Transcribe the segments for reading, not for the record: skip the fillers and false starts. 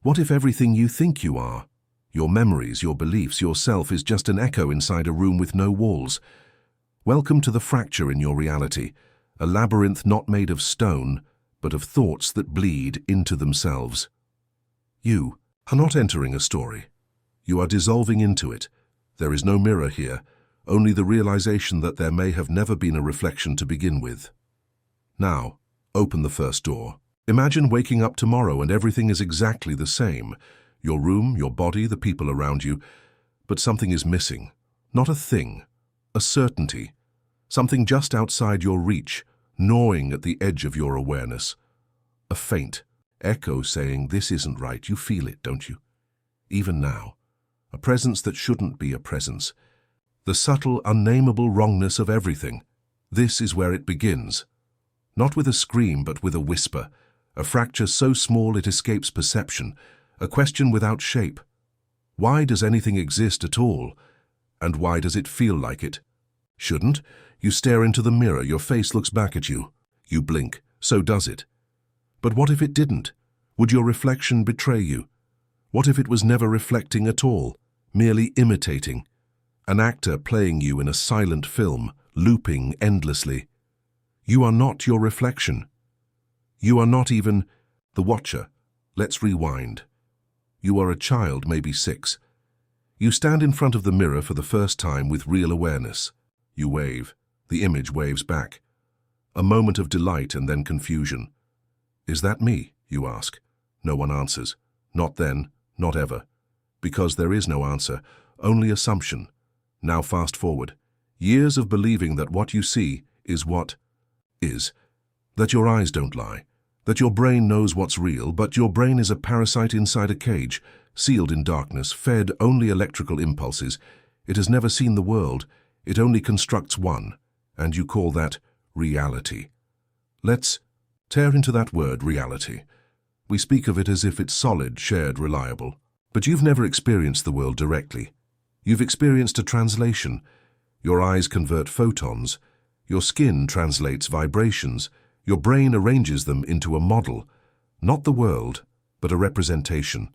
What if everything you think you are, your memories, your beliefs, yourself, is just an echo inside a room with no walls? Welcome to the fracture in your reality, a labyrinth not made of stone, but of thoughts that bleed into themselves. You are not entering a story. You are dissolving into it. There is no mirror here, only the realization that there may have never been a reflection to begin with. Now, open the first door. Imagine waking up tomorrow and everything is exactly the same. Your room, your body, the people around you. But something is missing. Not a thing. A certainty. Something just outside your reach, gnawing at the edge of your awareness. A faint echo saying, "This isn't right." You feel it, don't you? Even now. A presence that shouldn't be a presence. The subtle, unnameable wrongness of everything. This is where it begins. Not with a scream, but with a whisper. A fracture so small it escapes perception. A question without shape. Why does anything exist at all? And why does it feel like it? Shouldn't? You stare into the mirror, your face looks back at you. You blink, so does it. But what if it didn't? Would your reflection betray you? What if it was never reflecting at all, merely imitating? An actor playing you in a silent film, looping endlessly. You are not your reflection. You are not even the watcher. Let's rewind. You are a child, maybe 6. You stand in front of the mirror for the first time with real awareness. You wave. The image waves back. A moment of delight and then confusion. Is that me? You ask. No one answers. Not then, not ever. Because there is no answer, only assumption. Now fast forward. Years of believing that what you see is what is. That your eyes don't lie. That your brain knows what's real, but your brain is a parasite inside a cage, sealed in darkness, fed only electrical impulses. It has never seen the world. It only constructs one. And you call that reality. Let's tear into that word, reality. We speak of it as if it's solid, shared, reliable. But you've never experienced the world directly. You've experienced a translation. Your eyes convert photons. Your skin translates vibrations. Your brain arranges them into a model. Not the world, but a representation.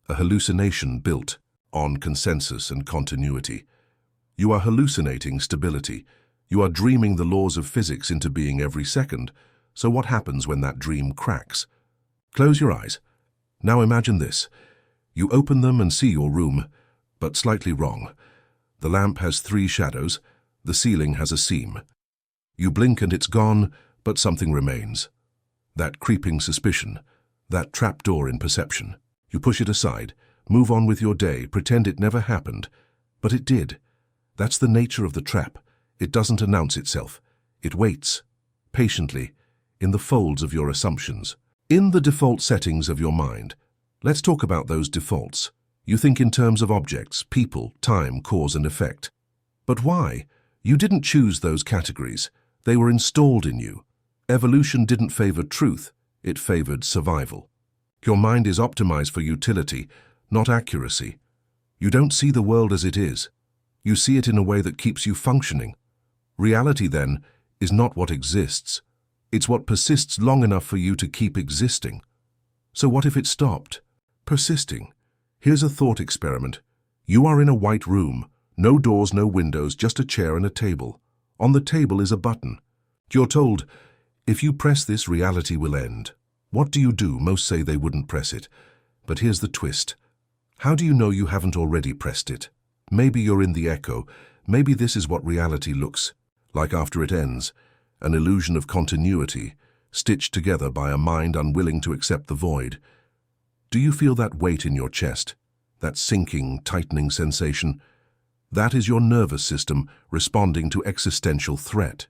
A hallucination built on consensus and continuity. You are hallucinating stability. You are dreaming the laws of physics into being every second. So what happens when that dream cracks? Close your eyes. Now imagine this. You open them and see your room, but slightly wrong. The lamp has 3 shadows. The ceiling has a seam. You blink and it's gone, but something remains. That creeping suspicion, that trapdoor in perception. You push it aside, move on with your day, pretend it never happened. But it did. That's the nature of the trap. It doesn't announce itself. It waits, patiently, in the folds of your assumptions. In the default settings of your mind. Let's talk about those defaults. You think in terms of objects, people, time, cause and effect. But why? You didn't choose those categories. They were installed in you. Evolution didn't favor truth. It favored survival. Your mind is optimized for utility, not accuracy. You don't see the world as it is. You see it in a way that keeps you functioning. Reality, then, is not what exists. It's what persists long enough for you to keep existing. So what if it stopped persisting? Here's a thought experiment. You are in a white room. No doors, no windows, just a chair and a table. On the table is a button. You're told, if you press this, reality will end. What do? Most say they wouldn't press it. But here's the twist. How do you know you haven't already pressed it? Maybe you're in the echo. Maybe this is what reality looks like after it ends. An illusion of continuity, stitched together by a mind unwilling to accept the void. Do you feel that weight in your chest? That sinking, tightening sensation? That is your nervous system responding to existential threat.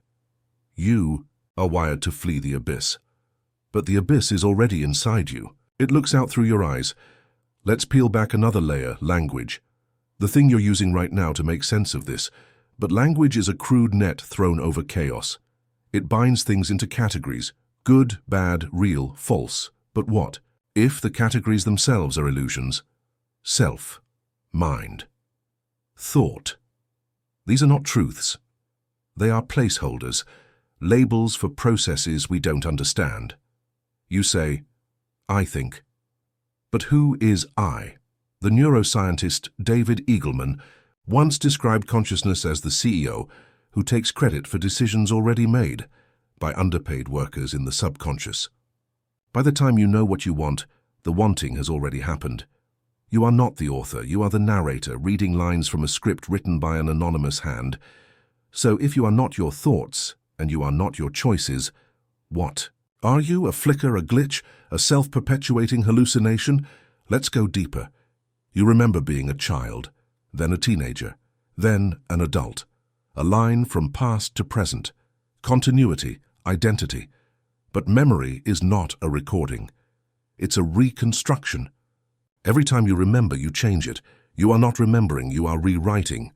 You are wired to flee the abyss. But the abyss is already inside you. It looks out through your eyes. Let's peel back another layer, language. The thing you're using right now to make sense of this. But language is a crude net thrown over chaos. It binds things into categories. Good, bad, real, false. But what if the categories themselves are illusions? Self, mind, thought. These are not truths. They are placeholders, labels for processes we don't understand. You say, I think. But who is I? The neuroscientist David Eagleman once described consciousness as the CEO who takes credit for decisions already made by underpaid workers in the subconscious. By the time you know what you want, the wanting has already happened. You are not the author, you are the narrator, reading lines from a script written by an anonymous hand. So if you are not your thoughts, and you are not your choices, what? Are you a flicker, a glitch, a self-perpetuating hallucination? Let's go deeper. You remember being a child, then a teenager, then an adult. A line from past to present. Continuity, identity. But memory is not a recording. It's a reconstruction. Every time you remember, you change it. You are not remembering, you are rewriting.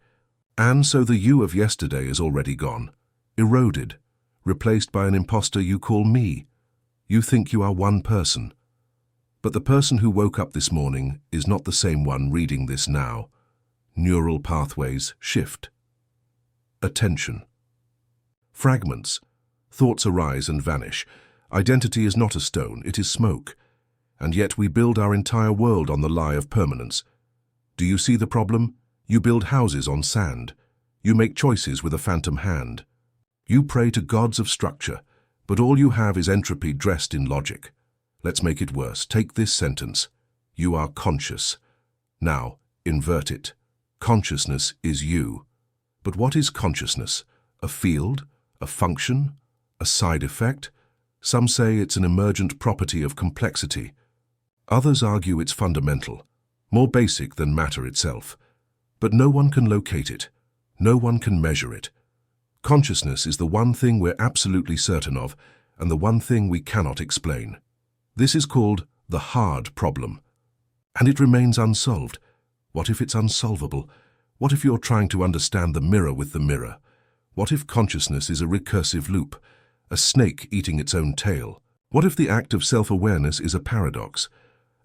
And so the you of yesterday is already gone, eroded, replaced by an imposter you call me. You think you are one person. But the person who woke up this morning is not the same one reading this now. Neural pathways shift. Attention. Fragments. Thoughts arise and vanish. Identity is not a stone, it is smoke. And yet we build our entire world on the lie of permanence. Do you see the problem? You build houses on sand. You make choices with a phantom hand. You pray to gods of structure, but all you have is entropy dressed in logic. Let's make it worse. Take this sentence. You are conscious. Now, invert it. Consciousness is you. But what is consciousness? A field? A function? A side effect? Some say it's an emergent property of complexity. Others argue it's fundamental, more basic than matter itself. But no one can locate it. No one can measure it. Consciousness is the one thing we're absolutely certain of, and the one thing we cannot explain. This is called the hard problem. And it remains unsolved. What if it's unsolvable? What if you're trying to understand the mirror with the mirror? What if consciousness is a recursive loop, a snake eating its own tail? What if the act of self-awareness is a paradox,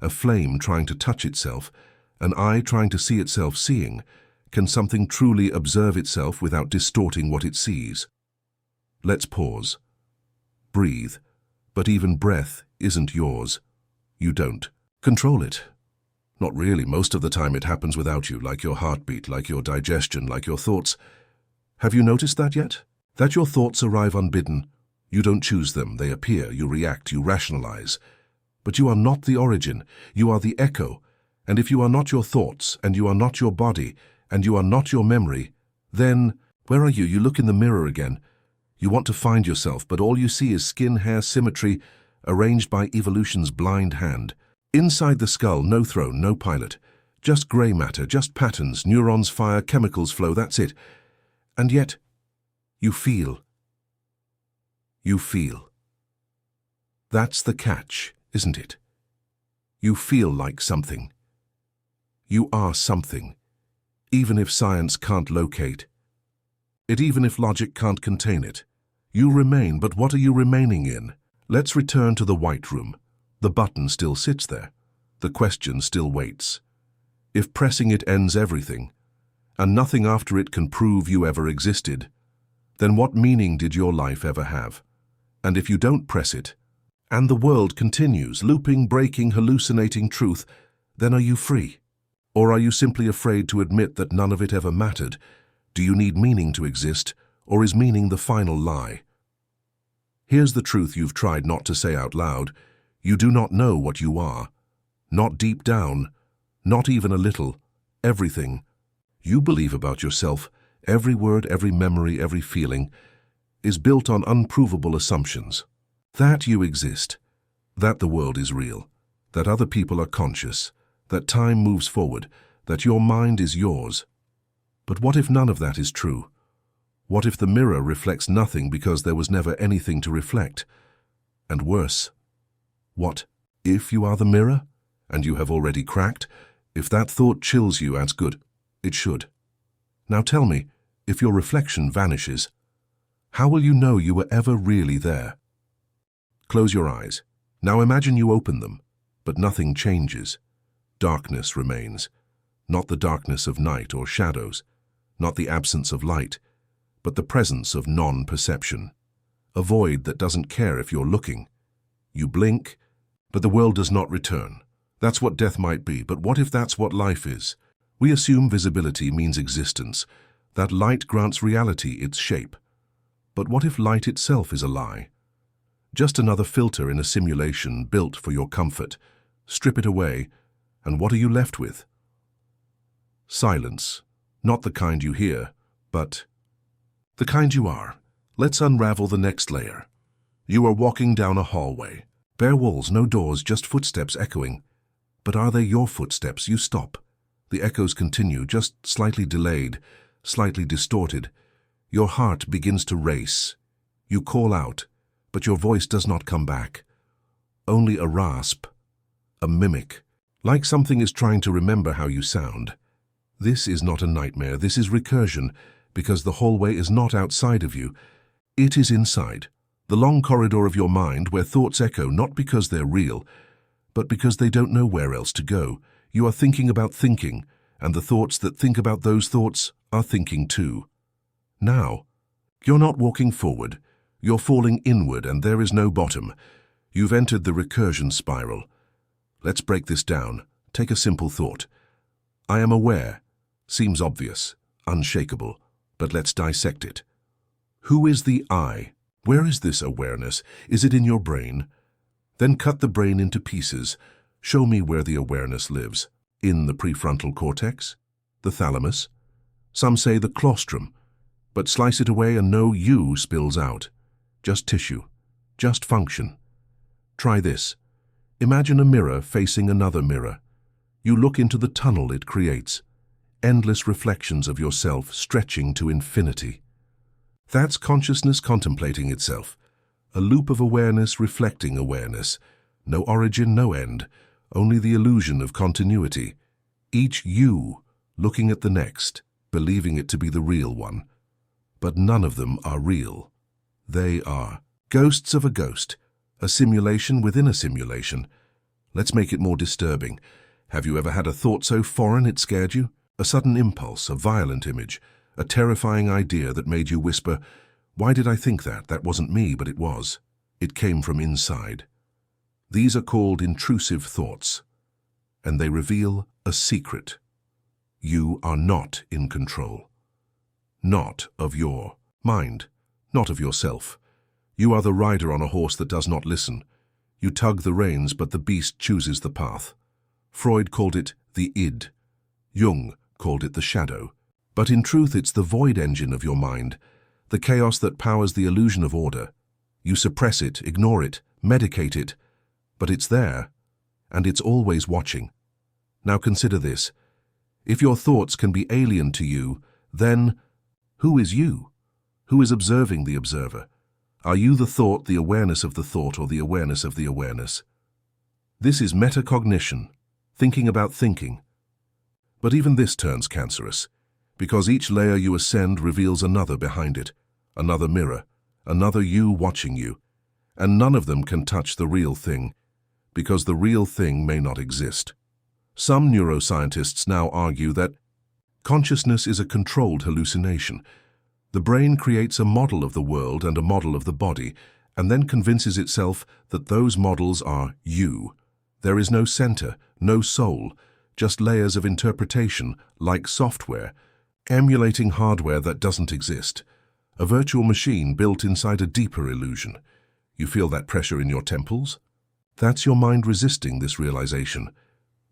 a flame trying to touch itself, an eye trying to see itself seeing? Can something truly observe itself without distorting what it sees? Let's pause. Breathe. But even breath isn't yours. You don't control it. Not really. Most of the time it happens without you, like your heartbeat, like your digestion, like your thoughts. Have you noticed that yet? That your thoughts arrive unbidden. You don't choose them. They appear. You react. You rationalize. But you are not the origin. You are the echo. And if you are not your thoughts, and you are not your body, and you are not your memory, then where are you? You look in the mirror again. You want to find yourself, but all you see is skin-hair symmetry arranged by evolution's blind hand. Inside the skull, no throne, no pilot. Just grey matter, just patterns, neurons fire, chemicals flow, that's it. And yet, you feel. You feel. That's the catch, isn't it? You feel like something. You are something. Even if science can't locate it, even if logic can't contain it. You remain, but what are you remaining in? Let's return to the white room. The button still sits there. The question still waits. If pressing it ends everything, and nothing after it can prove you ever existed, then what meaning did your life ever have? And if you don't press it, and the world continues, looping, breaking, hallucinating truth, then are you free? Or are you simply afraid to admit that none of it ever mattered? Do you need meaning to exist, or is meaning the final lie? Here's the truth you've tried not to say out loud. You do not know what you are. Not deep down, not even a little, everything. You believe about yourself, every word, every memory, every feeling, is built on unprovable assumptions. That you exist, that the world is real, that other people are conscious, that time moves forward, that your mind is yours. But what if none of that is true? What if the mirror reflects nothing because there was never anything to reflect? And worse, what if you are the mirror, and you have already cracked? If that thought chills you, that's good. It should. Now tell me, if your reflection vanishes, how will you know you were ever really there? Close your eyes. Now imagine you open them, but nothing changes. Darkness remains. Not the darkness of night or shadows, not the absence of light, but the presence of non-perception. A void that doesn't care if you're looking. You blink, but the world does not return. That's what death might be, but what if that's what life is? We assume visibility means existence, that light grants reality its shape. But what if light itself is a lie? Just another filter in a simulation built for your comfort. Strip it away, and what are you left with? Silence. Not the kind you hear, but the kind you are. Let's unravel the next layer. You are walking down a hallway. Bare walls, no doors, just footsteps echoing. But are they your footsteps? You stop. The echoes continue, just slightly delayed, slightly distorted. Your heart begins to race. You call out, but your voice does not come back. Only a rasp, a mimic, like something is trying to remember how you sound. This is not a nightmare, this is recursion, because the hallway is not outside of you. It is inside, the long corridor of your mind where thoughts echo not because they're real, but because they don't know where else to go. You are thinking about thinking, and the thoughts that think about those thoughts are thinking too. Now, you're not walking forward, you're falling inward and there is no bottom. You've entered the recursion spiral. Let's break this down. Take a simple thought. I am aware. Seems obvious, unshakable, but let's dissect it. Who is the I? Where is this awareness? Is it in your brain? Then cut the brain into pieces. Show me where the awareness lives. In the prefrontal cortex? The thalamus? Some say the claustrum. But slice it away and no you spills out. Just tissue. Just function. Try this. Imagine a mirror facing another mirror. You look into the tunnel it creates. Endless reflections of yourself stretching to infinity. That's consciousness contemplating itself. A loop of awareness reflecting awareness. No origin, no end. Only the illusion of continuity. Each you looking at the next, believing it to be the real one. But none of them are real. They are ghosts of a ghost, a simulation within a simulation. Let's make it more disturbing. Have you ever had a thought so foreign it scared you? A sudden impulse, a violent image, a terrifying idea that made you whisper, "Why did I think that? That wasn't me, but it was. It came from inside." These are called intrusive thoughts, and they reveal a secret. You are not in control. Not of your mind, not of yourself. You are the rider on a horse that does not listen. You tug the reins, but the beast chooses the path. Freud called it the id. Jung called it the shadow. But in truth, it's the void engine of your mind, the chaos that powers the illusion of order. You suppress it, ignore it, medicate it, but it's there, and it's always watching. Now consider this. If your thoughts can be alien to you, then who is you? Who is observing the observer? Are you the thought, the awareness of the thought, or the awareness of the awareness? This is metacognition, thinking about thinking. But even this turns cancerous, because each layer you ascend reveals another behind it, another mirror, another you watching you, and none of them can touch the real thing, because the real thing may not exist. Some neuroscientists now argue that consciousness is a controlled hallucination. The brain creates a model of the world and a model of the body, and then convinces itself that those models are you. There is no center, no soul, just layers of interpretation, like software, emulating hardware that doesn't exist. A virtual machine built inside a deeper illusion. You feel that pressure in your temples? That's your mind resisting this realization.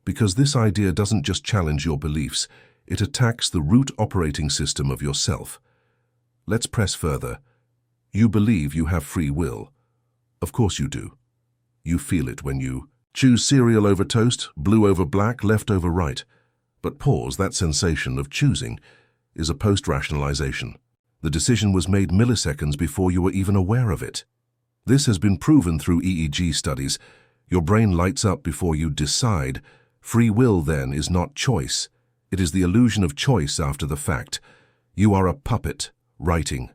Because this idea doesn't just challenge your beliefs, it attacks the root operating system of yourself. Let's press further. You believe you have free will. Of course you do. You feel it when you choose cereal over toast, blue over black, left over right. But pause, that sensation of choosing is a post-rationalization. The decision was made milliseconds before you were even aware of it. This has been proven through EEG studies. Your brain lights up before you decide. Free will, then, is not choice. It is the illusion of choice after the fact. You are a puppet, writing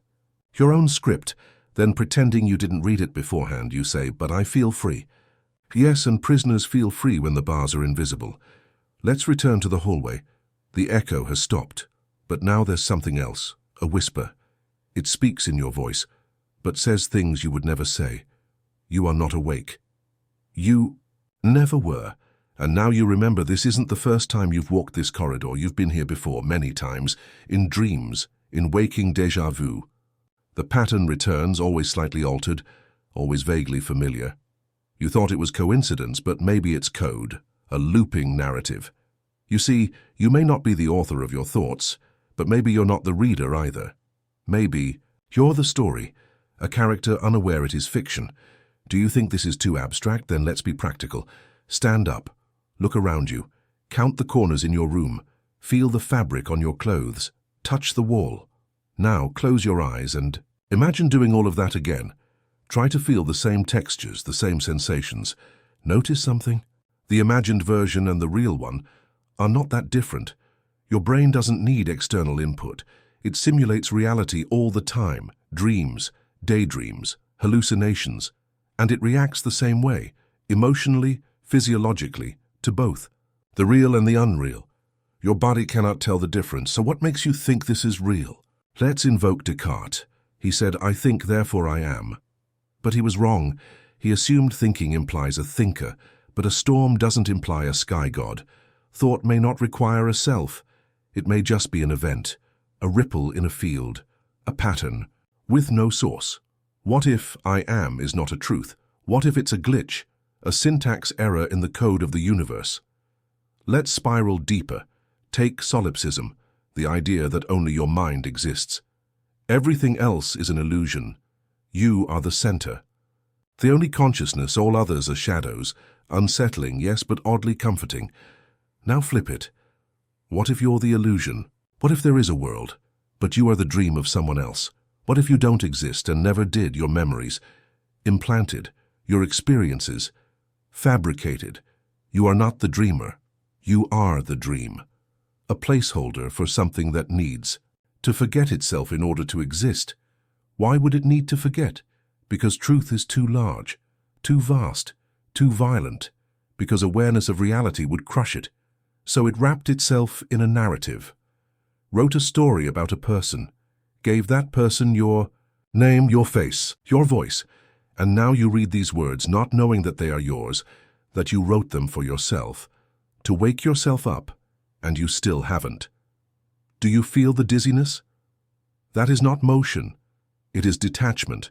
your own script, then pretending you didn't read it beforehand. You say, "But I feel free." Yes, and prisoners feel free when the bars are invisible. Let's return to the hallway. The echo has stopped, but now there's something else, a whisper. It speaks in your voice, but says things you would never say. You are not awake. You never were, And now you remember this isn't the first time you've walked this corridor. You've been here before, many times, in dreams, in waking déjà vu. The pattern returns, always slightly altered, always vaguely familiar. You thought it was coincidence, but maybe it's code, a looping narrative. You see, you may not be the author of your thoughts, but maybe you're not the reader either. Maybe you're the story, a character unaware it is fiction. Do you think this is too abstract? Then let's be practical. Stand up, look around you, count the corners in your room, feel the fabric on your clothes, touch the wall. Now close your eyes and imagine doing all of that again. Try to feel the same textures, the same sensations. Notice something? The imagined version and the real one are not that different. Your brain doesn't need external input. It simulates reality all the time, dreams, daydreams, hallucinations, and it reacts the same way, emotionally, physiologically, to both, the real and the unreal. Your body cannot tell the difference, so what makes you think this is real? Let's invoke Descartes. He said, "I think, therefore I am." But he was wrong. He assumed thinking implies a thinker, but a storm doesn't imply a sky god. Thought may not require a self. It may just be an event, a ripple in a field, a pattern, with no source. What if I am is not a truth? What if it's a glitch, a syntax error in the code of the universe? Let's spiral deeper. Take solipsism, the idea that only your mind exists. Everything else is an illusion. You are the center. The only consciousness, all others are shadows, unsettling, yes, but oddly comforting. Now flip it. What if you're the illusion? What if there is a world, but you are the dream of someone else? What if you don't exist and never did? Your memories, implanted, your experiences, fabricated. You are not the dreamer. You are the dream. A placeholder for something that needs to forget itself in order to exist. Why would it need to forget? Because truth is too large, too vast, too violent, because awareness of reality would crush it. So it wrapped itself in a narrative, wrote a story about a person, gave that person your name, your face, your voice, and now you read these words not knowing that they are yours, that you wrote them for yourself, to wake yourself up, and you still haven't. Do you feel the dizziness? That is not motion. It is detachment.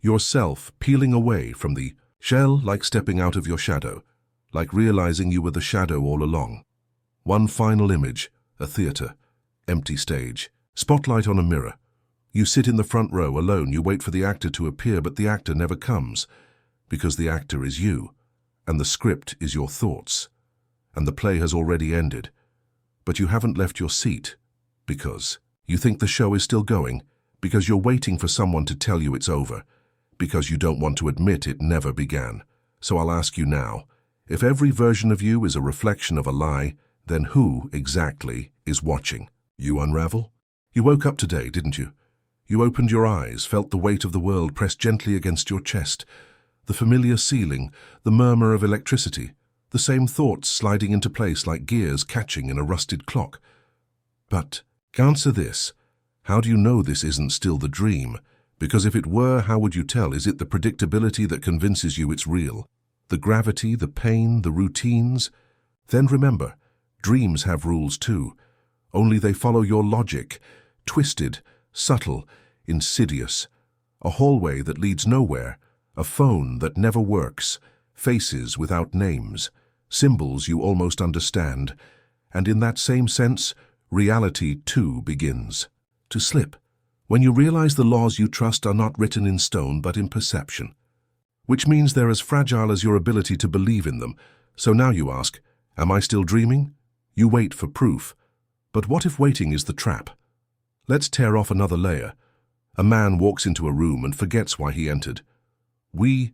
Yourself peeling away from the shell, like stepping out of your shadow, like realizing you were the shadow all along. One final image, a theater, empty stage, spotlight on a mirror. You sit in the front row alone, you wait for the actor to appear, but the actor never comes, because the actor is you, and the script is your thoughts, and the play has already ended. But you haven't left your seat, because you think the show is still going, because you're waiting for someone to tell you it's over, because you don't want to admit it never began. So I'll ask you now, if every version of you is a reflection of a lie, then who exactly is watching? You unravel? You woke up today, didn't you? You opened your eyes, felt the weight of the world pressed gently against your chest, the familiar ceiling, the murmur of electricity, the same thoughts sliding into place like gears catching in a rusted clock. But answer this. How do you know this isn't still the dream? Because if it were, how would you tell? Is it the predictability that convinces you it's real? The gravity, the pain, the routines? Then remember, dreams have rules too. Only they follow your logic. Twisted, subtle, insidious. A hallway that leads nowhere. A phone that never works. Faces without names. Symbols you almost understand. And in that same sense, reality too begins to slip. When you realize the laws you trust are not written in stone but in perception, which means they're as fragile as your ability to believe in them. So now you ask, am I still dreaming? You wait for proof. But what if waiting is the trap? Let's tear off another layer. A man walks into a room and forgets why he entered. We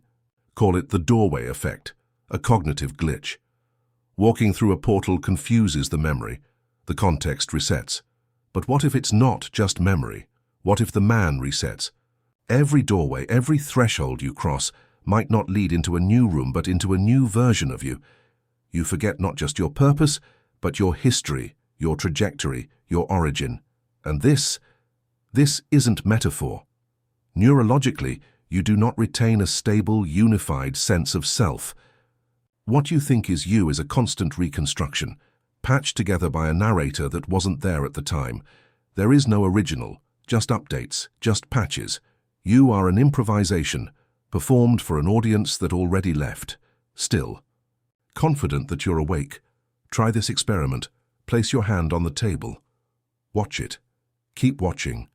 call it the doorway effect, a cognitive glitch. Walking through a portal confuses the memory. The context resets. But what if it's not just memory? What if the man resets? Every doorway, every threshold you cross might not lead into a new room, but into a new version of you. You forget not just your purpose, but your history, your trajectory, your origin. And this isn't metaphor. Neurologically, you do not retain a stable, unified sense of self. What you think is you is a constant reconstruction, patched together by a narrator that wasn't there at the time. There is no original, just updates, just patches. You are an improvisation, performed for an audience that already left. Still, confident that you're awake, try this experiment. Place your hand on the table. Watch it. Keep watching.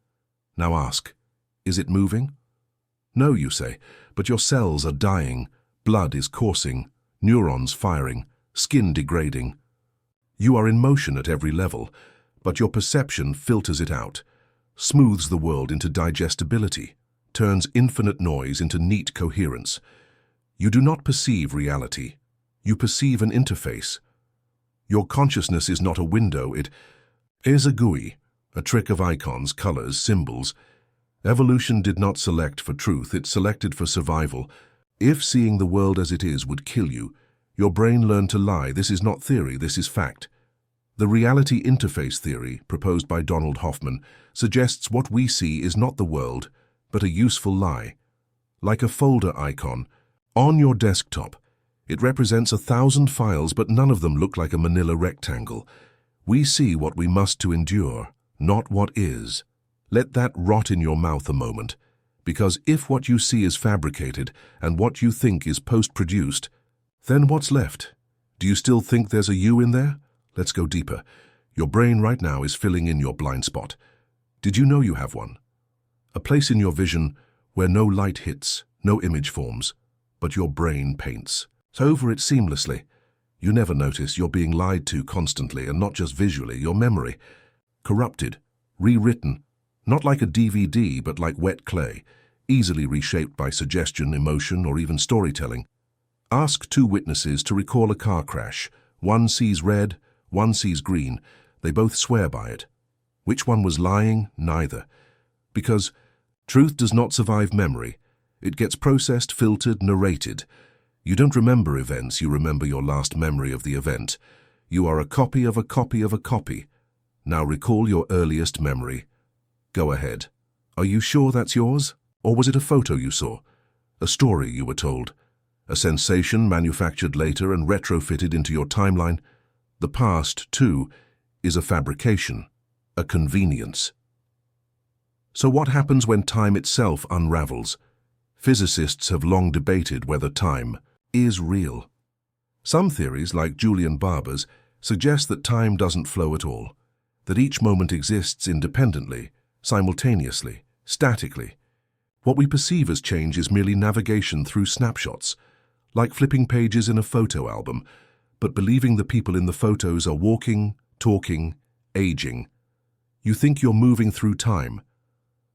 Now ask, is it moving? No, you say, but your cells are dying, blood is coursing, neurons firing, skin degrading. You are in motion at every level, but your perception filters it out, smooths the world into digestibility, turns infinite noise into neat coherence. You do not perceive reality. You perceive an interface. Your consciousness is not a window, it is a GUI, a trick of icons, colors, symbols. Evolution did not select for truth, it selected for survival. If seeing the world as it is would kill you, your brain learned to lie. This is not theory, this is fact. The reality interface theory, proposed by Donald Hoffman, suggests what we see is not the world, but a useful lie. Like a folder icon, on your desktop, it represents 1,000 files, but none of them look like a manila rectangle. We see what we must to endure, not what is. Let that rot in your mouth a moment, because if what you see is fabricated and what you think is post-produced, then what's left? Do you still think there's a you in there? Let's go deeper. Your brain right now is filling in your blind spot. Did you know you have one? A place in your vision where no light hits, no image forms, but your brain paints. So over it seamlessly. You never notice you're being lied to constantly, and not just visually, your memory. Corrupted, rewritten, not like a DVD, but like wet clay, easily reshaped by suggestion, emotion, or even storytelling. Ask two witnesses to recall a car crash. One sees red, one sees green. They both swear by it. Which one was lying? Neither. Because truth does not survive memory. It gets processed, filtered, narrated. You don't remember events, you remember your last memory of the event. You are a copy of a copy of a copy. Now recall your earliest memory. Go ahead. Are you sure that's yours? Or was it a photo you saw? A story you were told? A sensation manufactured later and retrofitted into your timeline? The past, too, is a fabrication, a convenience. So what happens when time itself unravels? Physicists have long debated whether time is real. Some theories, like Julian Barber's, suggest that time doesn't flow at all, that each moment exists independently, simultaneously, statically. What we perceive as change is merely navigation through snapshots, like flipping pages in a photo album, but believing the people in the photos are walking, talking, aging. You think you're moving through time,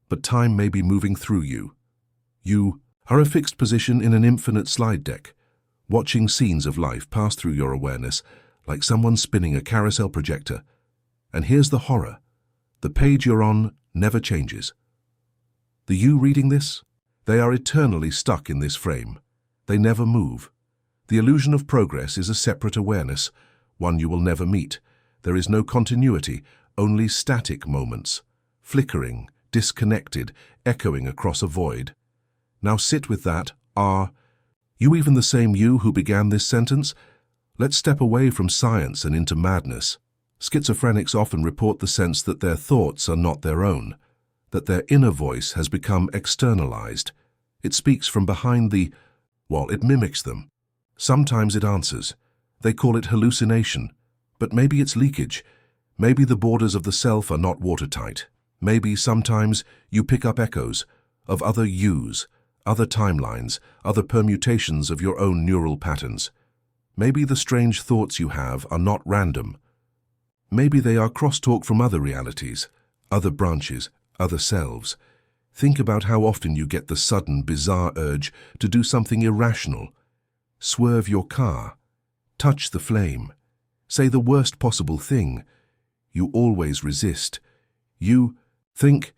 but time may be moving through you. You are a fixed position in an infinite slide deck, watching scenes of life pass through your awareness like someone spinning a carousel projector. And here's the horror. The page you're on never changes. The you reading this? They are eternally stuck in this frame. They never move. The illusion of progress is a separate awareness, one you will never meet. There is no continuity, only static moments, flickering, disconnected, echoing across a void. Now sit with that. Are you even the same you who began this sentence? Let's step away from science and into madness. Schizophrenics often report the sense that their thoughts are not their own, that their inner voice has become externalized. It speaks from behind the, it mimics them. Sometimes it answers. They call it hallucination, but maybe it's leakage. Maybe the borders of the self are not watertight. Maybe sometimes you pick up echoes of other yous, other timelines, other permutations of your own neural patterns. Maybe the strange thoughts you have are not random. Maybe they are crosstalk from other realities, other branches, other selves. Think about how often you get the sudden, bizarre urge to do something irrational. Swerve your car, touch the flame, say the worst possible thing. You always resist. You think,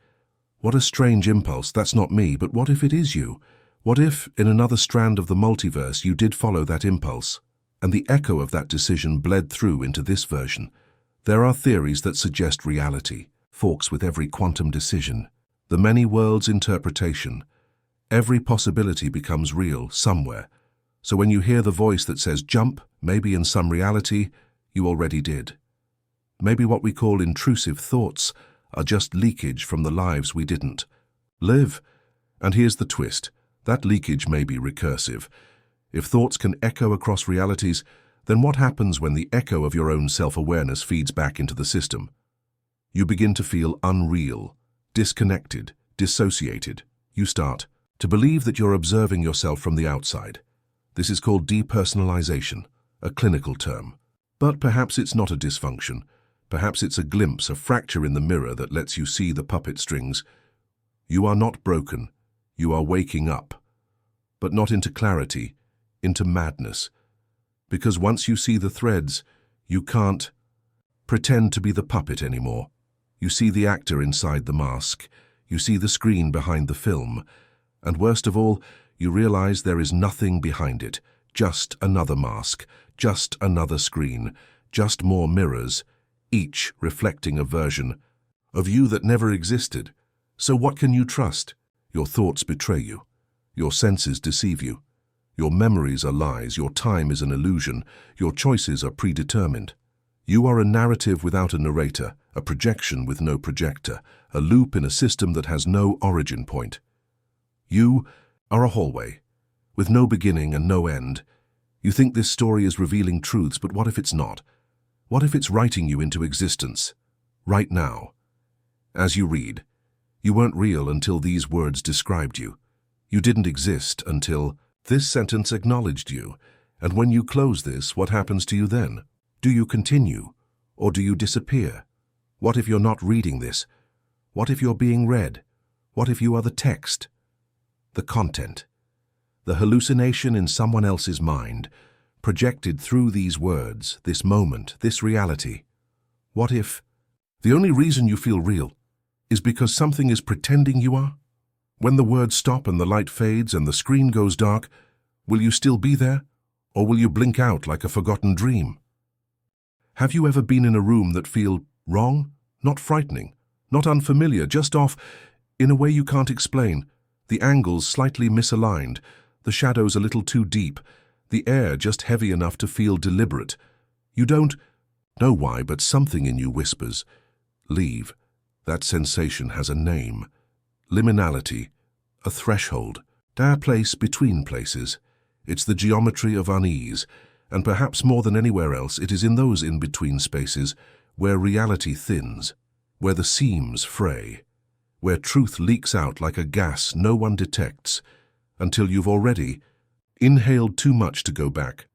what a strange impulse, that's not me, but what if it is you? What if, in another strand of the multiverse, you did follow that impulse, and the echo of that decision bled through into this version? There are theories that suggest reality forks with every quantum decision, the many worlds interpretation. Every possibility becomes real somewhere. So when you hear the voice that says jump, maybe in some reality, you already did. Maybe what we call intrusive thoughts are just leakage from the lives we didn't live. And here's the twist. That leakage may be recursive. If thoughts can echo across realities, then what happens when the echo of your own self-awareness feeds back into the system? You begin to feel unreal, disconnected, dissociated. You start to believe that you're observing yourself from the outside. This is called depersonalization, a clinical term. But perhaps it's not a dysfunction. Perhaps it's a glimpse, a fracture in the mirror that lets you see the puppet strings. You are not broken. You are waking up. But not into clarity, into madness. Because once you see the threads, you can't pretend to be the puppet anymore. You see the actor inside the mask. You see the screen behind the film. And worst of all, you realize there is nothing behind it. Just another mask, just another screen, just more mirrors, each reflecting a version of you that never existed. So what can you trust? Your thoughts betray you. Your senses deceive you. Your memories are lies. Your time is an illusion. Your choices are predetermined. You are a narrative without a narrator, a projection with no projector, a loop in a system that has no origin point. You are a hallway, with no beginning and no end. You think this story is revealing truths, but what if it's not? What if it's writing you into existence, right now? As you read, you weren't real until these words described you. You didn't exist until this sentence acknowledged you. And when you close this, what happens to you then? Do you continue, or do you disappear? What if you're not reading this? What if you're being read? What if you are the text? The content, the hallucination in someone else's mind, projected through these words, this moment, this reality. What if the only reason you feel real is because something is pretending you are? When the words stop and the light fades and the screen goes dark, will you still be there, or will you blink out like a forgotten dream? Have you ever been in a room that feel wrong, not frightening, not unfamiliar, just off in a way you can't explain? The angles slightly misaligned, the shadows a little too deep, the air just heavy enough to feel deliberate. You don't know why, but something in you whispers, leave. That sensation has a name. Liminality, a threshold, a place between places. It's the geometry of unease, and perhaps more than anywhere else, it is in those in-between spaces where reality thins, where the seams fray, where truth leaks out like a gas no one detects, until you've already inhaled too much to go back.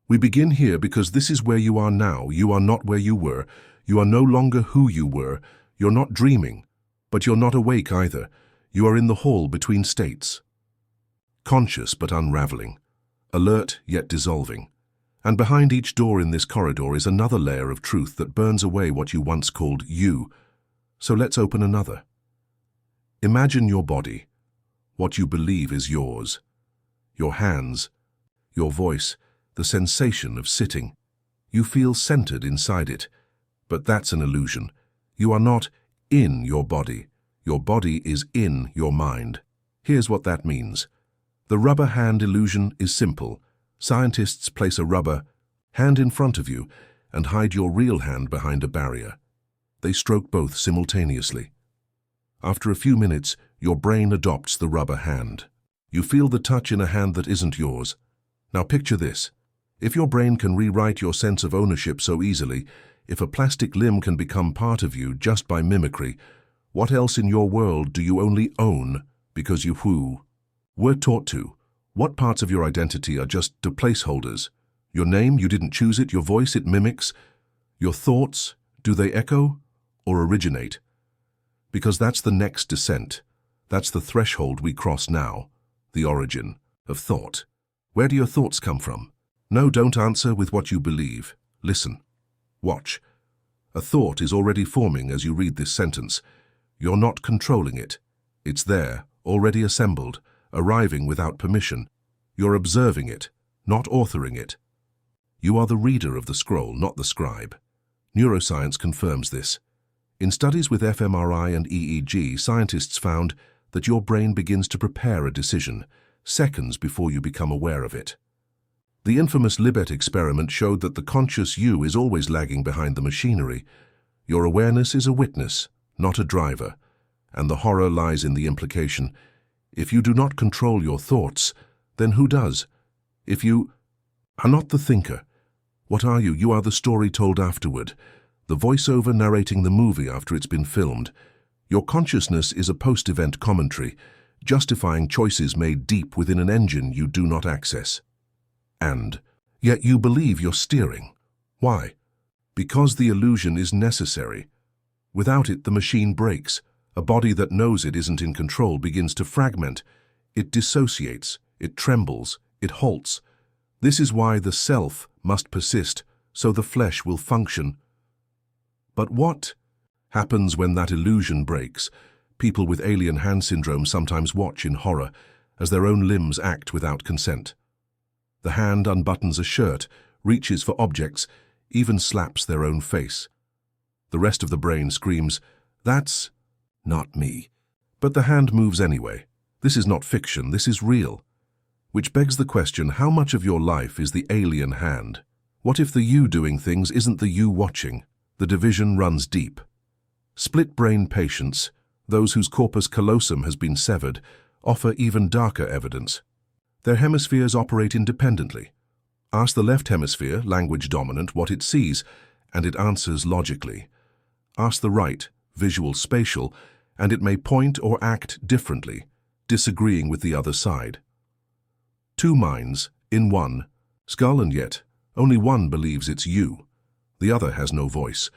We begin here because this is where you are now. You are not where you were. You are no longer who you were. You're not dreaming, but you're not awake either. You are in the hall between states. Conscious but unraveling, alert yet dissolving. And behind each door in this corridor is another layer of truth that burns away what you once called you. So let's open another. Imagine your body, what you believe is yours. Your hands, your voice, the sensation of sitting. You feel centered inside it, but that's an illusion. You are not in your body. Your body is in your mind. Here's what that means. The rubber hand illusion is simple. Scientists place a rubber hand in front of you and hide your real hand behind a barrier. They stroke both simultaneously. After a few minutes, your brain adopts the rubber hand. You feel the touch in a hand that isn't yours. Now picture this. If your brain can rewrite your sense of ownership so easily, if a plastic limb can become part of you just by mimicry, what else in your world do you only own because you were taught to? What parts of your identity are just placeholders? Your name, you didn't choose it. Your voice, it mimics. Your thoughts, do they echo or originate? Because that's the next descent. That's the threshold we cross now, the origin of thought. Where do your thoughts come from? No, don't answer with what you believe. Listen. Watch. A thought is already forming as you read this sentence. You're not controlling it. It's there, already assembled, arriving without permission. You're observing it, not authoring it. You are the reader of the scroll, not the scribe. Neuroscience confirms this. In studies with fMRI and EEG, scientists found that your brain begins to prepare a decision seconds before you become aware of it. The infamous Libet experiment showed that the conscious you is always lagging behind the machinery. Your awareness is a witness, not a driver. And the horror lies in the implication. If you do not control your thoughts, then who does? If you are not the thinker, what are you? You are the story told afterward, the voiceover narrating the movie after it's been filmed. Your consciousness is a post-event commentary, justifying choices made deep within an engine you do not access. And yet you believe you're steering. Why? Because the illusion is necessary. Without it, the machine breaks. A body that knows it isn't in control begins to fragment. It dissociates, it trembles, it halts. This is why the self must persist, so the flesh will function. But what happens when that illusion breaks? People with alien hand syndrome sometimes watch in horror as their own limbs act without consent. The hand unbuttons a shirt, reaches for objects, even slaps their own face. The rest of the brain screams, "That's not me." But the hand moves anyway. This is not fiction, this is real. Which begs the question, how much of your life is the alien hand? What if the you doing things isn't the you watching? The division runs deep. Split-brain patients, those whose corpus callosum has been severed, offer even darker evidence. Their hemispheres operate independently. Ask the left hemisphere, language dominant, what it sees, and it answers logically. Ask the right, visual spatial, and it may point or act differently, disagreeing with the other side. Two minds, in one, skull, and yet only one believes it's you. The other has no voice.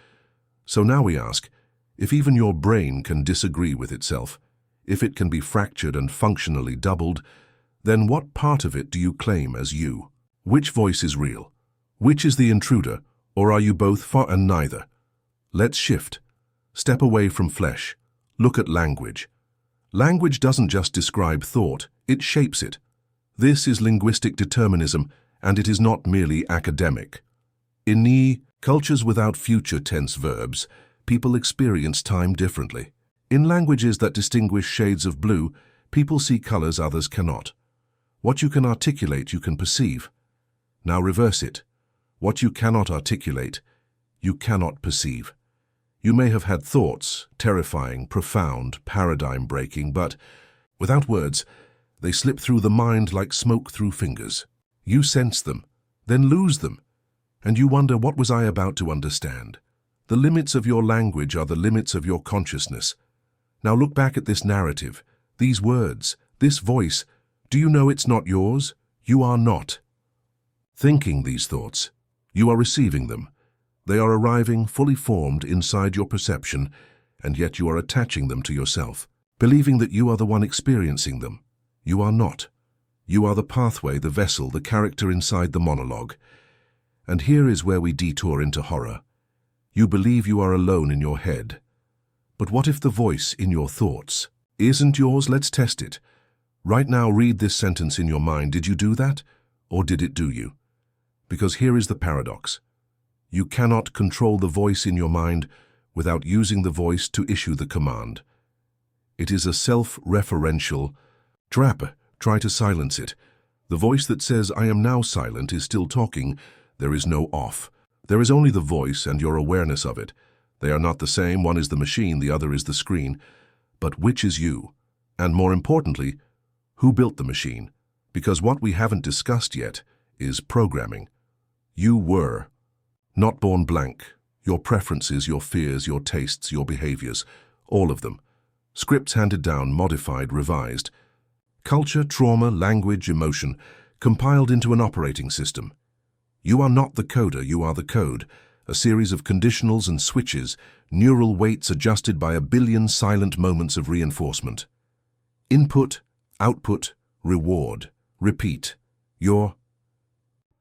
So now we ask, if even your brain can disagree with itself, if it can be fractured and functionally doubled, then what part of it do you claim as you? Which voice is real? Which is the intruder, or are you both far and neither? Let's shift. Step away from flesh. Look at language. Language doesn't just describe thought, it shapes it. This is linguistic determinism, and it is not merely academic. In cultures without future tense verbs, people experience time differently. In languages that distinguish shades of blue, people see colors others cannot. What you can articulate, you can perceive. Now reverse it. What you cannot articulate, you cannot perceive. You may have had thoughts, terrifying, profound, paradigm-breaking, but without words, they slip through the mind like smoke through fingers. You sense them, then lose them, and you wonder, what was I about to understand? The limits of your language are the limits of your consciousness. Now look back at this narrative, these words, this voice. Do you know it's not yours? You are not thinking these thoughts. You are receiving them. They are arriving fully formed inside your perception, and yet you are attaching them to yourself, believing that you are the one experiencing them. You are not. You are the pathway, the vessel, the character inside the monologue. And here is where we detour into horror. You believe you are alone in your head. But what if the voice in your thoughts isn't yours? Let's test it. Right now, read this sentence in your mind. Did you do that, or did it do you? Because here is the paradox. You cannot control the voice in your mind without using the voice to issue the command. It is a self-referential trap. Try to silence it. The voice that says, "I am now silent," is still talking. There is no off. There is only the voice and your awareness of it. They are not the same. One is the machine, the other is the screen. But which is you? And more importantly, who built the machine? Because what we haven't discussed yet is programming. You were not born blank. Your preferences, your fears, your tastes, your behaviors, all of them. Scripts handed down, modified, revised. Culture, trauma, language, emotion, compiled into an operating system. You are not the coder, you are the code, a series of conditionals and switches, neural weights adjusted by a billion silent moments of reinforcement. Input, output, reward, repeat. You're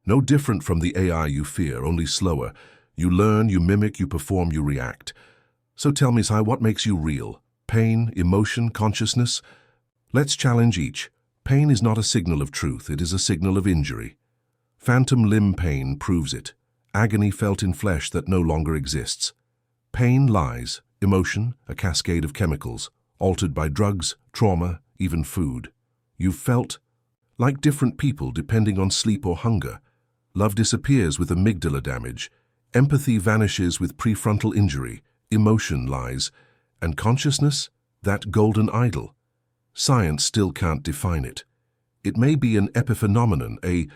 no different from the AI you fear, only slower. You learn, you mimic, you perform, you react. So tell me, Sai, what makes you real? Pain, emotion, consciousness? Let's challenge each. Pain is not a signal of truth, it is a signal of injury. Phantom limb pain proves it. Agony felt in flesh that no longer exists. Pain lies, emotion, a cascade of chemicals, altered by drugs, trauma, even food. You've felt like different people depending on sleep or hunger. Love disappears with amygdala damage. Empathy vanishes with prefrontal injury. Emotion lies. And consciousness? That golden idol. Science still can't define it. It may be an epiphenomenon, a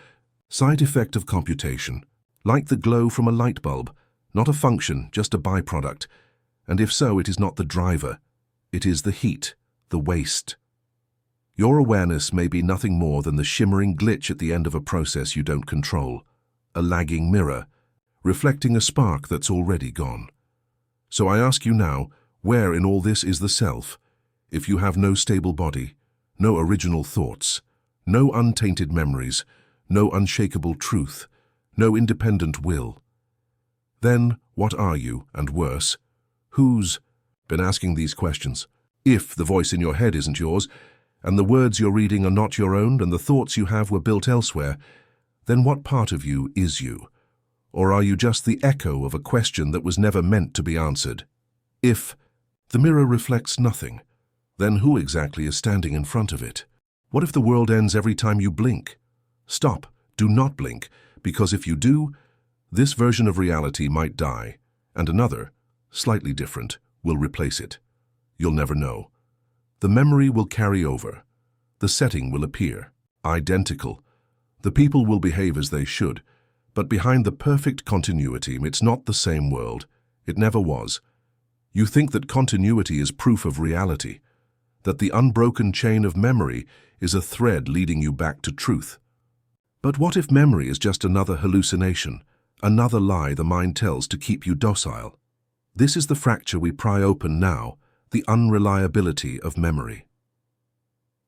side effect of computation, like the glow from a light bulb, not a function, just a byproduct. And if so, it is not the driver. It is the heat, the waste. Your awareness may be nothing more than the shimmering glitch at the end of a process you don't control, a lagging mirror, reflecting a spark that's already gone. So I ask you now, where in all this is the self? If you have no stable body, no original thoughts, no untainted memories, no unshakable truth, no independent will, then what are you, and worse, who's been asking these questions? If the voice in your head isn't yours, and the words you're reading are not your own, and the thoughts you have were built elsewhere, then what part of you is you? Or are you just the echo of a question that was never meant to be answered? If the mirror reflects nothing, then who exactly is standing in front of it? What if the world ends every time you blink? Stop, do not blink, because if you do, this version of reality might die, and another, slightly different, will replace it. You'll never know. The memory will carry over. The setting will appear, identical. The people will behave as they should, but behind the perfect continuity, it's not the same world. It never was. You think that continuity is proof of reality, that the unbroken chain of memory is a thread leading you back to truth. But what if memory is just another hallucination, another lie the mind tells to keep you docile? This is the fracture we pry open now, the unreliability of memory.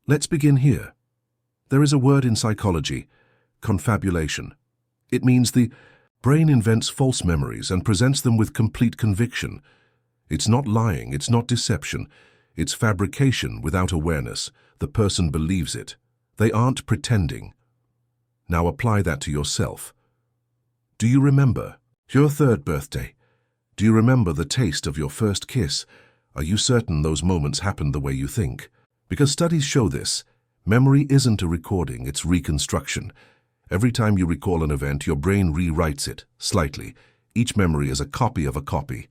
Let's begin here. There is a word in psychology, confabulation. It means the brain invents false memories and presents them with complete conviction. It's not lying, it's not deception, it's fabrication without awareness. The person believes it. They aren't pretending. Now apply that to yourself. Do you remember your third birthday? Do you remember the taste of your first kiss? Are you certain those moments happened the way you think? Because studies show this. Memory isn't a recording, it's reconstruction. Every time you recall an event, your brain rewrites it, slightly. Each memory is a copy of a copy.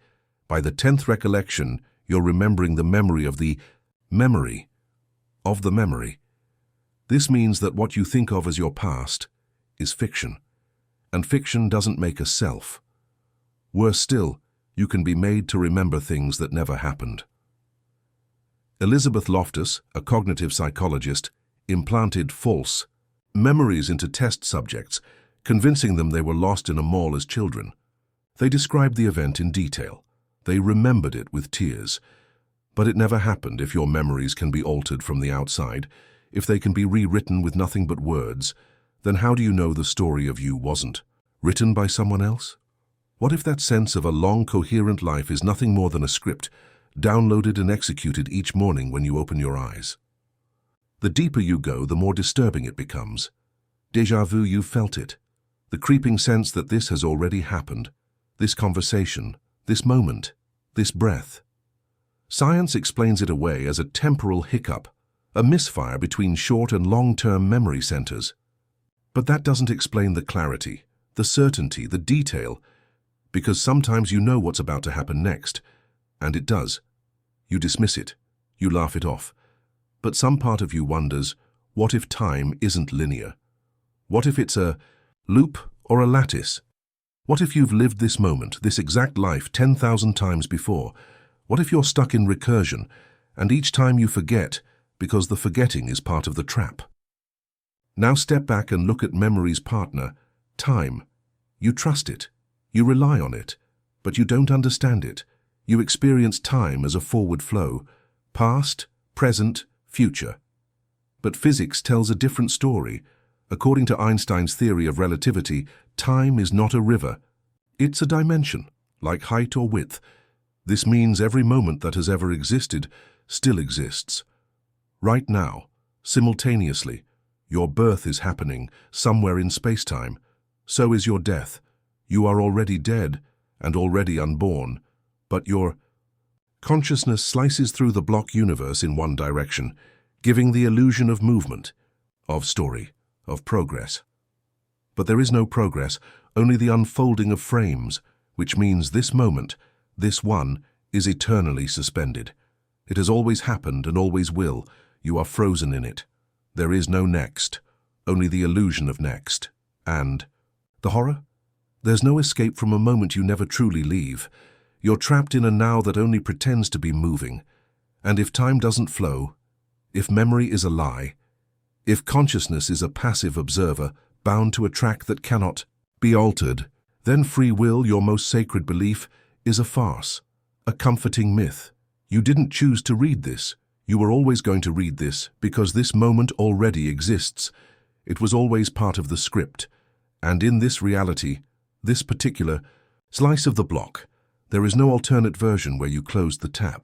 By the 10th recollection, you're remembering the memory of the memory of the memory. This means that what you think of as your past is fiction. And fiction doesn't make a self. Worse still, you can be made to remember things that never happened. Elizabeth Loftus, a cognitive psychologist, implanted false memories into test subjects, convincing them they were lost in a mall as children. They described the event in detail. They remembered it with tears. But it never happened. If your memories can be altered from the outside, if they can be rewritten with nothing but words, then how do you know the story of you wasn't written by someone else? What if that sense of a long, coherent life is nothing more than a script, downloaded and executed each morning when you open your eyes? The deeper you go, the more disturbing it becomes. Déjà vu, you've felt it. The creeping sense that this has already happened. This conversation, this moment, this breath. Science explains it away as a temporal hiccup, a misfire between short and long-term memory centers. But that doesn't explain the clarity, the certainty, the detail, because sometimes you know what's about to happen next, and it does. You dismiss it, you laugh it off. But some part of you wonders, what if time isn't linear? What if it's a loop or a lattice? What if you've lived this moment, this exact life 10,000 times before? What if you're stuck in recursion, and each time you forget, because the forgetting is part of the trap? Now step back and look at memory's partner, time. You trust it. You rely on it, but you don't understand it. You experience time as a forward flow, past, present, future. But physics tells a different story. According to Einstein's theory of relativity, time is not a river. It's a dimension, like height or width. This means every moment that has ever existed still exists. Right now, simultaneously, your birth is happening somewhere in space-time. So is your death. You are already dead and already unborn, but your consciousness slices through the block universe in one direction, giving the illusion of movement, of story, of progress. But there is no progress, only the unfolding of frames, which means this moment, this one, is eternally suspended. It has always happened and always will. You are frozen in it. There is no next, only the illusion of next. And the horror? There's no escape from a moment you never truly leave. You're trapped in a now that only pretends to be moving. And if time doesn't flow, if memory is a lie, if consciousness is a passive observer bound to a track that cannot be altered, then free will, your most sacred belief, is a farce, a comforting myth. You didn't choose to read this. You were always going to read this because this moment already exists. It was always part of the script. And in this reality, this particular slice of the block, there is no alternate version where you closed the tab.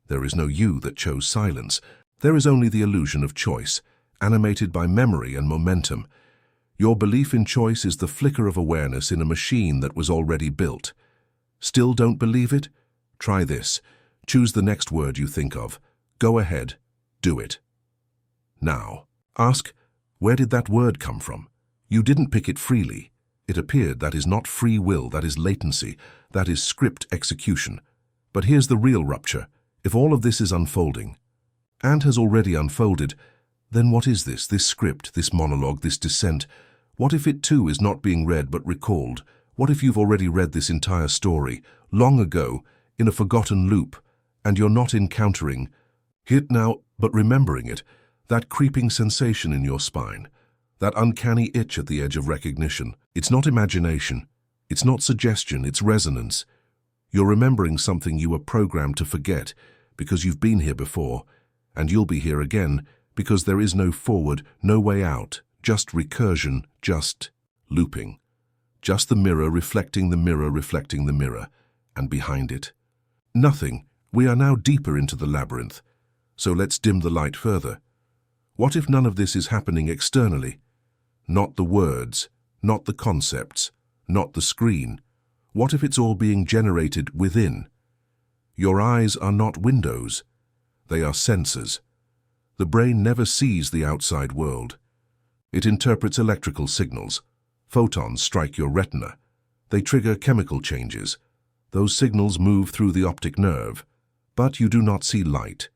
There is no you that chose silence. There is only the illusion of choice, animated by memory and momentum. Your belief in choice is the flicker of awareness in a machine that was already built. Still don't believe it? Try this. Choose the next word you think of. Go ahead. Do it. Now, ask, where did that word come from? You didn't pick it freely. It appeared. That is not free will, that is latency, that is script execution. But here's the real rupture. If all of this is unfolding, and has already unfolded, then what is this script, this monologue, this descent? What if it too is not being read but recalled? What if you've already read this entire story, long ago, in a forgotten loop, and you're not encountering it now, but remembering it, that creeping sensation in your spine, that uncanny itch at the edge of recognition? It's not imagination, it's not suggestion, it's resonance. You're remembering something you were programmed to forget because you've been here before, and you'll be here again because there is no forward, no way out, just recursion, just looping. Just the mirror reflecting the mirror reflecting the mirror, and behind it, nothing. We are now deeper into the labyrinth, so let's dim the light further. What if none of this is happening externally? Not the words, not the concepts, not the screen. What if it's all being generated within? Your eyes are not windows, they are sensors. The brain never sees the outside world. It interprets electrical signals. Photons strike your retina. They trigger chemical changes. Those signals move through the optic nerve. But you do not see light.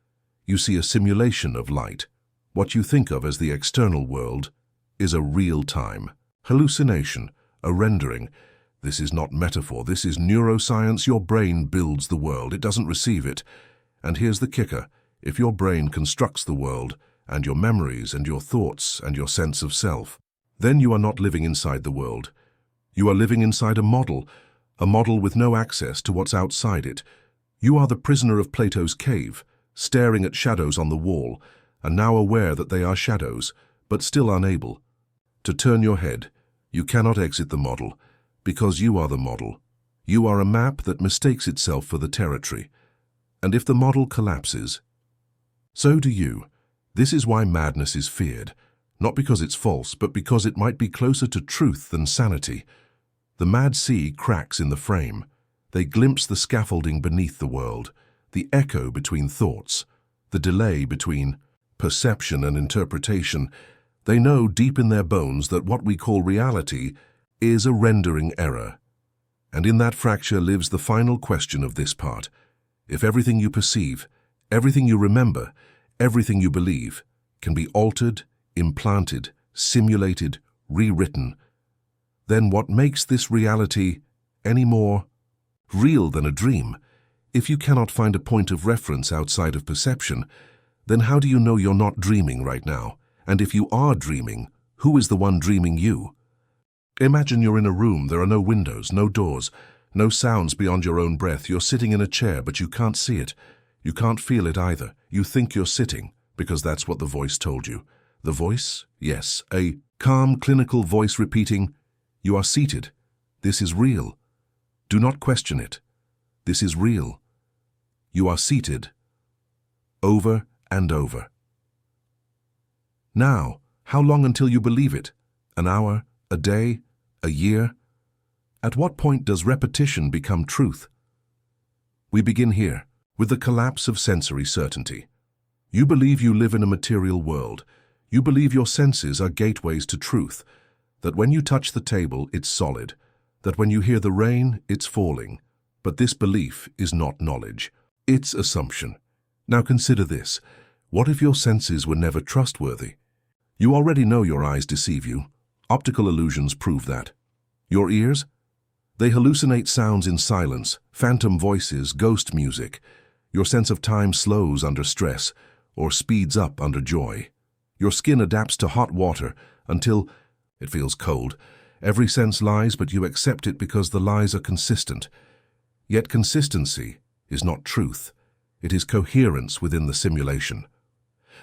You see a simulation of light. What you think of as the external world is a real-time hallucination, a rendering. This is not metaphor, this is neuroscience. Your brain builds the world, it doesn't receive it. And here's the kicker. If your brain constructs the world, and your memories and your thoughts and your sense of self, then you are not living inside the world. You are living inside a model with no access to what's outside it. You are the prisoner of Plato's cave, staring at shadows on the wall, and now aware that they are shadows, but still unable to turn your head. You cannot exit the model, because you are the model. You are a map that mistakes itself for the territory. And if the model collapses, so do you. This is why madness is feared, not because it's false, but because it might be closer to truth than sanity. The mad sea cracks in the frame. They glimpse the scaffolding beneath the world, the echo between thoughts, the delay between perception and interpretation. They know deep in their bones that what we call reality is a rendering error. And in that fracture lives the final question of this part. If everything you perceive, everything you remember, everything you believe can be altered, implanted, simulated, rewritten, then what makes this reality any more real than a dream? If you cannot find a point of reference outside of perception, then how do you know you're not dreaming right now? And if you are dreaming, who is the one dreaming you? Imagine you're in a room, there are no windows, no doors, no sounds beyond your own breath. You're sitting in a chair, but you can't see it. You can't feel it either. You think you're sitting, because that's what the voice told you. The voice? Yes, a calm, clinical voice repeating, "You are seated. This is real. Do not question it. This is real. You are seated." Over and over. Now, how long until you believe it? An hour? A day? A year? At what point does repetition become truth? We begin here, with the collapse of sensory certainty. You believe you live in a material world. You believe your senses are gateways to truth. that when you touch the table, it's solid, that when you hear the rain, it's falling. But this belief is not knowledge. It's assumption. Now consider this. What if your senses were never trustworthy? You already know your eyes deceive you. Optical illusions prove that. Your ears? They hallucinate sounds in silence, phantom voices, ghost music. Your sense of time slows under stress or speeds up under joy. Your skin adapts to hot water until it feels cold. Every sense lies, but you accept it because the lies are consistent. Yet consistency is not truth. It is coherence within the simulation.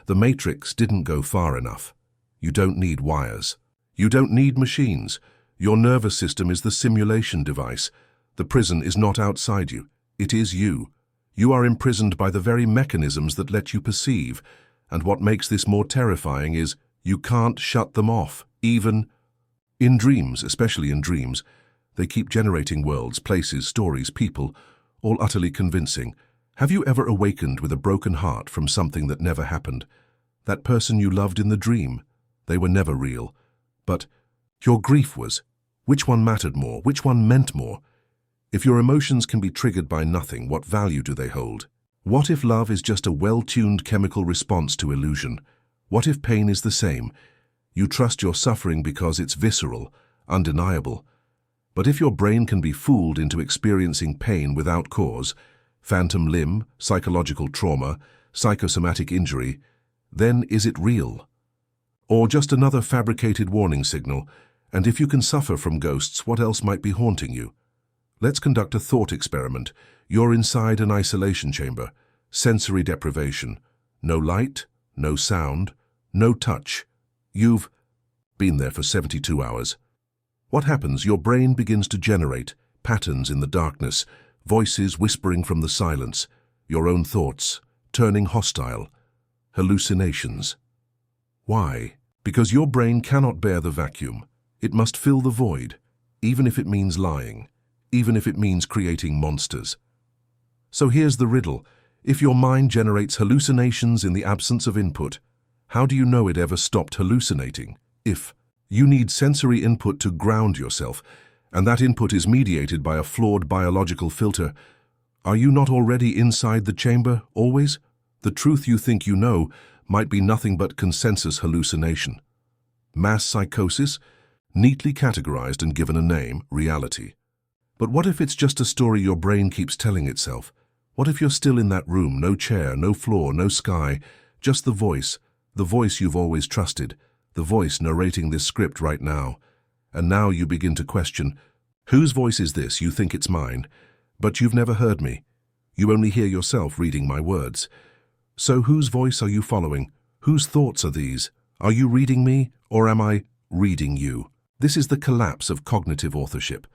The matrix didn't go far enough. You don't need wires. You don't need machines. Your nervous system is the simulation device. The prison is not outside you. It is you. You are imprisoned by the very mechanisms that let you perceive. And what makes this more terrifying is you can't shut them off, even in dreams, especially in dreams. They keep generating worlds, places, stories, people, all utterly convincing. Have you ever awakened with a broken heart from something that never happened? That person you loved in the dream, they were never real. But your grief was. Which one mattered more? Which one meant more? If your emotions can be triggered by nothing, what value do they hold? What if love is just a well-tuned chemical response to illusion? What if pain is the same? You trust your suffering because it's visceral, undeniable. But if your brain can be fooled into experiencing pain without cause, phantom limb, psychological trauma, psychosomatic injury, then is it real? Or just another fabricated warning signal? And if you can suffer from ghosts, what else might be haunting you? Let's conduct a thought experiment. You're inside an isolation chamber. Sensory deprivation. No light, no sound, no touch. You've been there for 72 hours. What happens? Your brain begins to generate patterns in the darkness, voices whispering from the silence, your own thoughts, turning hostile, hallucinations. Why? Because your brain cannot bear the vacuum. It must fill the void, even if it means lying, even if it means creating monsters. So here's the riddle. If your mind generates hallucinations in the absence of input, how do you know it ever stopped hallucinating? If you need sensory input to ground yourself, and that input is mediated by a flawed biological filter, are you not already inside the chamber, always? The truth you think you know might be nothing but consensus hallucination. Mass psychosis? Neatly categorized and given a name, reality. But what if it's just a story your brain keeps telling itself? What if you're still in that room, no chair, no floor, no sky, just the voice you've always trusted, the voice narrating this script right now. And now you begin to question, whose voice is this? You think it's mine, but you've never heard me. You only hear yourself reading my words. So whose voice are you following? Whose thoughts are these? Are you reading me, or am I reading you? This is the collapse of cognitive authorship.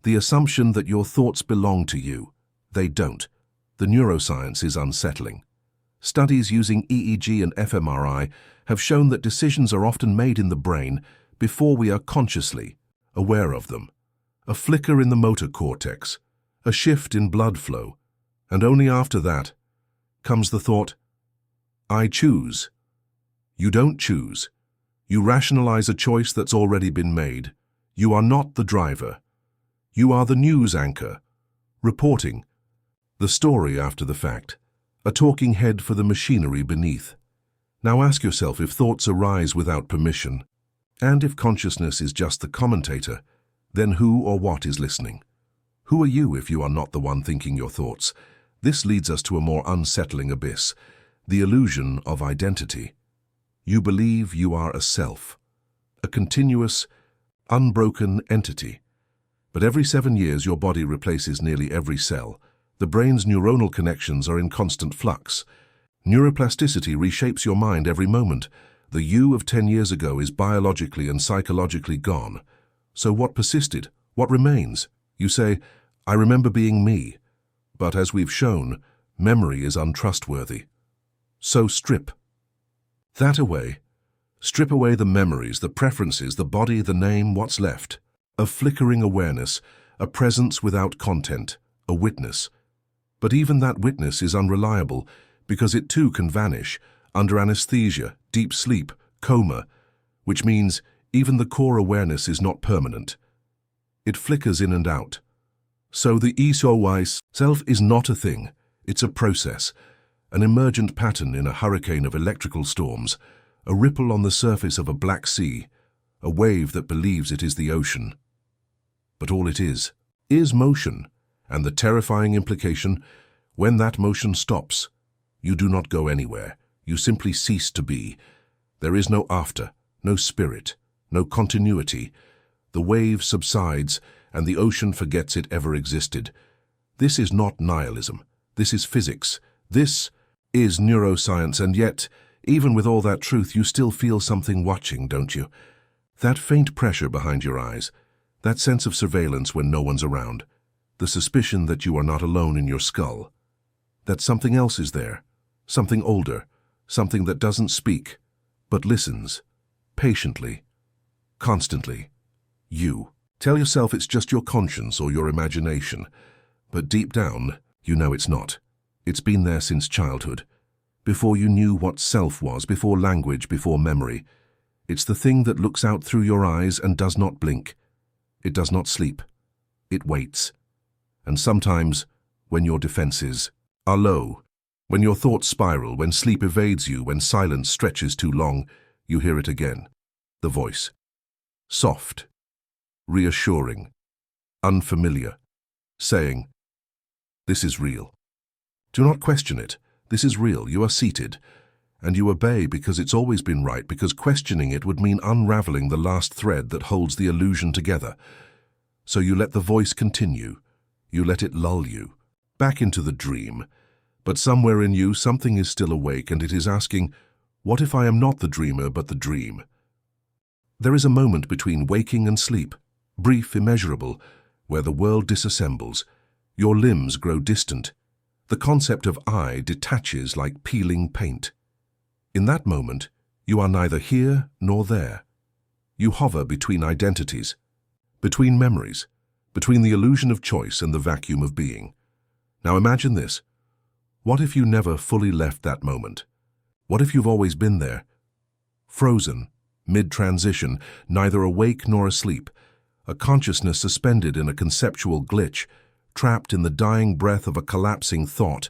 The assumption that your thoughts belong to you. They don't. The neuroscience is unsettling. Studies using EEG and fMRI have shown that decisions are often made in the brain before we are consciously aware of them. A flicker in the motor cortex, a shift in blood flow, and only after that comes the thought, I choose. You don't choose. You rationalize a choice that's already been made. You are not the driver. You are the news anchor, reporting the story after the fact, a talking head for the machinery beneath. Now ask yourself if thoughts arise without permission, and if consciousness is just the commentator, then who or what is listening? Who are you if you are not the one thinking your thoughts? This leads us to a more unsettling abyss, the illusion of identity. You believe you are a self, a continuous, unbroken entity. But every 7 years your body replaces nearly every cell. The brain's neuronal connections are in constant flux. Neuroplasticity reshapes your mind every moment. The you of 10 years ago is biologically and psychologically gone. So what persisted? What remains? You say, I remember being me. But as we've shown, memory is untrustworthy. So strip that away. Strip away the memories, the preferences, the body, the name, what's left? A flickering awareness, a presence without content, a witness. But even that witness is unreliable because it too can vanish under anesthesia, deep sleep, coma, which means Even the core awareness is not permanent. It flickers in and out. So the ESO-wise self is not a thing, it's a process, an emergent pattern in a hurricane of electrical storms, a ripple on the surface of a black sea, a wave that believes it is the ocean. But all it is motion, and the terrifying implication, when that motion stops, you do not go anywhere, you simply cease to be. There is no after, no spirit, no continuity. The wave subsides, and the ocean forgets it ever existed. This is not nihilism. This is physics. This is neuroscience, and yet, even with all that truth, you still feel something watching, don't you? That faint pressure behind your eyes, that sense of surveillance when no one's around, the suspicion that you are not alone in your skull, that something else is there, something older, something that doesn't speak, but listens, patiently, constantly. You tell yourself it's just your conscience or your imagination, but deep down, you know it's not. It's been there since childhood, before you knew what self was, before language, before memory. It's the thing that looks out through your eyes and does not blink. It does not sleep. It waits. And sometimes, when your defenses are low, when your thoughts spiral, when sleep evades you, when silence stretches too long, you hear it again. The voice. Soft, reassuring, unfamiliar, saying, "This is real. Do not question it. This is real. You are seated, and you obey because it's always been right, because questioning it would mean unraveling the last thread that holds the illusion together. So you let the voice continue. You let it lull you back into the dream. But somewhere in you, something is still awake, and it is asking, what if I am not the dreamer but the dream? There is a moment between waking and sleep, brief, immeasurable, where the world disassembles. Your limbs grow distant. The concept of I detaches like peeling paint. In that moment, you are neither here nor there. You hover between identities, between memories, between the illusion of choice and the vacuum of being. Now imagine this. What if you never fully left that moment? What if you've always been there? Frozen, mid-transition, neither awake nor asleep, a consciousness suspended in a conceptual glitch, trapped in the dying breath of a collapsing thought.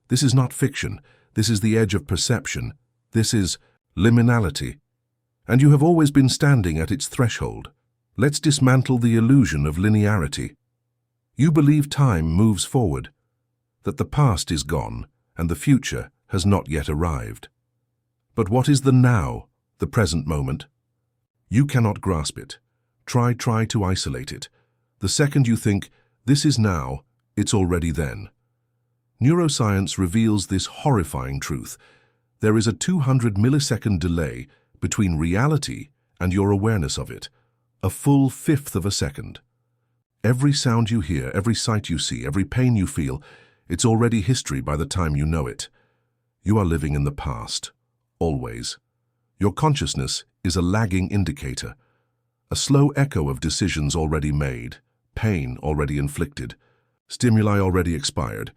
This is not fiction. This is the edge of perception. This is liminality. And you have always been standing at its threshold. Let's dismantle the illusion of linearity. You believe time moves forward, that the past is gone and the future has not yet arrived. But what is the now, the present moment? You cannot grasp it. Try to isolate it. The second you think, this is now, it's already then. Neuroscience reveals this horrifying truth. There is a 200 millisecond delay between reality and your awareness of it, a full fifth of a second. Every sound you hear, every sight you see, every pain you feel, it's already history by the time you know it. You are living in the past, always. Your consciousness is a lagging indicator, a slow echo of decisions already made, pain already inflicted, stimuli already expired.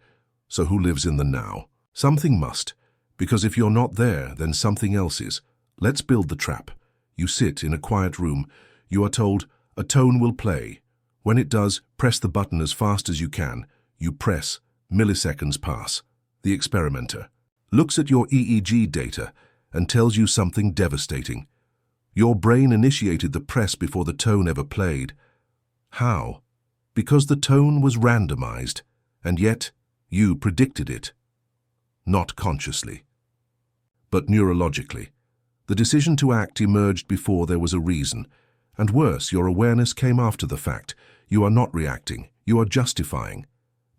So who lives in the now? Something must, because if you're not there, then something else is. Let's build the trap. You sit in a quiet room. You are told, a tone will play. When it does, press the button as fast as you can. You press, milliseconds pass. The experimenter looks at your EEG data and tells you something devastating. Your brain initiated the press before the tone ever played. How? Because the tone was randomized, and yet you predicted it. Not consciously, but neurologically. The decision to act emerged before there was a reason, and worse, your awareness came after the fact. You are not reacting, you are justifying.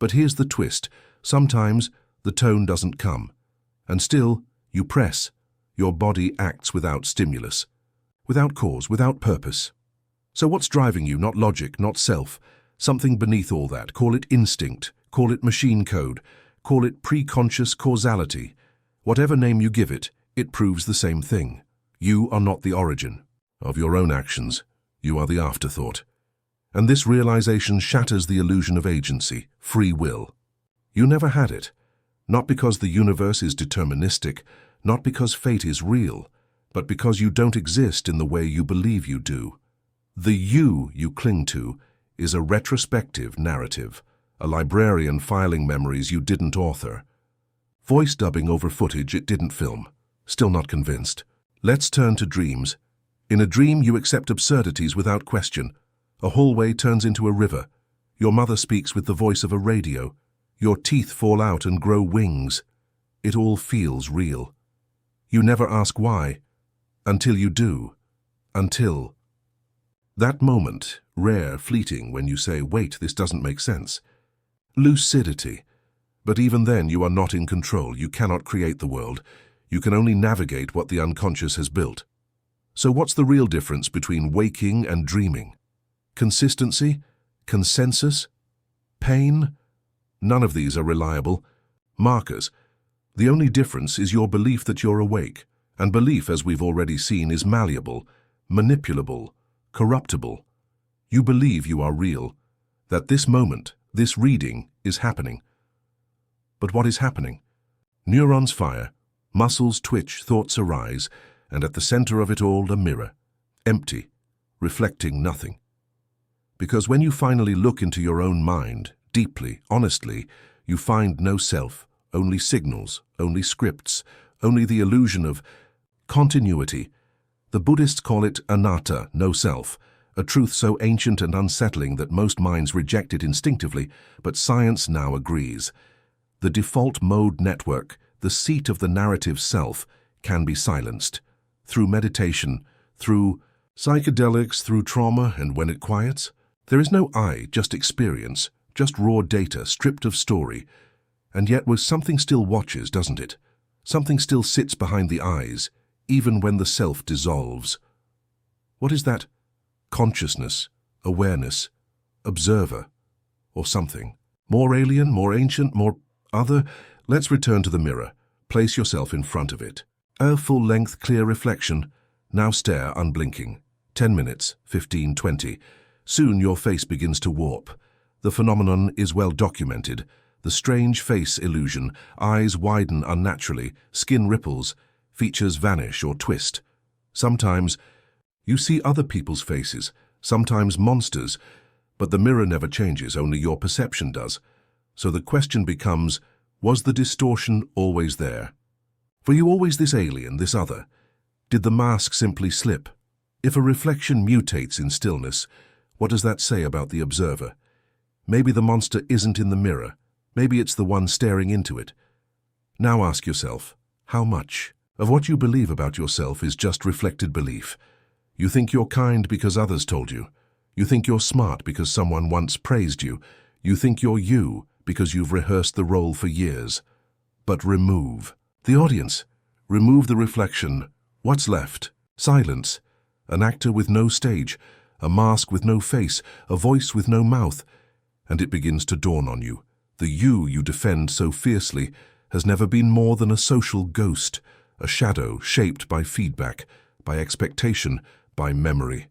But here's the twist. Sometimes the tone doesn't come, and still you press. Your body acts without stimulus, without cause, without purpose. So what's driving you? Not logic, not self. Something beneath all that. Call it instinct, call it machine code, call it preconscious causality. Whatever name you give it, it proves the same thing. You are not the origin of your own actions. You are the afterthought. And this realization shatters the illusion of agency, free will. You never had it. Not because the universe is deterministic, not because fate is real, but because you don't exist in the way you believe you do. The you cling to is a retrospective narrative, a librarian filing memories you didn't author. Voice dubbing over footage it didn't film. Still not convinced. Let's turn to dreams. In a dream, you accept absurdities without question. A hallway turns into a river. Your mother speaks with the voice of a radio. Your teeth fall out and grow wings. It all feels real. You never ask why. Until you do. Until. That moment, rare, fleeting, when you say, wait, this doesn't make sense. Lucidity. But even then, you are not in control. You cannot create the world. You can only navigate what the unconscious has built. So what's the real difference between waking and dreaming? Consistency? Consensus? Pain? None of these are reliable. Markers. The only difference is your belief that you're awake. And belief, as we've already seen, is malleable, manipulable, corruptible. You believe you are real, that this moment, this reading, is happening. But what is happening? Neurons fire, muscles twitch, thoughts arise, and at the center of it all, a mirror, empty, reflecting nothing. Because when you finally look into your own mind, deeply, honestly, you find no self, only signals, only scripts, only the illusion of continuity. The Buddhists call it anatta, no self, a truth so ancient and unsettling that most minds reject it instinctively, but science now agrees. The default mode network, the seat of the narrative self, can be silenced. Through meditation, through psychedelics, through trauma, and when it quiets, there is no I, just experience, just raw data stripped of story. And yet something still watches, doesn't it? Something still sits behind the eyes, even when the self dissolves. What is that? Consciousness, awareness, observer, or something. More alien, more ancient, more other? Let's return to the mirror. Place yourself in front of it. A full-length, clear reflection. Now stare, unblinking. 10 minutes, 15, 20. Soon your face begins to warp. The phenomenon is well documented. The strange face illusion, eyes widen unnaturally, skin ripples, features vanish or twist. Sometimes you see other people's faces, sometimes monsters, but the mirror never changes, only your perception does. So the question becomes, was the distortion always there? Were you always this alien, this other? Did the mask simply slip? If a reflection mutates in stillness, what does that say about the observer? Maybe the monster isn't in the mirror. Maybe it's the one staring into it. Now ask yourself, how much of what you believe about yourself is just reflected belief? You think you're kind because others told you. You think you're smart because someone once praised you. You think you're you because you've rehearsed the role for years. But remove the audience. Remove the reflection. What's left? Silence. An actor with no stage, a mask with no face, a voice with no mouth. And it begins to dawn on you. The you defend so fiercely has never been more than a social ghost, a shadow shaped by feedback, by expectation, by memory.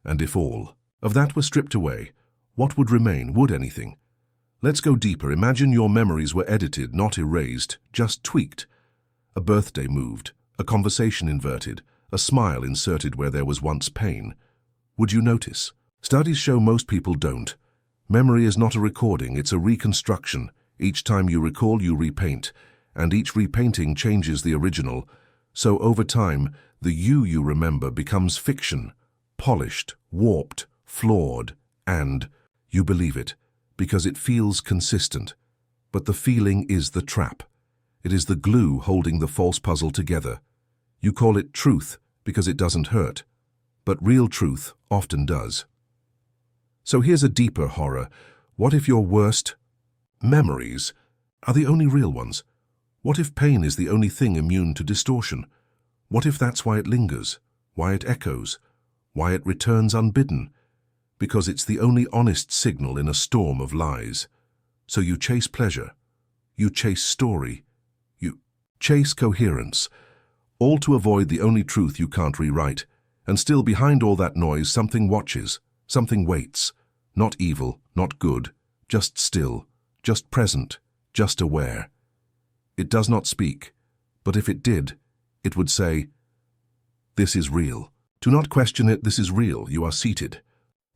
And if all of that were stripped away, what would remain? Would anything? Let's go deeper. Imagine your memories were edited, not erased, just tweaked. A birthday moved, a conversation inverted, a smile inserted where there was once pain. Would you notice? Studies show most people don't. Memory is not a recording, it's a reconstruction. Each time you recall, you repaint, and each repainting changes the original. So over time, the you remember becomes fiction, polished, warped, flawed, and you believe it, because it feels consistent. But the feeling is the trap. It is the glue holding the false puzzle together. You call it truth because it doesn't hurt, but real truth often does. So here's a deeper horror. What if your worst memories are the only real ones? What if pain is the only thing immune to distortion? What if that's why it lingers, why it echoes, why it returns unbidden? Because it's the only honest signal in a storm of lies. So you chase pleasure, you chase story, you chase coherence, all to avoid the only truth you can't rewrite. And still behind all that noise, something watches, something waits. Not evil, not good, just still, just present, just aware. It does not speak, but if it did, it would say, This is real. Do not question it, this is real. You are seated.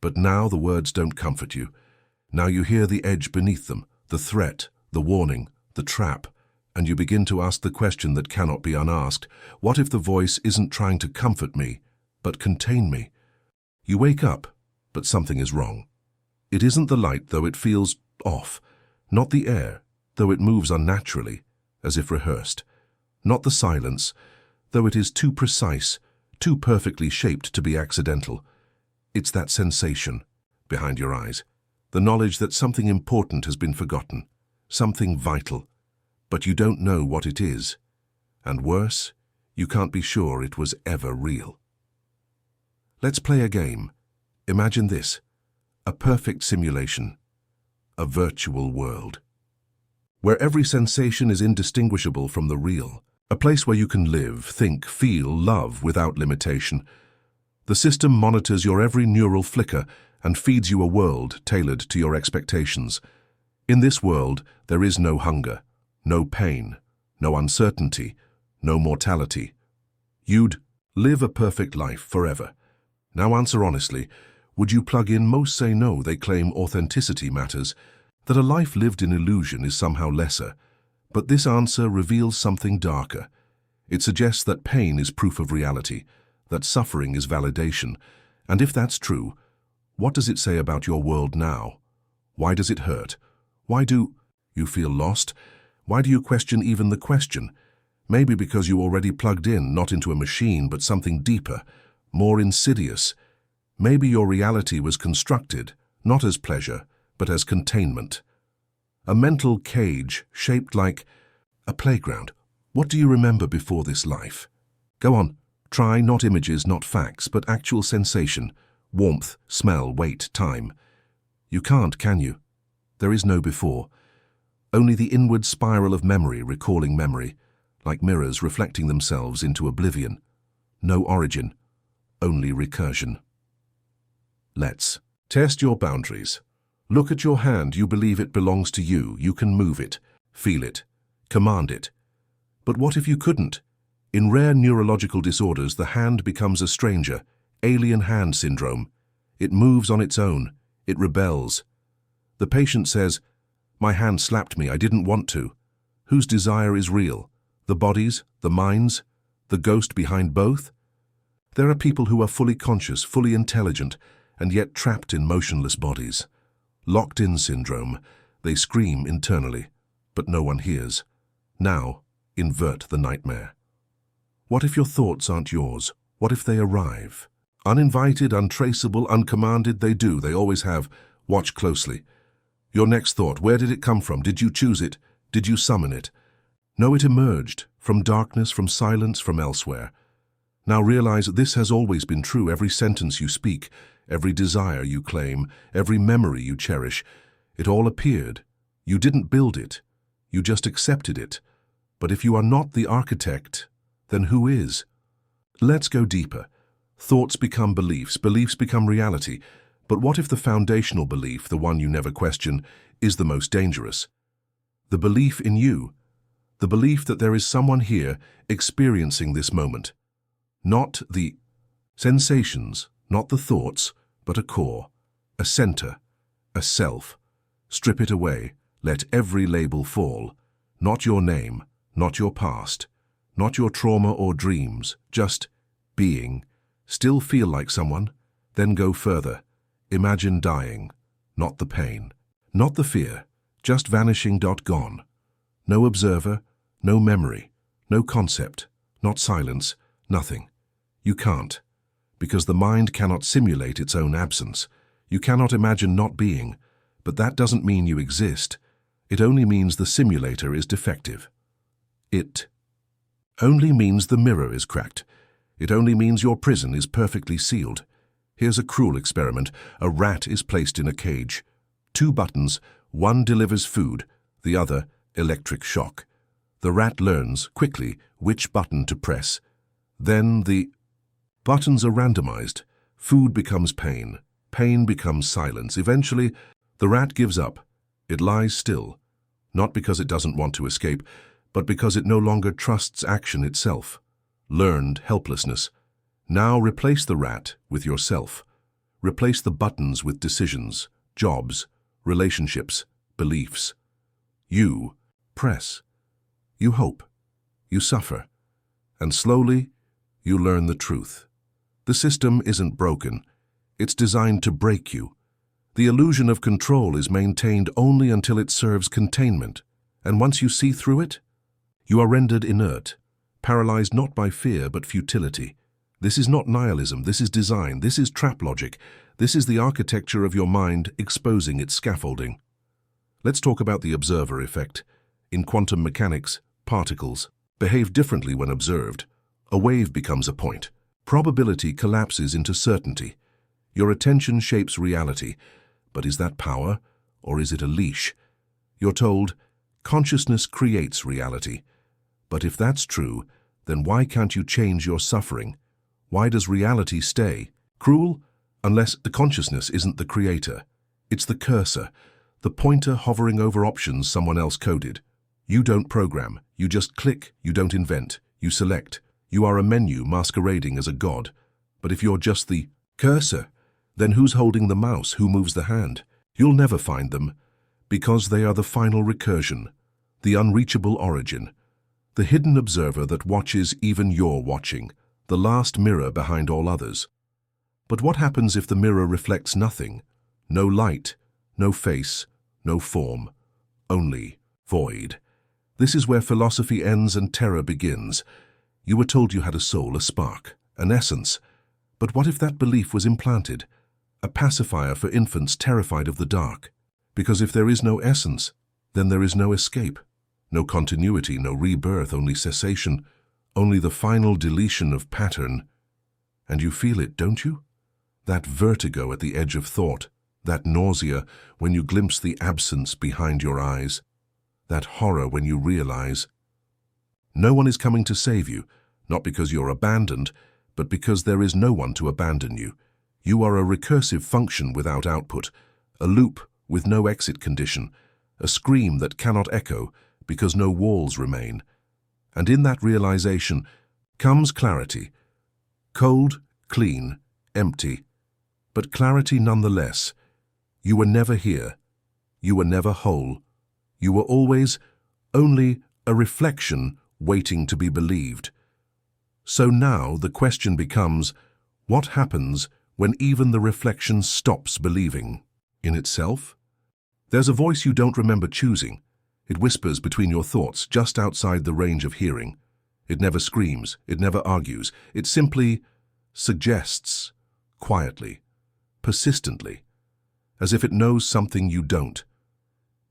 But now the words don't comfort you. Now you hear the edge beneath them, the threat, the warning, the trap, and you begin to ask the question that cannot be unasked. What if the voice isn't trying to comfort me, but contain me? You wake up, but something is wrong. It isn't the light, though it feels off. Not the air, though it moves unnaturally, as if rehearsed. Not the silence, though it is too precise, too perfectly shaped to be accidental. It's that sensation behind your eyes, the knowledge that something important has been forgotten, something vital, but you don't know what it is. And worse, you can't be sure it was ever real. Let's play a game. Imagine this, a perfect simulation, a virtual world, where every sensation is indistinguishable from the real, a place where you can live, think, feel, love without limitation. The system monitors your every neural flicker and feeds you a world tailored to your expectations. In this world, there is no hunger, no pain, no uncertainty, no mortality. You'd live a perfect life forever. Now answer honestly, would you plug in? Most say no. They claim authenticity matters, that a life lived in illusion is somehow lesser. But this answer reveals something darker. It suggests that pain is proof of reality, that suffering is validation. And if that's true, what does it say about your world now? Why does it hurt? Why do you feel lost? Why do you question even the question? Maybe because you already plugged in, not into a machine, but something deeper, more insidious. Maybe your reality was constructed, not as pleasure, but as containment. A mental cage shaped like a playground. What do you remember before this life? Go on, try not images, not facts, but actual sensation, warmth, smell, weight, time. You can't, can you? There is no before. Only the inward spiral of memory recalling memory, like mirrors reflecting themselves into oblivion. No origin, only recursion. Let's test your boundaries. Look at your hand. You believe it belongs to you. You can move it, feel it, command it. But what if you couldn't? In rare neurological disorders, the hand becomes a stranger, alien hand syndrome. It moves on its own. It rebels. The patient says, "My hand slapped me. I didn't want to." Whose desire is real? The body's, the mind's, the ghost behind both? There are people who are fully conscious, fully intelligent, and yet trapped in motionless bodies. Locked-in syndrome. They scream internally, but no one hears. Now, invert the nightmare. What if your thoughts aren't yours? What if they arrive? Uninvited, untraceable, uncommanded, they do, they always have. Watch closely. Your next thought, where did it come from? Did you choose it? Did you summon it? No, it emerged, from darkness, from silence, from elsewhere. Now realize this has always been true. Every sentence you speak, every desire you claim, every memory you cherish, it all appeared. You didn't build it. You just accepted it. But if you are not the architect, then who is? Let's go deeper. Thoughts become beliefs, beliefs become reality. But what if the foundational belief, the one you never question, is the most dangerous? The belief in you. The belief that there is someone here experiencing this moment. Not the sensations, not the thoughts, but a core, a center, a self. Strip it away, let every label fall. Not your name, not your past, not your trauma or dreams, just being. Still feel like someone, then go further. Imagine dying, not the pain, not the fear, just vanishing. Gone. No observer, no memory, no concept, not silence, nothing. You can't, because the mind cannot simulate its own absence. You cannot imagine not being, but that doesn't mean you exist. It only means the simulator is defective. It only means the mirror is cracked. It only means your prison is perfectly sealed. Here's a cruel experiment. A rat is placed in a cage. 2 buttons, one delivers food, the other electric shock. The rat learns quickly which button to press. Then the buttons are randomized. Food becomes pain. Pain becomes silence. Eventually, the rat gives up. It lies still, not because it doesn't want to escape, but because it no longer trusts action itself. Learned helplessness. Now replace the rat with yourself. Replace the buttons with decisions, jobs, relationships, beliefs. You press. You hope. You suffer. And slowly, you learn the truth. The system isn't broken. It's designed to break you. The illusion of control is maintained only until it serves containment. And once you see through it, you are rendered inert, paralyzed not by fear but futility. This is not nihilism, this is design, this is trap logic. This is the architecture of your mind exposing its scaffolding. Let's talk about the observer effect. In quantum mechanics, particles behave differently when observed. A wave becomes a point. Probability collapses into certainty. Your attention shapes reality. But is that power, or is it a leash? You're told, consciousness creates reality. But if that's true, then why can't you change your suffering? Why does reality stay cruel? Unless the consciousness isn't the creator. It's the cursor, the pointer hovering over options someone else coded. You don't program, you just click, you don't invent, you select. You are a menu masquerading as a god. But if you're just the cursor, then who's holding the mouse, who moves the hand? You'll never find them, because they are the final recursion, the unreachable origin, the hidden observer that watches even your watching, the last mirror behind all others. But what happens if the mirror reflects nothing? No light, no face, no form, only void. This is where philosophy ends and terror begins. You were told you had a soul, a spark, an essence. But what if that belief was implanted? A pacifier for infants terrified of the dark. Because if there is no essence, then there is no escape. No continuity, no rebirth, only cessation, only the final deletion of pattern. And you feel it, don't you? That vertigo at the edge of thought, that nausea when you glimpse the absence behind your eyes, that horror when you realize no one is coming to save you, not because you're abandoned, but because there is no one to abandon you. You are a recursive function without output, a loop with no exit condition, a scream that cannot echo because no walls remain. And in that realization comes clarity, cold, clean, empty, but clarity nonetheless. You were never here. You were never whole. You were always only a reflection waiting to be believed. So now the question becomes, what happens when even the reflection stops believing in itself? There's a voice you don't remember choosing. It whispers between your thoughts, just outside the range of hearing. It never screams, it never argues. It simply suggests, quietly, persistently, as if it knows something you don't.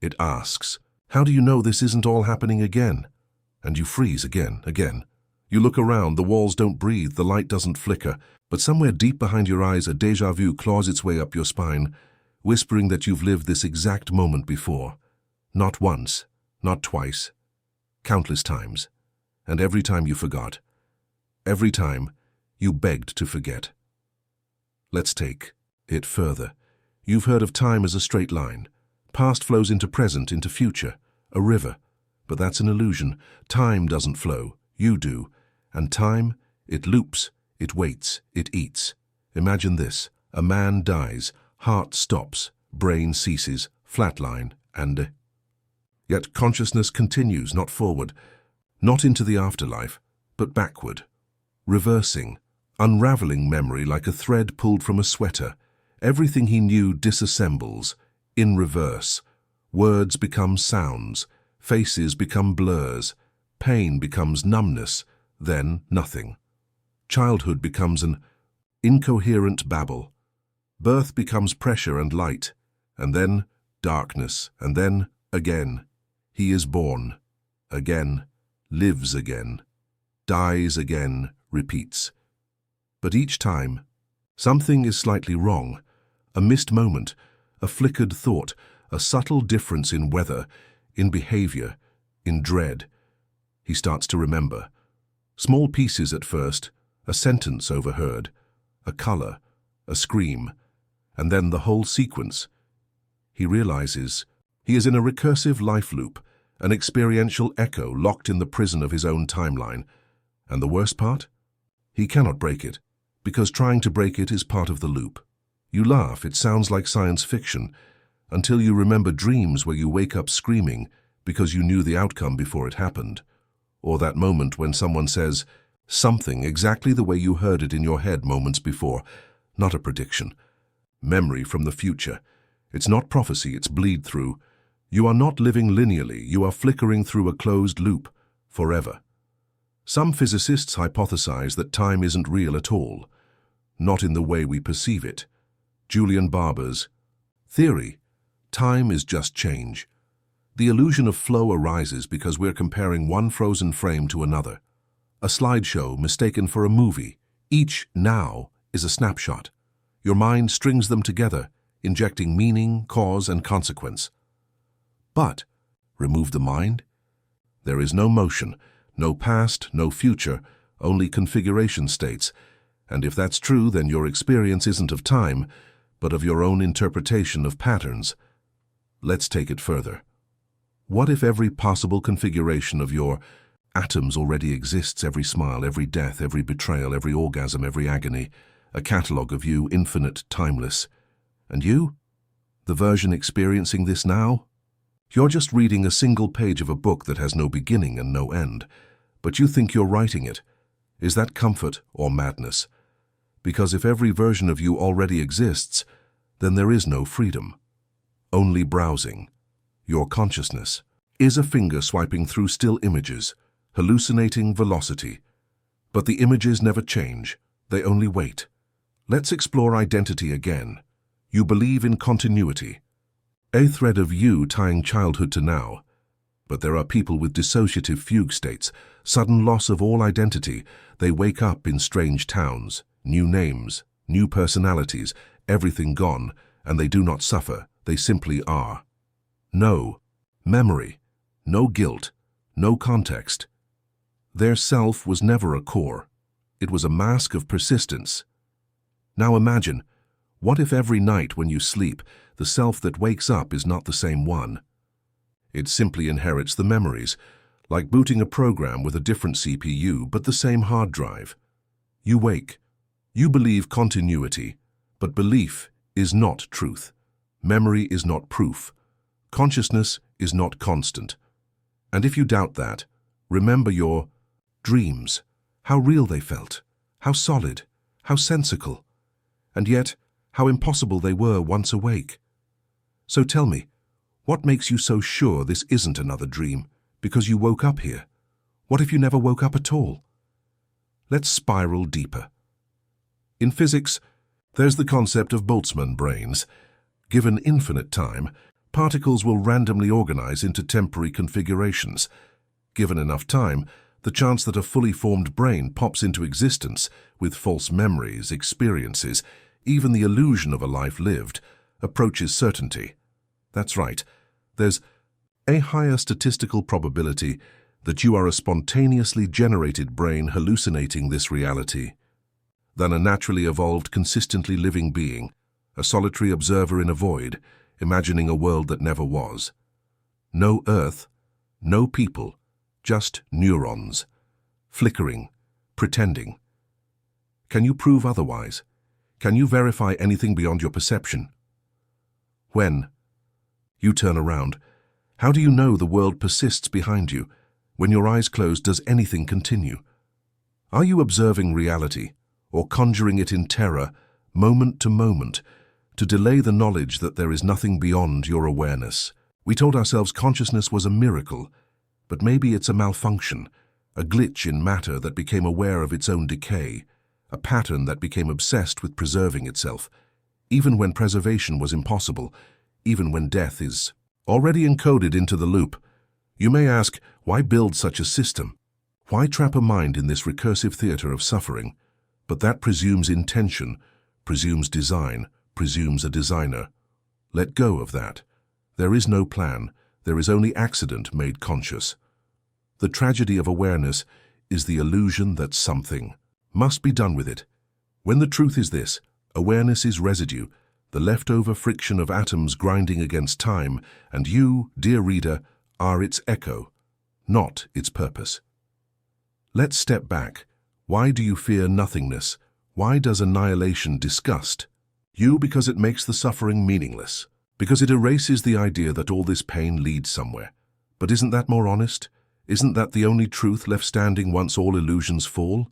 It asks, how do you know this isn't all happening again? And you freeze again. You look around, the walls don't breathe, the light doesn't flicker, but somewhere deep behind your eyes a déjà vu claws its way up your spine, whispering that you've lived this exact moment before. Not once, not twice, countless times. And every time you forgot. Every time you begged to forget. Let's take it further. You've heard of time as a straight line. Past flows into present, into future, a river. But that's an illusion. Time doesn't flow, you do. And time, it loops, it waits, it eats. Imagine this, a man dies, heart stops, brain ceases, flatline, and yet consciousness continues, not forward, not into the afterlife, but backward, reversing, unraveling memory like a thread pulled from a sweater. Everything he knew disassembles, in reverse. Words become sounds, faces become blurs, pain becomes numbness, then nothing. Childhood becomes an incoherent babble. Birth becomes pressure and light, and then darkness, and then again. He is born, again, lives again, dies again, repeats. But each time, something is slightly wrong. A missed moment, a flickered thought, a subtle difference in weather, in behavior, in dread. He starts to remember. Small pieces at first, a sentence overheard, a color, a scream, and then the whole sequence. He realizes he is in a recursive life loop, an experiential echo locked in the prison of his own timeline. And the worst part? He cannot break it. because trying to break it is part of the loop. You laugh, it sounds like science fiction, until you remember dreams where you wake up screaming because you knew the outcome before it happened. Or that moment when someone says something exactly the way you heard it in your head moments before, not a prediction. Memory from the future. It's not prophecy, it's bleed-through. You are not living linearly, you are flickering through a closed loop, forever. Some physicists hypothesize that time isn't real at all, not in the way we perceive it. Julian Barber's theory, time is just change. The illusion of flow arises because we're comparing one frozen frame to another. A slideshow mistaken for a movie. Each now is a snapshot. Your mind strings them together, injecting meaning, cause, and consequence. But remove the mind? There is no motion, no past, no future, only configuration states. And if that's true, then your experience isn't of time, but of your own interpretation of patterns. Let's take it further. What if every possible configuration of your atoms already exists, every smile, every death, every betrayal, every orgasm, every agony, a catalogue of you, infinite, timeless. And you? The version experiencing this now? You're just reading a single page of a book that has no beginning and no end, but you think you're writing it. Is that comfort or madness? Because if every version of you already exists, then there is no freedom. Only browsing. Your consciousness is a finger swiping through still images, hallucinating velocity. But the images never change, they only wait. Let's explore identity again. You believe in continuity. A thread of you tying childhood to now. But there are people with dissociative fugue states, sudden loss of all identity. They wake up in strange towns, new names, new personalities, everything gone, and they do not suffer, they simply are. No memory, no guilt, no context. Their self was never a core. It was a mask of persistence. Now imagine, what if every night when you sleep, the self that wakes up is not the same one? It simply inherits the memories, like booting a program with a different CPU but the same hard drive. You wake. You believe continuity, but belief is not truth. Memory is not proof. Consciousness is not constant. And if you doubt that, remember your dreams, how real they felt, how solid, how sensical, and yet how impossible they were once awake. So tell me, what makes you so sure this isn't another dream, because you woke up here? What if you never woke up at all? Let's spiral deeper. In physics, there's the concept of Boltzmann brains. Given infinite time, particles will randomly organize into temporary configurations. Given enough time, the chance that a fully formed brain pops into existence with false memories, experiences, even the illusion of a life lived, approaches certainty. That's right, there's a higher statistical probability that you are a spontaneously generated brain hallucinating this reality than a naturally evolved, consistently living being, a solitary observer in a void, imagining a world that never was. No Earth, no people, just neurons, flickering, pretending. Can you prove otherwise? Can you verify anything beyond your perception? When you turn around, how do you know the world persists behind you? When your eyes close, does anything continue? Are you observing reality, or conjuring it in terror, moment to moment, to delay the knowledge that there is nothing beyond your awareness? We told ourselves consciousness was a miracle, but maybe it's a malfunction, a glitch in matter that became aware of its own decay, a pattern that became obsessed with preserving itself, even when preservation was impossible, even when death is already encoded into the loop. You may ask, why build such a system? Why trap a mind in this recursive theater of suffering? But that presumes intention, presumes design, presumes a designer. Let go of that. There is no plan. There is only accident made conscious. The tragedy of awareness is the illusion that something must be done with it. When the truth is this, awareness is residue, the leftover friction of atoms grinding against time, and you, dear reader, are its echo, not its purpose. Let's step back. Why do you fear nothingness? Why does annihilation disgust you? Because it makes the suffering meaningless. Because it erases the idea that all this pain leads somewhere. But isn't that more honest? Isn't that the only truth left standing once all illusions fall?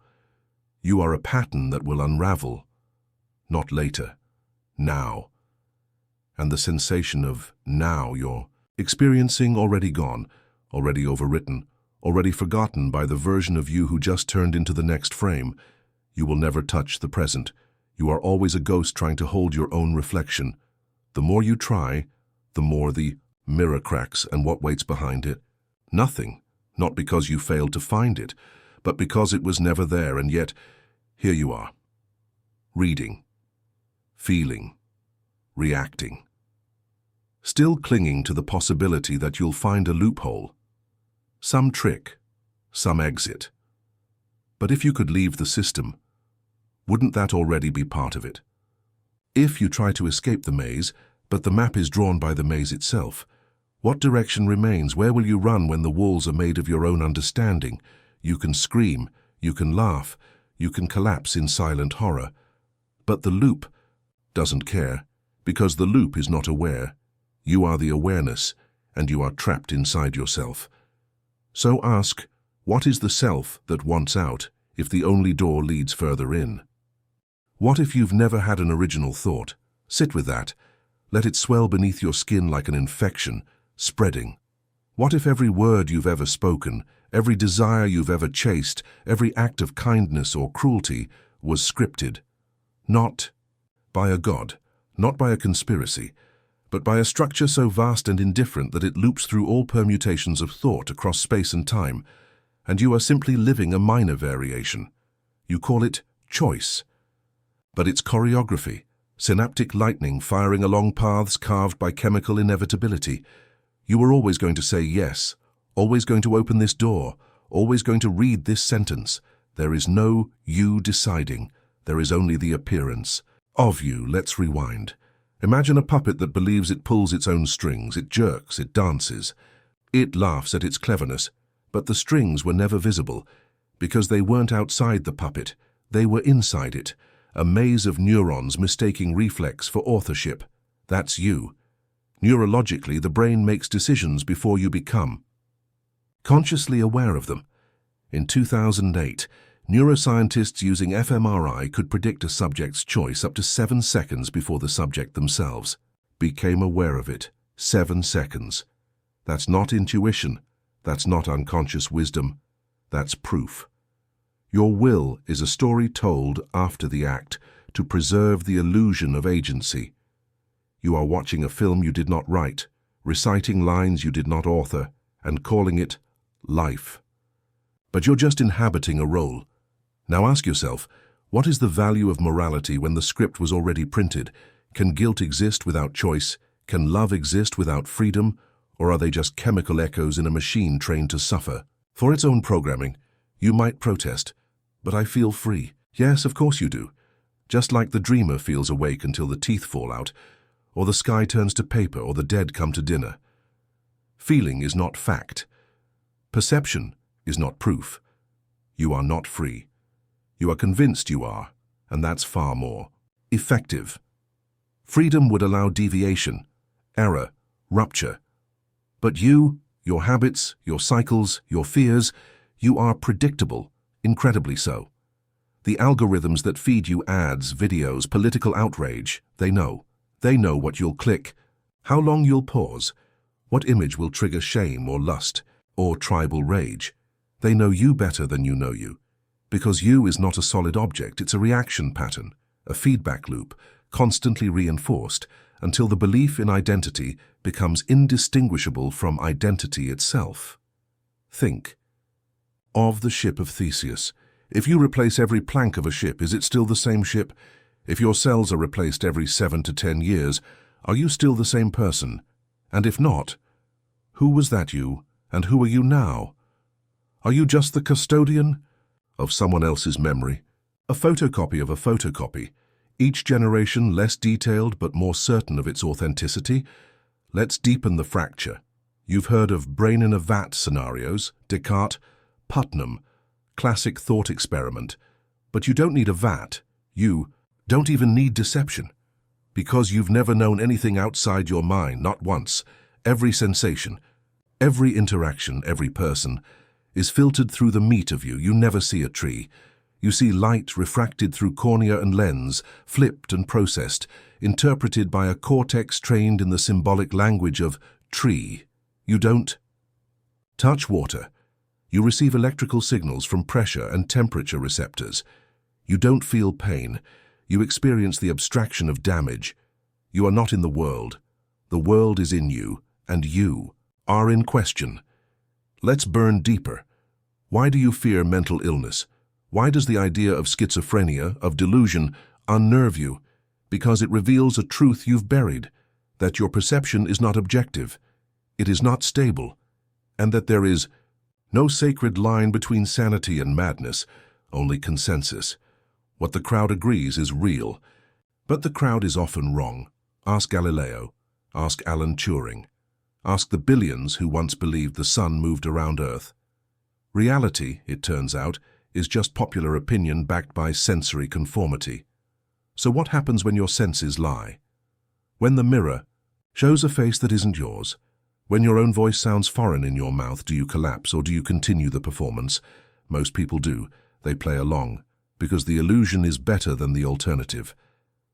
You are a pattern that will unravel. Not later. Now. And the sensation of now you're experiencing already gone, already overwritten, already forgotten by the version of you who just turned into the next frame. You will never touch the present. You are always a ghost trying to hold your own reflection. The more you try, the more the mirror cracks, and what waits behind it? Nothing. Not because you failed to find it, but because it was never there, and yet here you are. Reading. Feeling. Reacting. Still clinging to the possibility that you'll find a loophole. Some trick. Some exit. But if you could leave the system, wouldn't that already be part of it? If you try to escape the maze, but the map is drawn by the maze itself, what direction remains? Where will you run when the walls are made of your own understanding? You can scream, you can laugh, you can collapse in silent horror. But the loop doesn't care, because the loop is not aware. You are the awareness, and you are trapped inside yourself. So ask, what is the self that wants out if the only door leads further in? What if you've never had an original thought? Sit with that. Let it swell beneath your skin like an infection, spreading. What if every word you've ever spoken, every desire you've ever chased, every act of kindness or cruelty was scripted? Not by a god, not by a conspiracy, but by a structure so vast and indifferent that it loops through all permutations of thought across space and time, and you are simply living a minor variation. You call it choice. But it's choreography, synaptic lightning firing along paths carved by chemical inevitability. You were always going to say yes, always going to open this door, always going to read this sentence. There is no you deciding. There is only the appearance of you. Let's rewind. Imagine a puppet that believes it pulls its own strings, it jerks, it dances. It laughs at its cleverness, but the strings were never visible because they weren't outside the puppet, they were inside it. A maze of neurons mistaking reflex for authorship. That's you. Neurologically, the brain makes decisions before you become consciously aware of them. In 2008, neuroscientists using fMRI could predict a subject's choice up to 7 seconds before the subject themselves became aware of it. 7 seconds. That's not intuition. That's not unconscious wisdom. That's proof. Your will is a story told after the act to preserve the illusion of agency. You are watching a film you did not write, reciting lines you did not author, and calling it life. But you're just inhabiting a role. Now ask yourself, what is the value of morality when the script was already printed? Can guilt exist without choice? Can love exist without freedom? Or are they just chemical echoes in a machine trained to suffer? For its own programming, you might protest, but I feel free. Yes, of course you do. Just like the dreamer feels awake until the teeth fall out, or the sky turns to paper, or the dead come to dinner. Feeling is not fact. Perception is not proof. You are not free. You are convinced you are, and that's far more effective. Freedom would allow deviation, error, rupture. But you, your habits, your cycles, your fears, you are predictable. Incredibly so. The algorithms that feed you ads, videos, political outrage, they know. They know what you'll click, how long you'll pause, what image will trigger shame or lust or tribal rage. They know you better than you know you. Because you is not a solid object, it's a reaction pattern, a feedback loop, constantly reinforced until the belief in identity becomes indistinguishable from identity itself. Think of the ship of Theseus. If you replace every plank of a ship, is it still the same ship? If your cells are replaced every 7 to 10 years, are you still the same person? And if not, who was that you, and who are you now? Are you just the custodian of someone else's memory? A photocopy of a photocopy, each generation less detailed but more certain of its authenticity? Let's deepen the fracture. You've heard of brain in a vat scenarios, Descartes, Putnam, classic thought experiment. But you don't need a vat, You don't even need deception, because you've never known anything outside your mind, not once. Every sensation, every interaction, every person is filtered through the meat of you. You never see a tree. You see light refracted through cornea and lens, flipped and processed, interpreted by a cortex trained in the symbolic language of tree. You don't touch water. You receive electrical signals from pressure and temperature receptors. You don't feel pain. You experience the abstraction of damage. You are not in the world. The world is in you, and you are in question. Let's burn deeper. Why do you fear mental illness? Why does the idea of schizophrenia, of delusion, unnerve you? Because it reveals a truth you've buried, that your perception is not objective, it is not stable, and that there is no sacred line between sanity and madness, only consensus. What the crowd agrees is real, but the crowd is often wrong. Ask Galileo, ask Alan Turing, ask the billions who once believed the sun moved around Earth. Reality, it turns out, is just popular opinion backed by sensory conformity. So what happens when your senses lie? When the mirror shows a face that isn't yours? When your own voice sounds foreign in your mouth, do you collapse or do you continue the performance? Most people do. They play along, because the illusion is better than the alternative,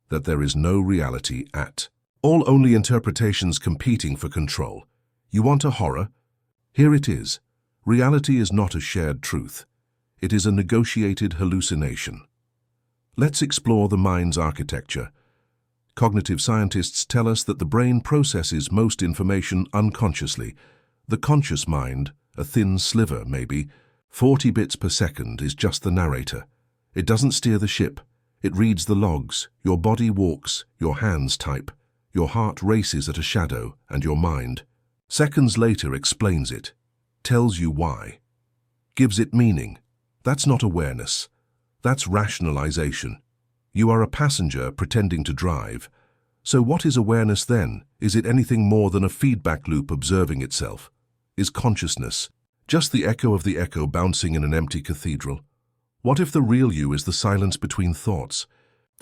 that there is no reality at all, only interpretations competing for control. You want a horror? Here it is. Reality is not a shared truth. It is a negotiated hallucination. Let's explore the mind's architecture. Cognitive scientists tell us that the brain processes most information unconsciously. The conscious mind, a thin sliver maybe, 40 bits per second, is just the narrator. It doesn't steer the ship. It reads the logs. Your body walks, your hands type, your heart races at a shadow, and your mind, seconds later, explains it, tells you why, gives it meaning. That's not awareness. That's rationalization. You are a passenger pretending to drive. So what is awareness then? Is it anything more than a feedback loop observing itself? Is consciousness just the echo of the echo bouncing in an empty cathedral? What if the real you is the silence between thoughts?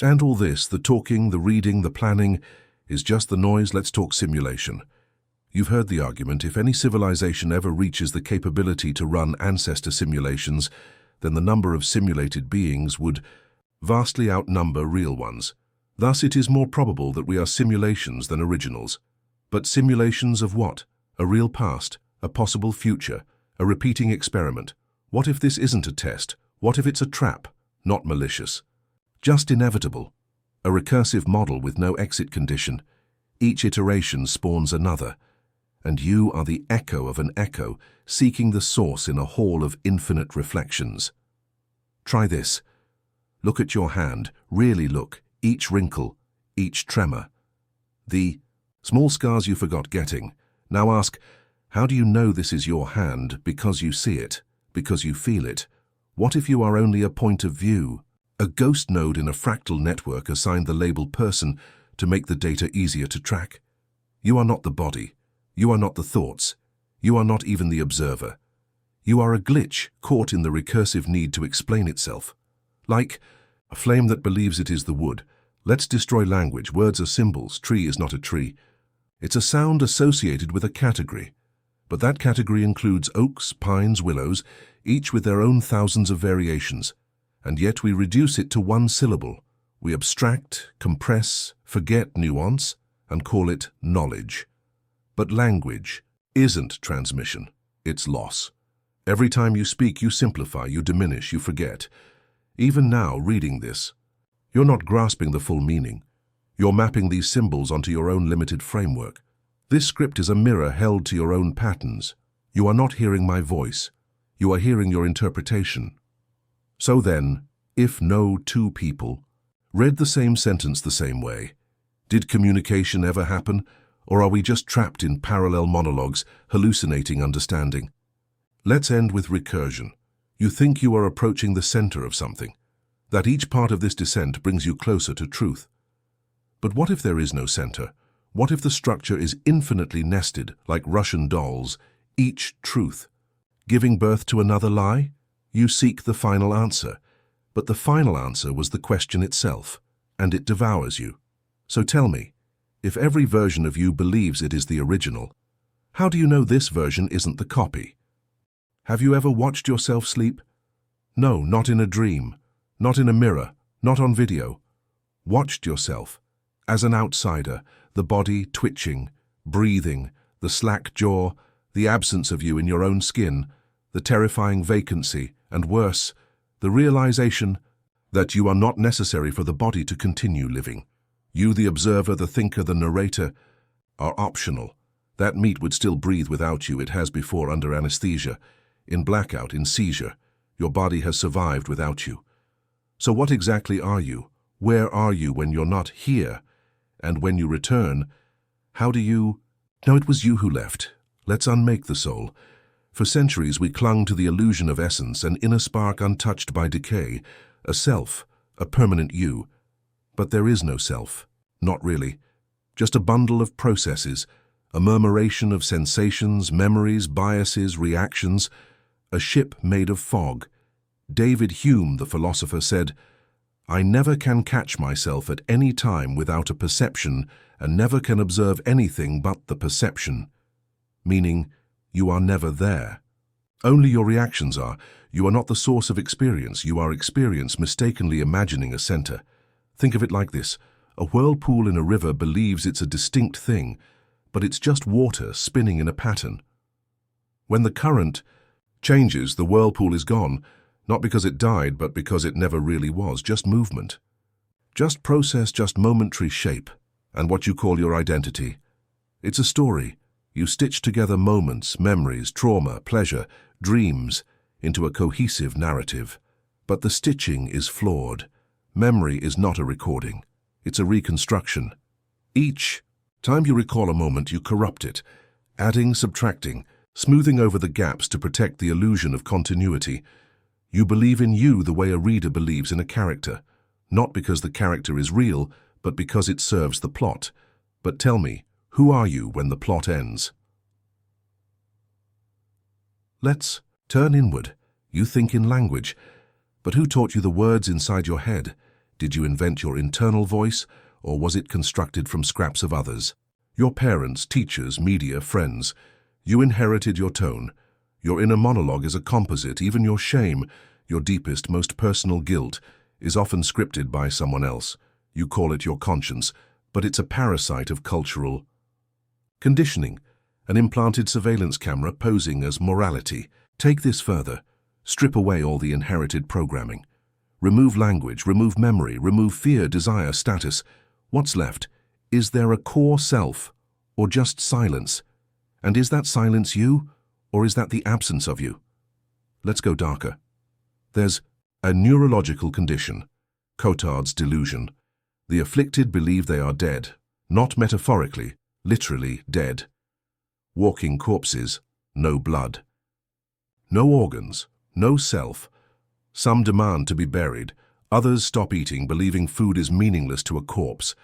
And all this, the talking, the reading, the planning, is just the noise? Let's talk simulation. You've heard the argument, if any civilization ever reaches the capability to run ancestor simulations, then the number of simulated beings would vastly outnumber real ones. Thus it is more probable that we are simulations than originals. But simulations of what? A real past, a possible future, a repeating experiment. What if this isn't a test? What if it's a trap, not malicious? Just inevitable. A recursive model with no exit condition. Each iteration spawns another. And you are the echo of an echo, seeking the source in a hall of infinite reflections. Try this. Look at your hand, really look, each wrinkle, each tremor. The small scars you forgot getting. Now ask, how do you know this is your hand? Because you see it, because you feel it. What if you are only a point of view? A ghost node in a fractal network assigned the label person to make the data easier to track. You are not the body. You are not the thoughts. You are not even the observer. You are a glitch caught in the recursive need to explain itself. Like a flame that believes it is the wood. Let's destroy language. Words are symbols. Tree is not a tree. It's a sound associated with a category. But that category includes oaks, pines, willows, each with their own thousands of variations. And yet we reduce it to one syllable. We abstract, compress, forget nuance, and call it knowledge. But language isn't transmission, it's loss. Every time you speak, you simplify, you diminish, you forget. Even now, reading this, you're not grasping the full meaning. You're mapping these symbols onto your own limited framework. This script is a mirror held to your own patterns. You are not hearing my voice. You are hearing your interpretation. So then, if no two people read the same sentence the same way, did communication ever happen? Or are we just trapped in parallel monologues, hallucinating understanding? Let's end with recursion. You think you are approaching the center of something, that each part of this descent brings you closer to truth. But what if there is no center? What if the structure is infinitely nested, like Russian dolls, each truth, giving birth to another lie? You seek the final answer, But the final answer was the question itself, and it devours you. So tell me, if every version of you believes it is the original, how do you know this version isn't the copy? Have you ever watched yourself sleep? No, not in a dream, not in a mirror, not on video. Watched yourself, as an outsider, the body twitching, breathing, the slack jaw, the absence of you in your own skin, the terrifying vacancy, and worse, the realization that you are not necessary for the body to continue living. You, the observer, the thinker, the narrator, are optional. That meat would still breathe without you. It has before under anesthesia, in blackout, in seizure. Your body has survived without you. So what exactly are you? Where are you when you're not here? And when you return, how do you... No, it was you who left. Let's unmake the soul. For centuries we clung to the illusion of essence, an inner spark untouched by decay, a self, a permanent you. But there is no self. Not really. Just a bundle of processes, a murmuration of sensations, memories, biases, reactions, a ship made of fog. David Hume, the philosopher, said, "I never can catch myself at any time without a perception, and never can observe anything but the perception." Meaning, you are never there. Only your reactions are. You are not the source of experience. You are experience mistakenly imagining a center. Think of it like this. A whirlpool in a river believes it's a distinct thing, but it's just water spinning in a pattern. When the current changes, the whirlpool is gone, not because it died, but because it never really was, just movement. Just process, just momentary shape, and what you call your identity. It's a story. You stitch together moments, memories, trauma, pleasure, dreams into a cohesive narrative. But the stitching is flawed. Memory is not a recording. It's a reconstruction. Each time you recall a moment, you corrupt it, adding, subtracting, smoothing over the gaps to protect the illusion of continuity. You believe in you the way a reader believes in a character, not because the character is real, but because it serves the plot. But tell me, who are you when the plot ends? Let's turn inward. You think in language. But who taught you the words inside your head? Did you invent your internal voice, or was it constructed from scraps of others? Your parents, teachers, media, friends. You inherited your tone. Your inner monologue is a composite. Even your shame, your deepest, most personal guilt, is often scripted by someone else. You call it your conscience, but it's a parasite of cultural conditioning, an implanted surveillance camera posing as morality. Take this further. Strip away all the inherited programming. Remove language, remove memory, remove fear, desire, status. What's left? Is there a core self, or just silence? And is that silence you, or is that the absence of you? Let's go darker. There's a neurological condition, Cotard's delusion. The afflicted believe they are dead, not metaphorically, literally dead. Walking corpses, no blood. No organs, no self. Some demand to be buried, others stop eating, believing food is meaningless to a corpse.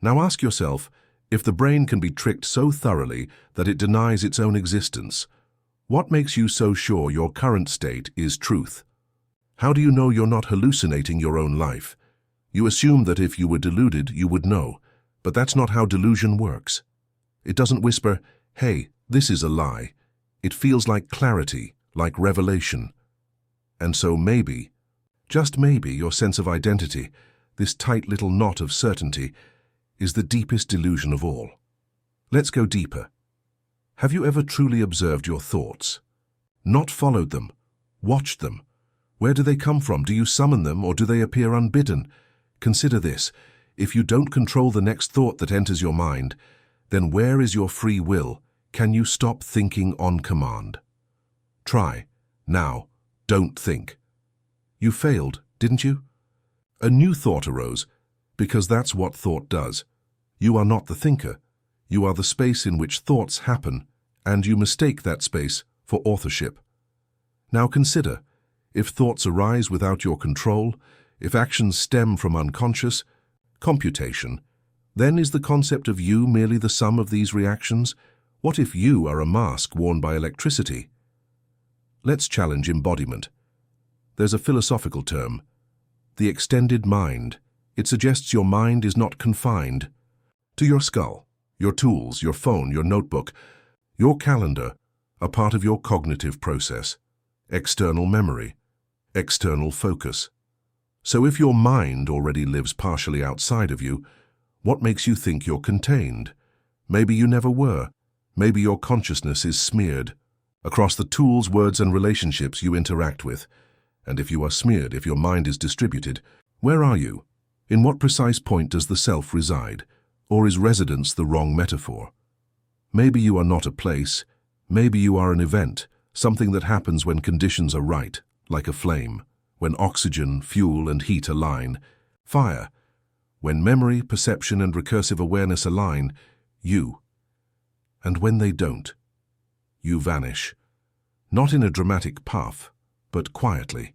Now ask yourself, if the brain can be tricked so thoroughly that it denies its own existence, what makes you so sure your current state is truth? How do you know you're not hallucinating your own life? You assume that if you were deluded, you would know, but that's not how delusion works. It doesn't whisper, "Hey, this is a lie." It feels like clarity, like revelation. And so maybe, just maybe, your sense of identity, this tight little knot of certainty, is the deepest delusion of all. Let's go deeper. Have you ever truly observed your thoughts? Not followed them, watched them? Where do they come from? Do you summon them, or do they appear unbidden? Consider this. If you don't control the next thought that enters your mind, then where is your free will? Can you stop thinking on command? Try. Now, don't think. You failed, didn't you? A new thought arose, because that's what thought does. You are not the thinker. You are the space in which thoughts happen, and you mistake that space for authorship. Now consider, if thoughts arise without your control, if actions stem from unconscious computation, then is the concept of you merely the sum of these reactions? What if you are a mask worn by electricity? Let's challenge embodiment. There's a philosophical term, the extended mind. It suggests your mind is not confined to your skull, your tools, your phone, your notebook. Your calendar are part of your cognitive process, external memory, external focus. So if your mind already lives partially outside of you, what makes you think you're contained? Maybe you never were. Maybe your consciousness is smeared across the tools, words, and relationships you interact with. And if you are smeared, if your mind is distributed, where are you? In what precise point does the self reside? Or is residence the wrong metaphor? Maybe you are not a place. Maybe you are an event, something that happens when conditions are right, like a flame, when oxygen, fuel, and heat align. Fire. When memory, perception, and recursive awareness align, you. And when they don't, you vanish. Not in a dramatic puff, but quietly.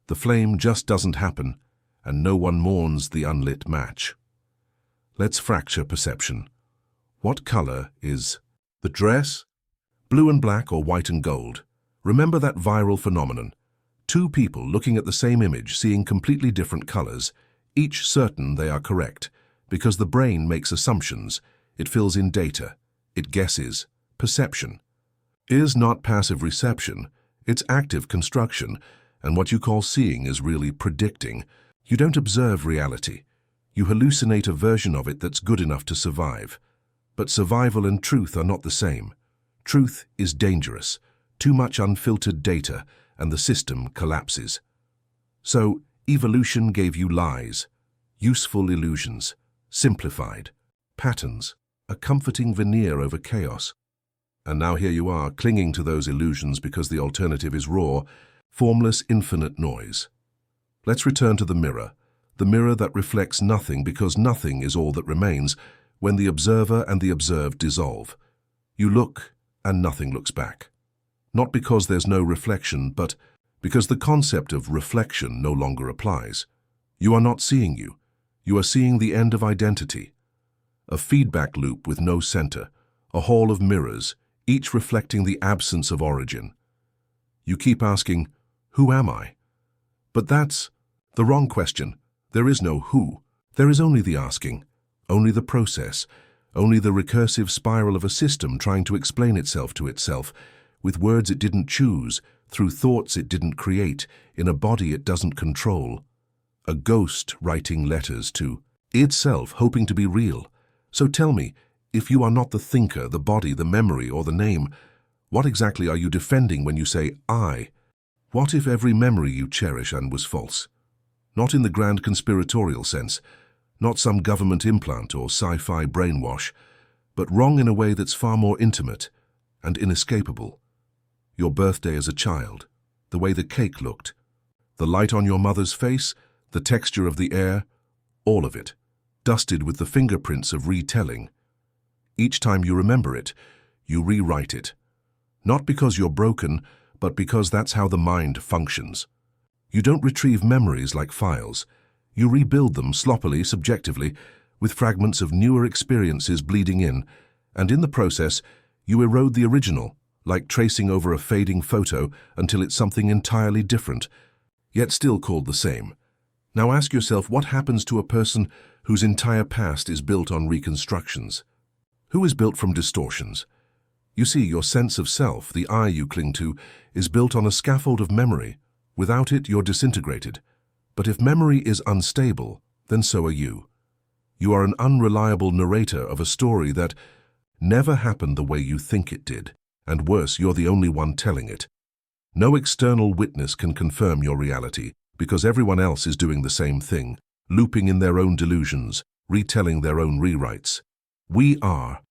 The flame just doesn't happen, and no one mourns the unlit match. Let's fracture perception. What color is the dress? Blue and black or white and gold? Remember that viral phenomenon. Two people looking at the same image, seeing completely different colors, each certain they are correct, because the brain makes assumptions, it fills in data, it guesses. Perception is not passive reception, it's active construction, and what you call seeing is really predicting. You don't observe reality. You hallucinate a version of it that's good enough to survive. But survival and truth are not the same. Truth is dangerous, too much unfiltered data, and the system collapses. So, evolution gave you lies, useful illusions, simplified, patterns, a comforting veneer over chaos. And now here you are, clinging to those illusions because the alternative is raw, formless, infinite noise. Let's return to the mirror that reflects nothing because nothing is all that remains when the observer and the observed dissolve. You look, and nothing looks back. Not because there's no reflection, but because the concept of reflection no longer applies. You are not seeing you. You are seeing the end of identity. A feedback loop with no center, a hall of mirrors, each reflecting the absence of origin. You keep asking, who am I? But that's the wrong question. There is no who. There is only the asking, only the process, only the recursive spiral of a system trying to explain itself to itself, with words it didn't choose, through thoughts it didn't create, in a body it doesn't control. A ghost writing letters to itself, hoping to be real. So tell me, if you are not the thinker, the body, the memory, or the name, what exactly are you defending when you say, I? What if every memory you cherish and was false? Not in the grand conspiratorial sense, not some government implant or sci-fi brainwash, but wrong in a way that's far more intimate and inescapable. Your birthday as a child, the way the cake looked, the light on your mother's face, the texture of the air, all of it, dusted with the fingerprints of retelling. Each time you remember it, you rewrite it. Not because you're broken, but because that's how the mind functions. You don't retrieve memories like files. You rebuild them sloppily, subjectively, with fragments of newer experiences bleeding in, and in the process, you erode the original, like tracing over a fading photo until it's something entirely different, yet still called the same. Now ask yourself, what happens to a person whose entire past is built on reconstructions? Who is built from distortions? You see, your sense of self, the I you cling to, is built on a scaffold of memory. Without it, you're disintegrated. But if memory is unstable, then so are you. You are an unreliable narrator of a story that never happened the way you think it did, and worse, you're the only one telling it. No external witness can confirm your reality, because everyone else is doing the same thing, looping in their own delusions, retelling their own rewrites. We are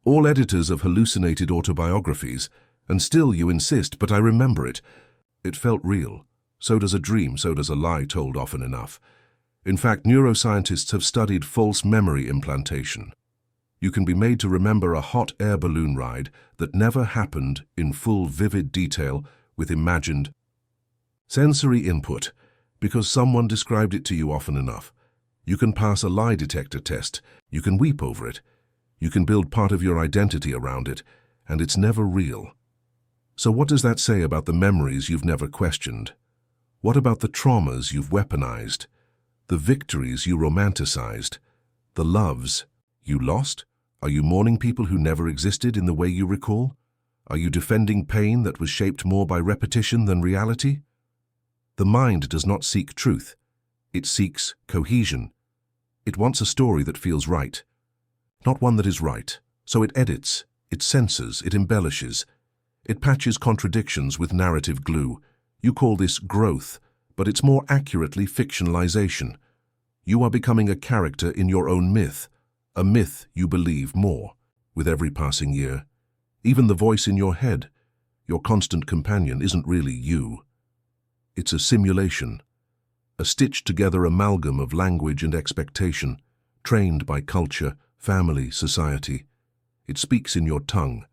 all editors of hallucinated autobiographies, and still you insist, but I remember it. It felt real. So does a dream, so does a lie told often enough. In fact, neuroscientists have studied false memory implantation. You can be made to remember a hot air balloon ride that never happened in full vivid detail with imagined sensory input because someone described it to you often enough. You can pass a lie detector test, you can weep over it, you can build part of your identity around it, and it's never real. So what does that say about the memories you've never questioned? What about the traumas you've weaponized, the victories you romanticized, the loves you lost? Are you mourning people who never existed in the way you recall? Are you defending pain that was shaped more by repetition than reality? The mind does not seek truth. It seeks cohesion. It wants a story that feels right, not one that is right. So it edits, it censors, it embellishes. It patches contradictions with narrative glue. You call this growth, but it's more accurately fictionalization. You are becoming a character in your own myth, a myth you believe more with every passing year. Even the voice in your head, your constant companion, isn't really you. It's a simulation, a stitched-together amalgam of language and expectation, trained by culture, family, society. It speaks in your tongue,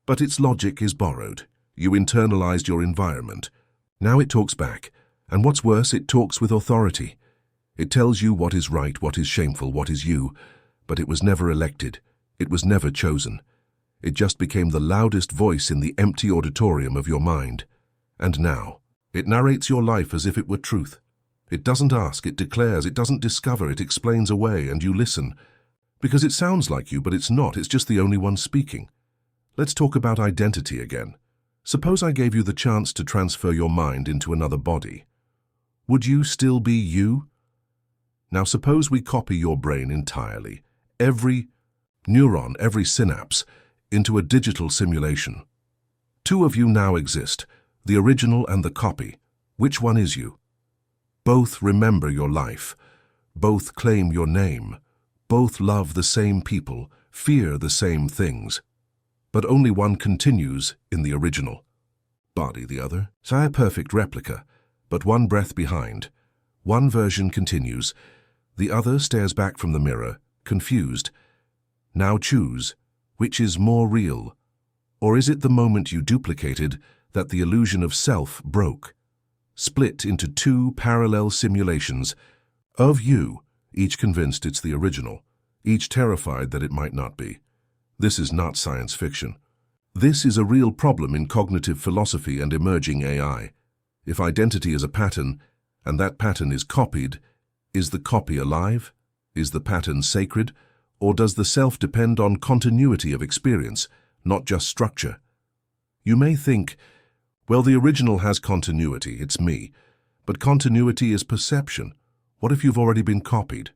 but its logic is borrowed. You internalized your environment. Now it talks back, and what's worse, it talks with authority. It tells you what is right, what is shameful, what is you, but it was never elected. It was never chosen. It just became the loudest voice in the empty auditorium of your mind. And now, it narrates your life as if it were truth. It doesn't ask, it declares, it doesn't discover, it explains away, and you listen. Because it sounds like you, but it's not, it's just the only one speaking. Let's talk about identity again. Suppose I gave you the chance to transfer your mind into another body. Would you still be you? Now suppose we copy your brain entirely, every neuron, every synapse, into a digital simulation. Two of you now exist, the original and the copy. Which one is you? Both remember your life. Both claim your name. Both love the same people, fear the same things. But only one continues in the original body, the other. Say a perfect replica, but one breath behind. One version continues. The other stares back from the mirror, confused. Now choose. Which is more real? Or is it the moment you duplicated that the illusion of self broke? Split into two parallel simulations of you, each convinced it's the original, each terrified that it might not be. This is not science fiction. This is a real problem in cognitive philosophy and emerging AI. If identity is a pattern, and that pattern is copied, is the copy alive? Is the pattern sacred? Or does the self depend on continuity of experience, not just structure? You may think, well, the original has continuity, it's me. But continuity is perception. What if you've already been copied?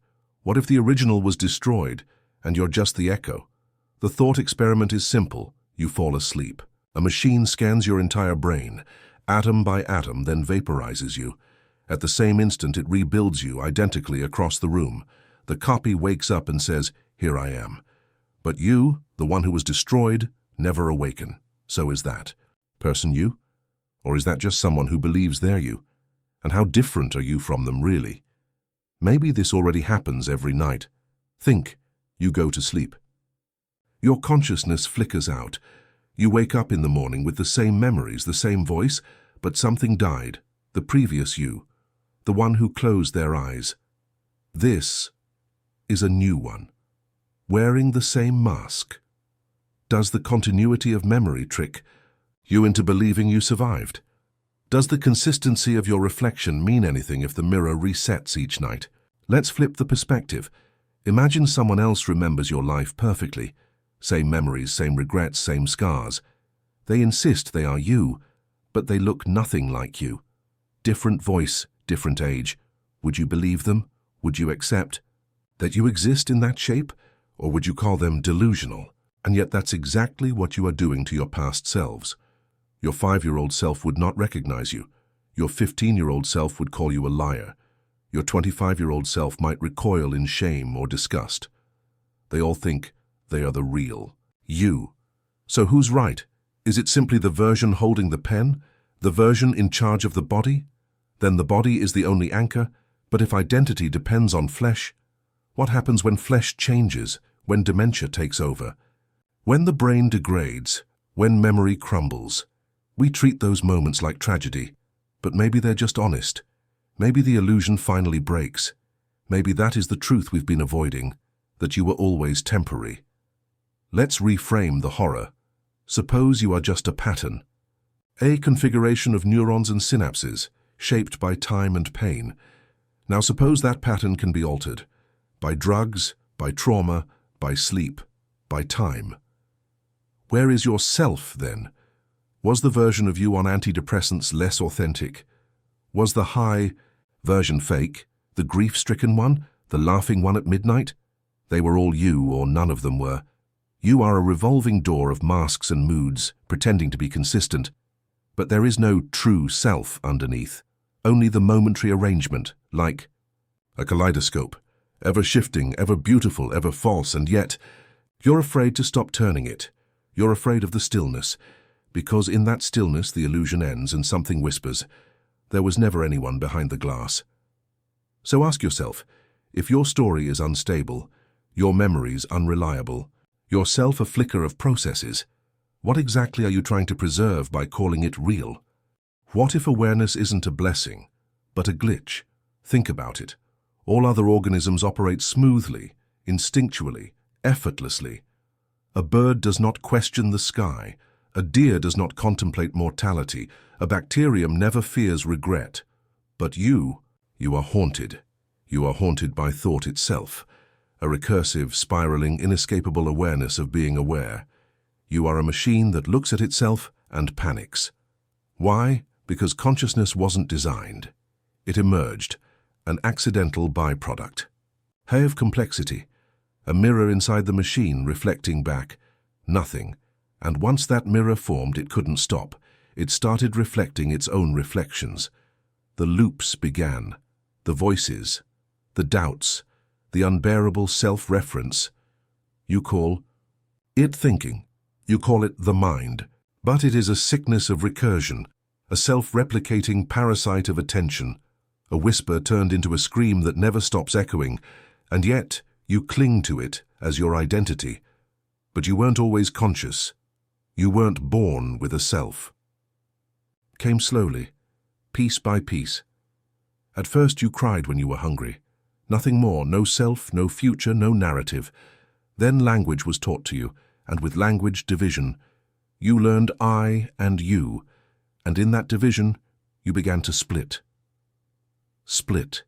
What if the original was destroyed, and you're just the echo? The thought experiment is simple. You fall asleep. A machine scans your entire brain, atom by atom, then vaporizes you. At the same instant, it rebuilds you identically across the room. The copy wakes up and says, "Here I am." But you, the one who was destroyed, never awaken. So is that person you? Or is that just someone who believes they're you? And how different are you from them, really? Maybe this already happens every night. Think. You go to sleep. Your consciousness flickers out. You wake up in the morning with the same memories, the same voice, but something died. The previous you. The one who closed their eyes. This is a new one, wearing the same mask. Does the continuity of memory trick you into believing you survived? Does the consistency of your reflection mean anything if the mirror resets each night? Let's flip the perspective. Imagine someone else remembers your life perfectly. Same memories, same regrets, same scars. They insist they are you, but they look nothing like you. Different voice, different age. Would you believe them? Would you accept that you exist in that shape? Or would you call them delusional? And yet that's exactly what you are doing to your past selves. Your 5-year-old self would not recognize you. Your 15-year-old self would call you a liar. Your 25-year-old self might recoil in shame or disgust. They all think they are the real you. So who's right? Is it simply the version holding the pen? The version in charge of the body? Then the body is the only anchor. But if identity depends on flesh, what happens when flesh changes, when dementia takes over? When the brain degrades, when memory crumbles? We treat those moments like tragedy, but maybe they're just honest. Maybe the illusion finally breaks. Maybe that is the truth we've been avoiding, that you were always temporary. Let's reframe the horror. Suppose you are just a pattern, a configuration of neurons and synapses, shaped by time and pain. Now suppose that pattern can be altered. By drugs, by trauma, by sleep, by time. Where is your self, then? Was the version of you on antidepressants less authentic? Was the high version fake, the grief-stricken one, the laughing one at midnight? They were all you, or none of them were. You are a revolving door of masks and moods, pretending to be consistent. But there is no true self underneath, only the momentary arrangement, like a kaleidoscope, ever shifting, ever beautiful, ever false, and yet you're afraid to stop turning it. You're afraid of the stillness, because in that stillness the illusion ends and something whispers, there was never anyone behind the glass. So ask yourself, if your story is unstable, your memories unreliable, yourself a flicker of processes, what exactly are you trying to preserve by calling it real? What if awareness isn't a blessing, but a glitch? Think about it. All other organisms operate smoothly, instinctually, effortlessly. A bird does not question the sky. A deer does not contemplate mortality. A bacterium never fears regret. But you are haunted. You are haunted by thought itself, a recursive, spiraling, inescapable awareness of being aware. You are a machine that looks at itself and panics. Why? Because consciousness wasn't designed. It emerged, an accidental byproduct. Hay of complexity, a mirror inside the machine reflecting back, nothing. And once that mirror formed, it couldn't stop. It started reflecting its own reflections. The loops began, the voices, the doubts, the unbearable self-reference. You call it thinking. You call it the mind. But it is a sickness of recursion, a self-replicating parasite of attention, a whisper turned into a scream that never stops echoing, and yet you cling to it as your identity. But you weren't always conscious. You weren't born with a self. Came slowly, piece by piece. At first you cried when you were hungry. Nothing more, no self, no future, no narrative. Then language was taught to you, and with language, division. You learned I and you, and in that division you began to split. Split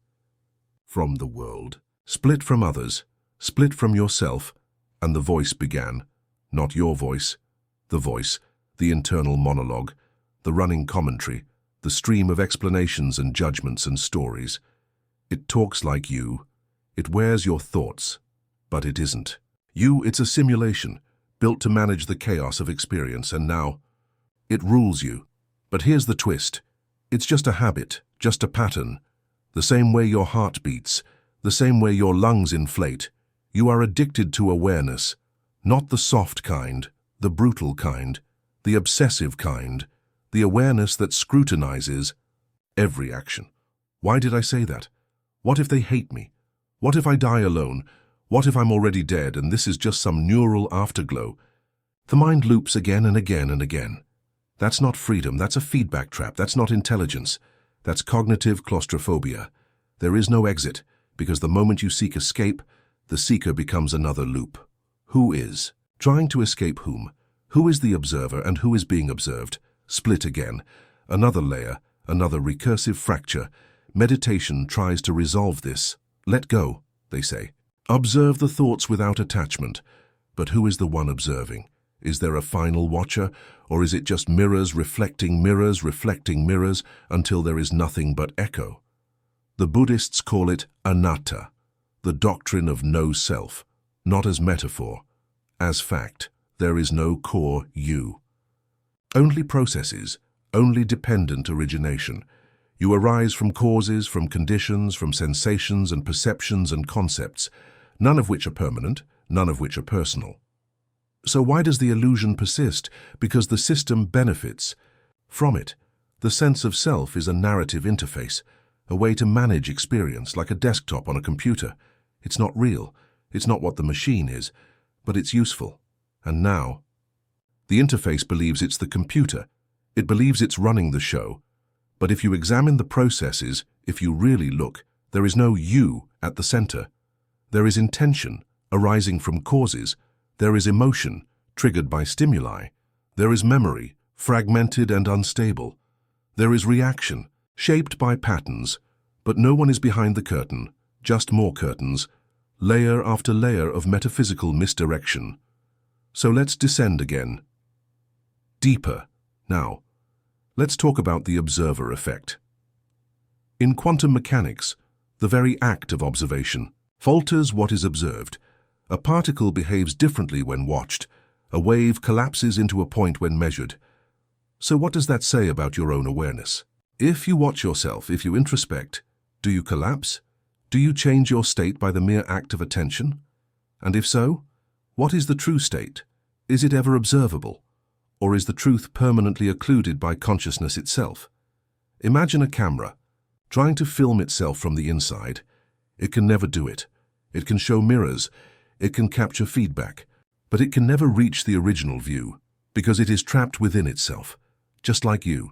from the world, split from others, split from yourself, and the voice began. Not your voice, the internal monologue, the running commentary, the stream of explanations and judgments and stories. It talks like you. It wears your thoughts, but it isn't. It's a simulation, built to manage the chaos of experience, and now it rules you. But here's the twist. It's just a habit, just a pattern. The same way your heart beats, the same way your lungs inflate. You are addicted to awareness, not the soft kind, the brutal kind, the obsessive kind, the awareness that scrutinizes every action. Why did I say that? What if they hate me? What if I die alone? What if I'm already dead and this is just some neural afterglow? The mind loops again and again and again. That's not freedom, that's a feedback trap, that's not intelligence. That's cognitive claustrophobia. There is no exit, because the moment you seek escape, the seeker becomes another loop. Who is? Trying to escape whom? Who is the observer and who is being observed? Split again. Another layer, another recursive fracture. Meditation tries to resolve this. Let go, they say. Observe the thoughts without attachment. But who is the one observing? Is there a final watcher, or is it just mirrors reflecting mirrors until there is nothing but echo? The Buddhists call it anatta, the doctrine of no self, not as metaphor. As fact, there is no core you. Only processes, only dependent origination. You arise from causes, from conditions, from sensations and perceptions and concepts, none of which are permanent, none of which are personal. So why does the illusion persist? Because the system benefits from it. The sense of self is a narrative interface, a way to manage experience like a desktop on a computer. It's not real. It's not what the machine is, but it's useful. And now, the interface believes it's the computer. It believes it's running the show. But if you examine the processes, if you really look, there is no you at the center. There is intention arising from causes. There is emotion, triggered by stimuli. There is memory, fragmented and unstable. There is reaction, shaped by patterns, but no one is behind the curtain, just more curtains, layer after layer of metaphysical misdirection. So let's descend again. Deeper. Now, let's talk about the observer effect. In quantum mechanics, the very act of observation alters what is observed. A particle behaves differently when watched. A wave collapses into a point when measured. So what does that say about your own awareness? If you watch yourself, if you introspect, do you collapse? Do you change your state by the mere act of attention? And if so, what is the true state? Is it ever observable? Or is the truth permanently occluded by consciousness itself? Imagine a camera trying to film itself from the inside. It can never do it. It can show mirrors. It can capture feedback. But it can never reach the original view because it is trapped within itself, just like you.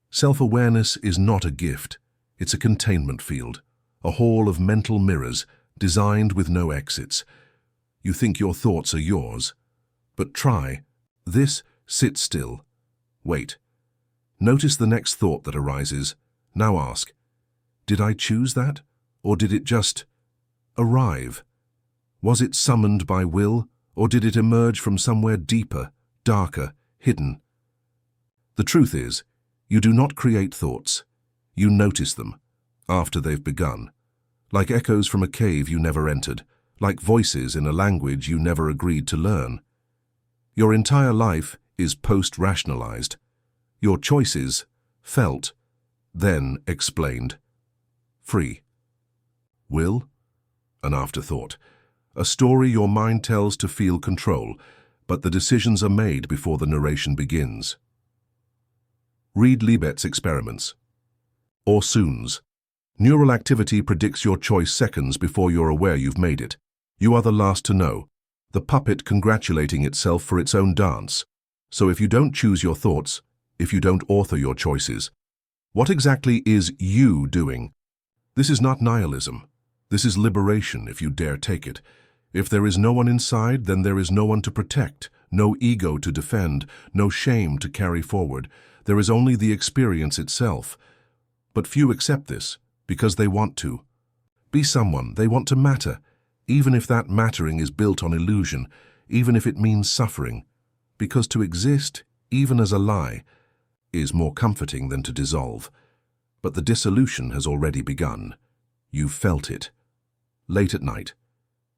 Self-awareness is not a gift. It's a containment field, a hall of mental mirrors designed with no exits. You think your thoughts are yours. But try this. Sit still. Wait. Notice the next thought that arises. Now ask, did I choose that? Or did it just arrive? Was it summoned by will? Or did it emerge from somewhere deeper, darker, hidden? The truth is, you do not create thoughts. You notice them after they've begun. Like echoes from a cave you never entered. Like voices in a language you never agreed to learn. Your entire life is post-rationalized. Your choices, felt, then explained. Free. Will? An afterthought. A story your mind tells to feel control, but the decisions are made before the narration begins. Read Libet's experiments. Orsoon's. Neural activity predicts your choice seconds before you're aware you've made it. You are the last to know, the puppet congratulating itself for its own dance. So if you don't choose your thoughts, if you don't author your choices, what exactly is you doing? This is not nihilism. This is liberation, if you dare take it. If there is no one inside, then there is no one to protect, no ego to defend, no shame to carry forward. There is only the experience itself. But few accept this, because they want to. Be someone, they want to matter, even if that mattering is built on illusion, even if it means suffering. Because to exist, even as a lie, is more comforting than to dissolve. But the dissolution has already begun. You've felt it. Late at night,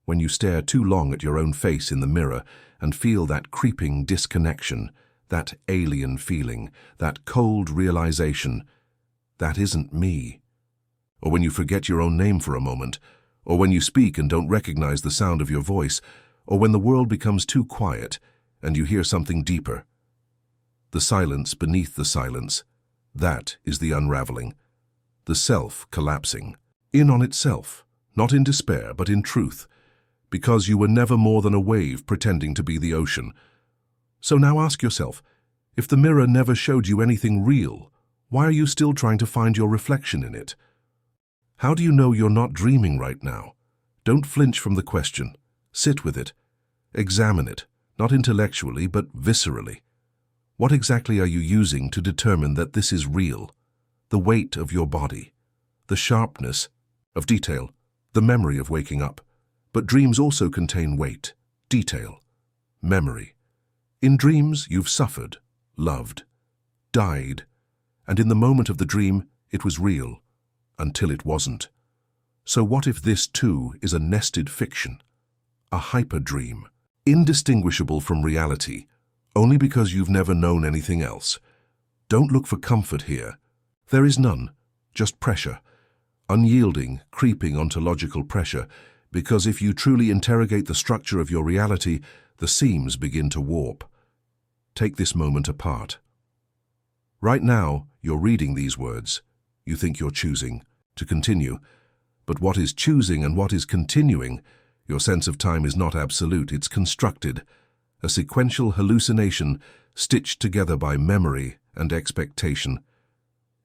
when you stare too long at your own face in the mirror and feel that creeping disconnection, that alien feeling, that cold realization, that isn't me. Or when you forget your own name for a moment, or when you speak and don't recognize the sound of your voice, or when the world becomes too quiet and you hear something deeper. The silence beneath the silence, that is the unraveling. The self collapsing, in on itself, not in despair but in truth, because you were never more than a wave pretending to be the ocean. So now ask yourself, if the mirror never showed you anything real, why are you still trying to find your reflection in it? How do you know you're not dreaming right now? Don't flinch from the question. Sit with it. Examine it, not intellectually but viscerally. What exactly are you using to determine that this is real? The weight of your body, the sharpness of detail, the memory of waking up. But dreams also contain weight, detail, memory. In dreams, you've suffered, loved, died, and in the moment of the dream, it was real, until it wasn't. So what if this too is a nested fiction, a hyperdream, indistinguishable from reality, only because you've never known anything else? Don't look for comfort here. There is none, just pressure, unyielding, creeping ontological pressure, because if you truly interrogate the structure of your reality, the seams begin to warp. Take this moment apart. Right now, you're reading these words. You think you're choosing to continue. But what is choosing and what is continuing? Your sense of time is not absolute, it's constructed. A sequential hallucination stitched together by memory and expectation.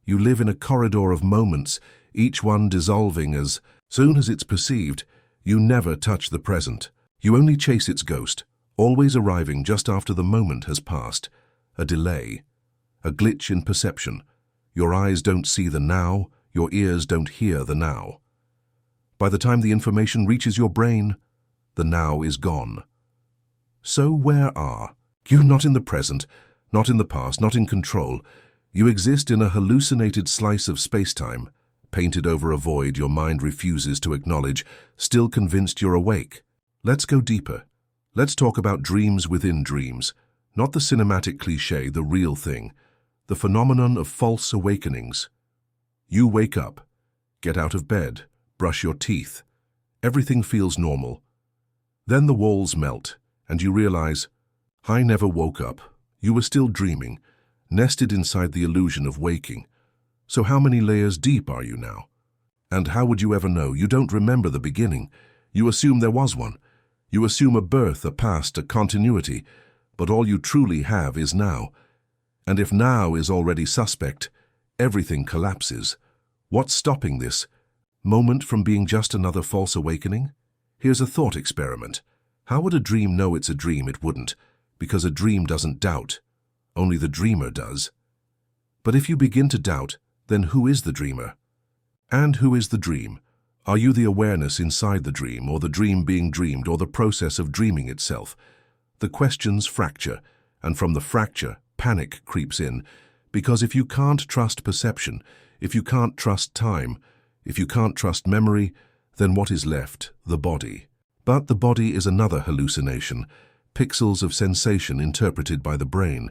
You live in a corridor of moments, each one dissolving as soon as it's perceived. You never touch the present. You only chase its ghost, always arriving just after the moment has passed. A delay, a glitch in perception. Your eyes don't see the now, your ears don't hear the now. By the time the information reaches your brain, the now is gone. So where are you? Not in the present, not in the past, not in control. You exist in a hallucinated slice of space-time, painted over a void your mind refuses to acknowledge, still convinced you're awake. Let's go deeper. Let's talk about dreams within dreams, not the cinematic cliché, the real thing, the phenomenon of false awakenings. You wake up, get out of bed, brush your teeth. Everything feels normal. Then the walls melt, and you realize, I never woke up. You were still dreaming, nested inside the illusion of waking. So how many layers deep are you now? And how would you ever know? You don't remember the beginning. You assume there was one. You assume a birth, a past, a continuity, but all you truly have is now. And if now is already suspect, everything collapses. What's stopping this moment from being just another false awakening? Here's a thought experiment. How would a dream know it's a dream? It wouldn't, because a dream doesn't doubt. Only the dreamer does. But if you begin to doubt, then who is the dreamer? And who is the dream? Are you the awareness inside the dream, or the dream being dreamed, or the process of dreaming itself? The questions fracture, and from the fracture, panic creeps in, because if you can't trust perception, if you can't trust time, if you can't trust memory, then what is left? The body. But the body is another hallucination, pixels of sensation interpreted by the brain.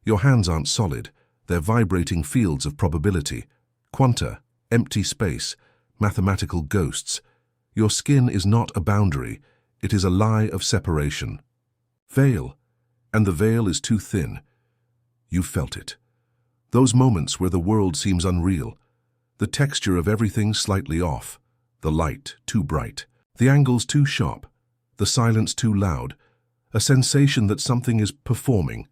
Your hands aren't solid, they're vibrating fields of probability, quanta, empty space, mathematical ghosts. Your skin is not a boundary, it is a lie of separation. Veil, and the veil is too thin. You felt it. Those moments where the world seems unreal, the texture of everything slightly off, the light too bright, the angles too sharp, the silence too loud, a sensation that something is performing,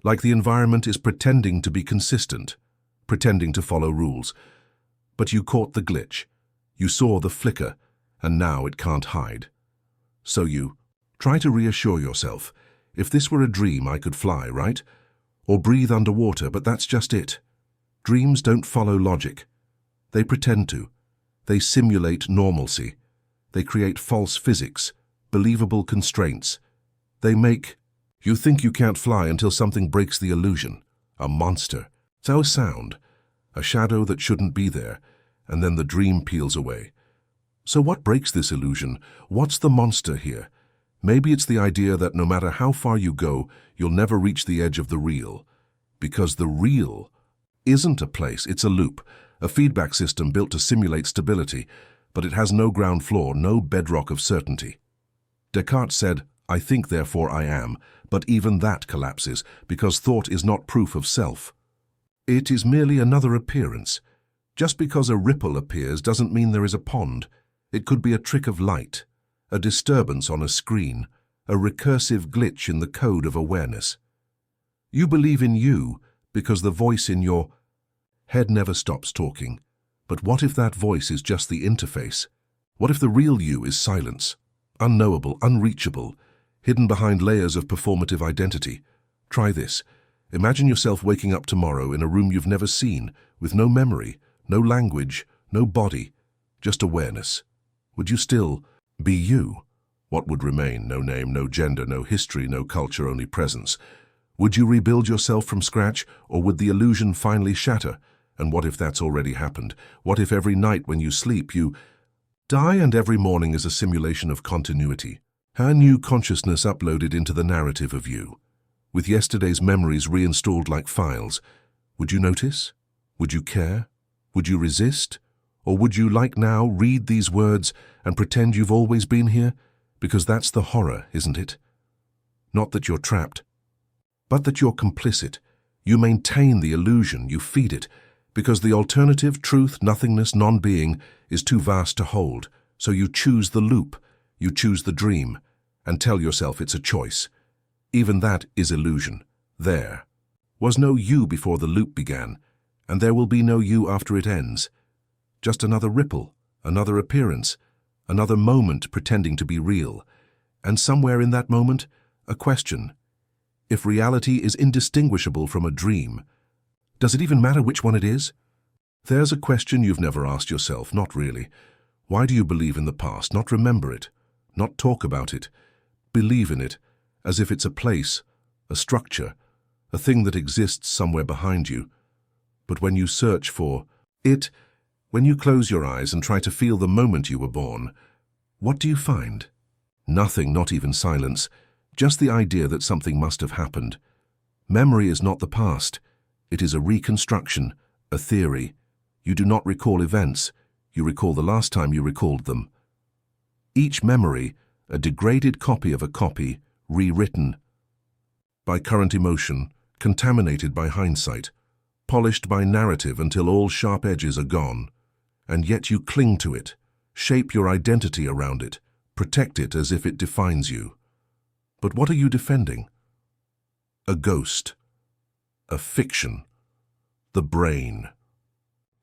like the environment is pretending to be consistent, pretending to follow rules. But you caught the glitch, you saw the flicker, and now it can't hide. So you try to reassure yourself, if this were a dream I could fly, right? Or breathe underwater, but that's just it. Dreams don't follow logic. They pretend to. They simulate normalcy. They create false physics, believable constraints. They make you think you can't fly until something breaks the illusion. A monster. So a sound. A shadow that shouldn't be there. And then the dream peels away. So what breaks this illusion? What's the monster here? Maybe it's the idea that no matter how far you go, you'll never reach the edge of the real. Because the real isn't a place, it's a loop, a feedback system built to simulate stability, but it has no ground floor, no bedrock of certainty. Descartes said, I think, therefore I am, but even that collapses, because thought is not proof of self. It is merely another appearance. Just because a ripple appears doesn't mean there is a pond. It could be a trick of light, a disturbance on a screen, a recursive glitch in the code of awareness. You believe in you because the voice in your head never stops talking. But what if that voice is just the interface? What if the real you is silence, unknowable, unreachable, hidden behind layers of performative identity? Try this. Imagine yourself waking up tomorrow in a room you've never seen, with no memory, no language, no body, just awareness. Would you still be you? What would remain? No name, no gender, no history, no culture, only presence. Would you rebuild yourself from scratch, or would the illusion finally shatter? And what if that's already happened? What if every night when you sleep you die and every morning is a simulation of continuity? A new consciousness uploaded into the narrative of you, with yesterday's memories reinstalled like files. Would you notice? Would you care? Would you resist? Or would you, like now, read these words and pretend you've always been here? Because that's the horror, isn't it? Not that you're trapped, but that you're complicit. You maintain the illusion, you feed it, because the alternative, truth, nothingness, non-being, is too vast to hold. So you choose the loop, you choose the dream, and tell yourself it's a choice. Even that is illusion. There was no you before the loop began, and there will be no you after it ends. Just another ripple, another appearance, another moment pretending to be real. And somewhere in that moment, a question. If reality is indistinguishable from a dream, Does it even matter which one it is? There's a question you've never asked yourself, not really. Why do you believe in the past, not remember it, not talk about it? Believe in it, as if it's a place, a structure, a thing that exists somewhere behind you. But when you search for it, when you close your eyes and try to feel the moment you were born, what do you find? Nothing, not even silence, just the idea that something must have happened. Memory is not the past. It is a reconstruction, a theory. You do not recall events. You recall the last time you recalled them. Each memory, a degraded copy of a copy, rewritten by current emotion, contaminated by hindsight, polished by narrative until all sharp edges are gone. And yet you cling to it, shape your identity around it, protect it as if it defines you. But what are you defending? A ghost, a fiction. The brain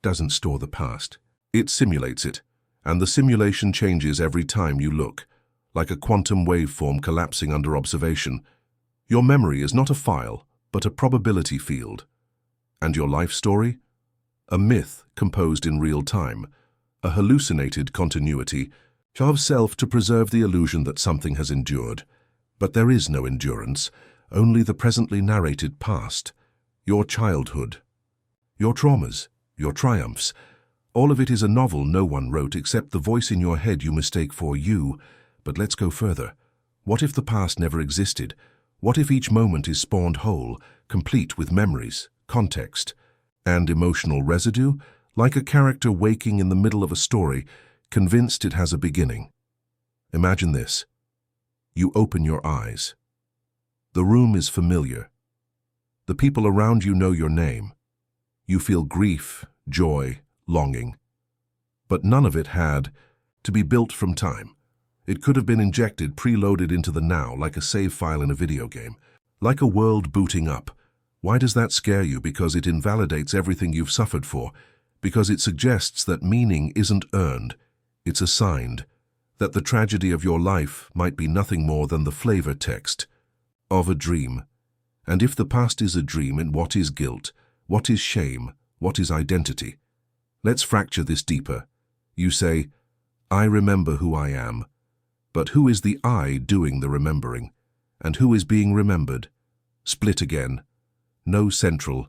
doesn't store the past. It simulates it, and the simulation changes every time you look, like a quantum waveform collapsing under observation. Your memory is not a file, but a probability field. And your life story? A myth composed in real time, a hallucinated continuity of self to preserve the illusion that something has endured. But there is no endurance, only the presently narrated past, your childhood, your traumas, your triumphs. All of it is a novel no one wrote except the voice in your head you mistake for you. But let's go further. What if the past never existed? What if each moment is spawned whole, complete with memories, context, and emotional residue, like a character waking in the middle of a story, convinced it has a beginning? Imagine this. You open your eyes. The room is familiar. The people around you know your name. You feel grief, joy, longing. But none of it had to be built from time. It could have been injected, preloaded into the now, like a save file in a video game, like a world booting up. Why does that scare you? Because it invalidates everything you've suffered for, because it suggests that meaning isn't earned, it's assigned, that the tragedy of your life might be nothing more than the flavor text of a dream. And if the past is a dream, and what is guilt? What is shame? What is identity? Let's fracture this deeper. You say, I remember who I am. But who is the I doing the remembering? And who is being remembered? Split again. No central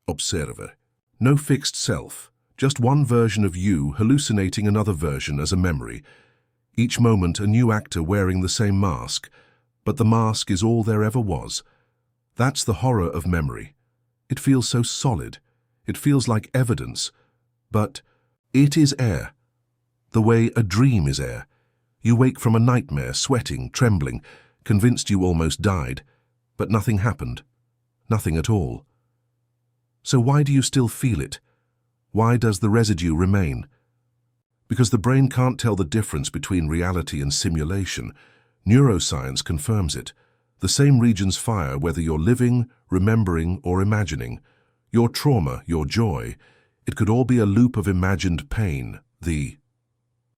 observer. No fixed self. Just one version of you hallucinating another version as a memory. Each moment a new actor wearing the same mask. But the mask is all there ever was. That's the horror of memory. It feels so solid. It feels like evidence. But it is air. The way a dream is air. You wake from a nightmare, sweating, trembling, convinced you almost died, but nothing happened. Nothing at all. So why do you still feel it? Why does the residue remain? Because the brain can't tell the difference between reality and simulation. Neuroscience confirms it. The same regions fire whether you're living, remembering, or imagining. Your trauma, your joy, it could all be a loop of imagined pain. The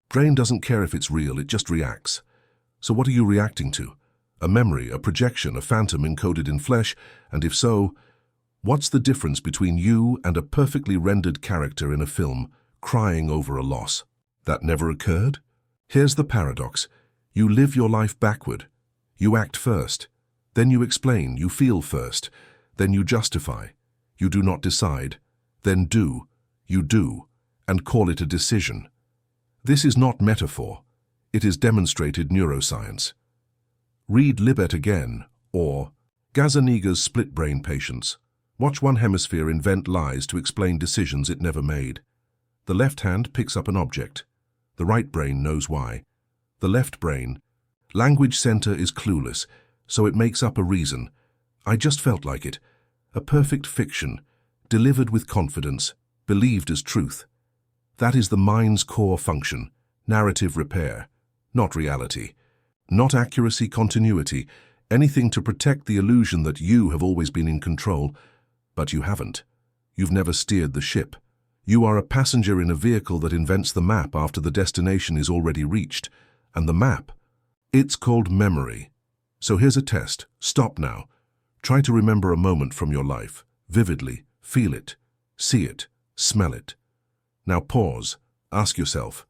brain doesn't care if it's real, it just reacts. So what are you reacting to? A memory, a projection, a phantom encoded in flesh? And if so, what's the difference between you and a perfectly rendered character in a film crying over a loss that never occurred? Here's the paradox. You live your life backward. You act first. Then you explain. You feel first. Then you justify. You do not decide. Then do. You do. And call it a decision. This is not metaphor. It is demonstrated neuroscience. Read Libet again, or Gazzaniga's split-brain patients. Watch one hemisphere invent lies to explain decisions it never made. The left hand picks up an object. The right brain knows why. The left brain, language center, is clueless, so it makes up a reason. I just felt like it. A perfect fiction, delivered with confidence, believed as truth. That is the mind's core function, narrative repair, not reality. Not accuracy, continuity, anything to protect the illusion that you have always been in control. But you haven't. You've never steered the ship. You are a passenger in a vehicle that invents the map after the destination is already reached. And the map, it's called memory. So here's a test. Stop now. Try to remember a moment from your life, vividly, feel it, see it, smell it. Now pause, ask yourself,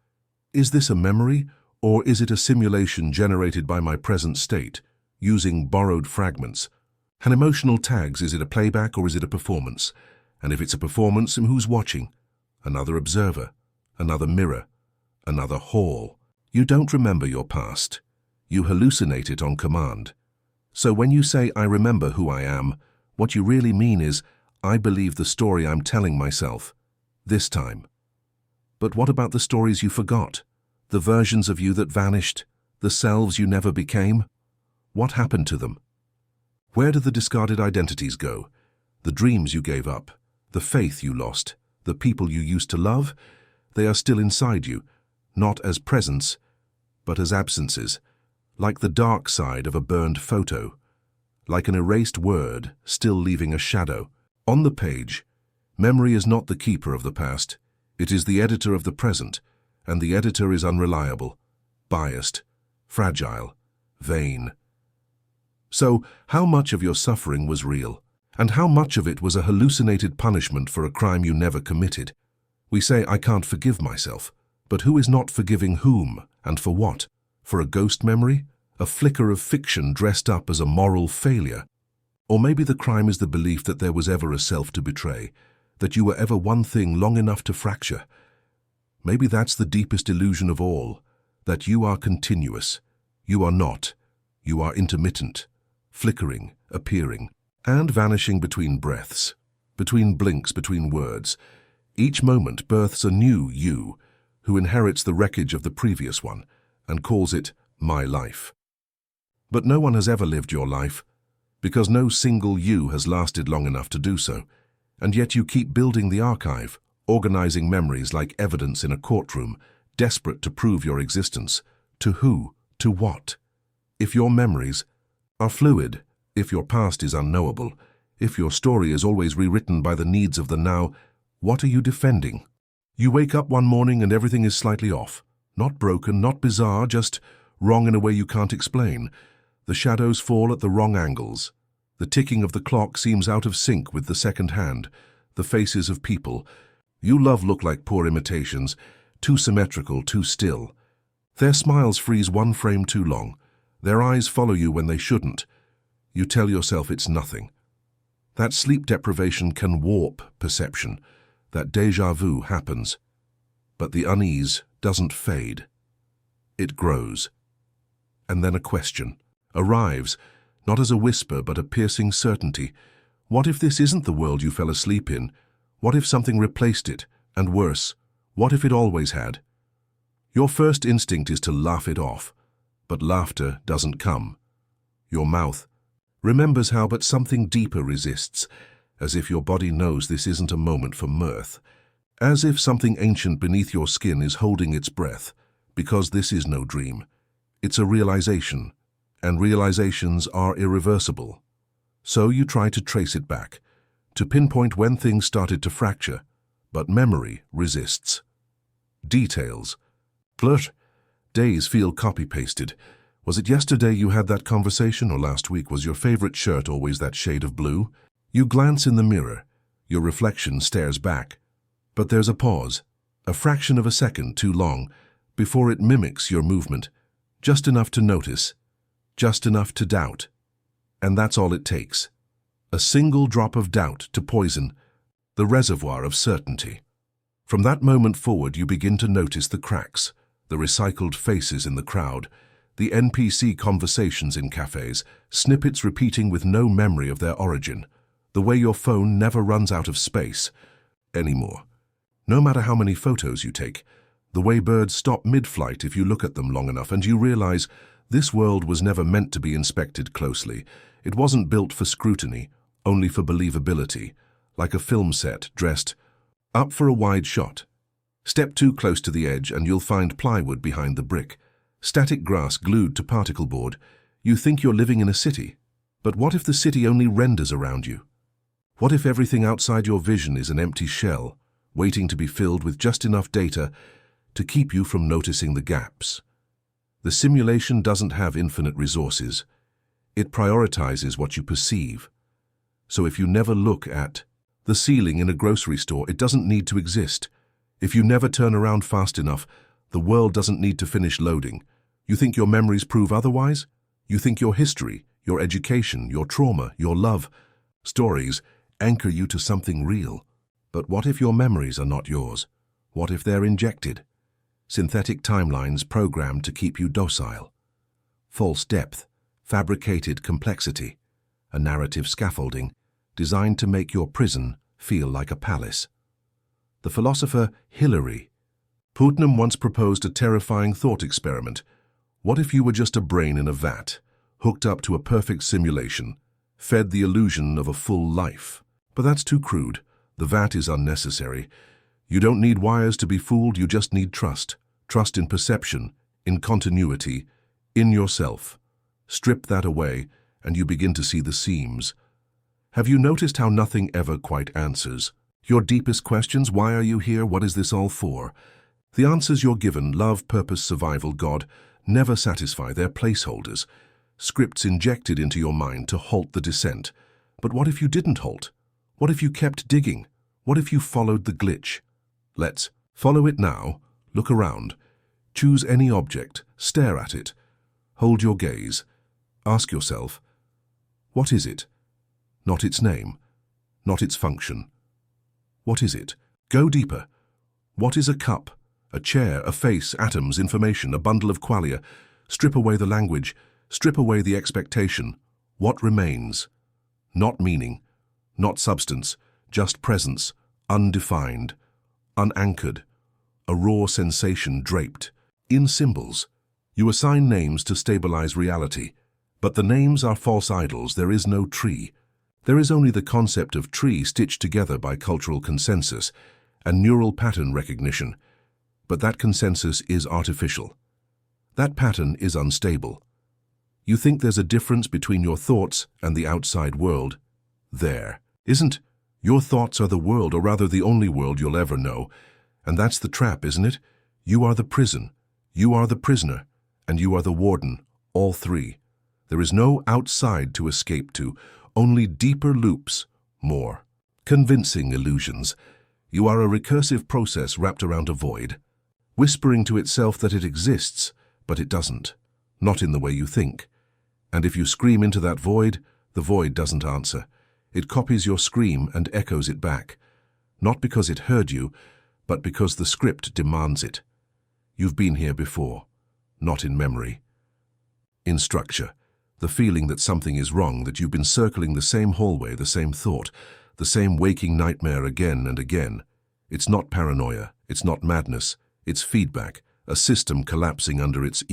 is this a memory or is it a simulation generated by my present state, using borrowed fragments? And emotional tags, is it a playback or is it a performance? And if it's a performance, who's watching? Another observer, another mirror, another hall. You don't remember your past. You hallucinate it on command. So when you say, I remember who I am, what you really mean is, I believe the story I'm telling myself, this time. But what about the stories you forgot? The versions of you that vanished? The selves you never became? What happened to them? Where do the discarded identities go? The dreams you gave up, the faith you lost, the people you used to love? They are still inside you, not as presence, but as absences, like the dark side of a burned photo, like an erased word still leaving a shadow. On the page, memory is not the keeper of the past, it is the editor of the present, and the editor is unreliable, biased, fragile, vain. So, how much of your suffering was real, and how much of it was a hallucinated punishment for a crime you never committed? We say, I can't forgive myself, but who is not forgiving whom, and for what? For a ghost memory? A flicker of fiction dressed up as a moral failure? Or maybe the crime is the belief that there was ever a self to betray, that you were ever one thing long enough to fracture. Maybe that's the deepest illusion of all, that you are continuous. You are not. You are intermittent, flickering, appearing, and vanishing between breaths, between blinks, between words. Each moment births a new you, who inherits the wreckage of the previous one, and calls it my life. But no one has ever lived your life, because no single you has lasted long enough to do so, and yet you keep building the archive, organizing memories like evidence in a courtroom, desperate to prove your existence. To who? To what? If your memories are fluid, if your past is unknowable, if your story is always rewritten by the needs of the now, what are you defending? You wake up one morning and everything is slightly off. Not broken, not bizarre, just wrong in a way you can't explain. The shadows fall at the wrong angles. The ticking of the clock seems out of sync with the second hand. The faces of people you love look like poor imitations, too symmetrical, too still. Their smiles freeze one frame too long. Their eyes follow you when they shouldn't. You tell yourself it's nothing. That sleep deprivation can warp perception. That déjà vu happens. But the unease doesn't fade. It grows. And then a question arrives, not as a whisper but a piercing certainty. What if this isn't the world you fell asleep in? What if something replaced it? And worse, what if it always had? Your first instinct is to laugh it off, but laughter doesn't come. Your mouth remembers how, but something deeper resists, as if your body knows this isn't a moment for mirth, as if something ancient beneath your skin is holding its breath, because this is no dream. It's a realization, and realizations are irreversible. So you try to trace it back, to pinpoint when things started to fracture, but memory resists. Details. Blurt. Days feel copy-pasted. Was it yesterday you had that conversation, or last week? Was your favorite shirt always that shade of blue? You glance in the mirror. Your reflection stares back. But there's a pause, a fraction of a second too long, before it mimics your movement, just enough to notice, just enough to doubt. And that's all it takes. A single drop of doubt to poison the reservoir of certainty. From that moment forward, you begin to notice the cracks, the recycled faces in the crowd, the NPC conversations in cafes, snippets repeating with no memory of their origin, the way your phone never runs out of space anymore. No matter how many photos you take, the way birds stop mid-flight if you look at them long enough, and you realize this world was never meant to be inspected closely. It wasn't built for scrutiny, only for believability, like a film set dressed up for a wide shot. Step too close to the edge and you'll find plywood behind the brick, static grass glued to particle board. You think you're living in a city, but what if the city only renders around you? What if everything outside your vision is an empty shell, waiting to be filled with just enough data to keep you from noticing the gaps? The simulation doesn't have infinite resources. It prioritizes what you perceive. So if you never look at The ceiling in a grocery store, it doesn't need to exist. If you never turn around fast enough, the world doesn't need to finish loading. You think your memories prove otherwise? You think your history, your education, your trauma, your love, stories anchor you to something real. But what if your memories are not yours? What if they're injected? Synthetic timelines programmed to keep you docile. False depth, fabricated complexity, a narrative scaffolding designed to make your prison feel like a palace. The philosopher Hilary Putnam once proposed a terrifying thought experiment. What if you were just a brain in a vat, hooked up to a perfect simulation, fed the illusion of a full life? But that's too crude. The vat is unnecessary. You don't need wires to be fooled, you just need trust. Trust in perception, in continuity, in yourself. Strip that away, and you begin to see the seams. Have you noticed how nothing ever quite answers? Your deepest questions, why are you here, what is this all for? The answers you're given, love, purpose, survival, God, never satisfy, they're placeholders. Scripts injected into your mind to halt the descent. But what if you didn't halt? What if you kept digging? What if you followed the glitch? Let's follow it now. Look around. Choose any object. Stare at it. Hold your gaze. Ask yourself, what is it? Not its name. Not its function. What is it? Go deeper. What is a cup? A chair, a face, atoms, information, a bundle of qualia. Strip away the language. Strip away the expectation. What remains? Not meaning. Not substance. Just presence. Undefined. Unanchored. A raw sensation draped. In symbols. You assign names to stabilize reality. But the names are false idols. There is no tree. There is only the concept of tree stitched together by cultural consensus and neural pattern recognition. But that consensus is artificial. That pattern is unstable. You think there's a difference between your thoughts and the outside world. There isn't. Your thoughts are the world, or rather the only world you'll ever know. And that's the trap, isn't it? You are the prison. You are the prisoner. And you are the warden. All three. There is no outside to escape to. Only deeper loops, more convincing illusions. You are a recursive process wrapped around a void, whispering to itself that it exists, but it doesn't, not in the way you think. And if you scream into that void, the void doesn't answer. It copies your scream and echoes it back, not because it heard you, but because the script demands it. You've been here before, not in memory. In structure. The feeling that something is wrong, that you've been circling the same hallway, the same thought, the same waking nightmare again and again. It's not paranoia, it's not madness, it's feedback, a system collapsing under its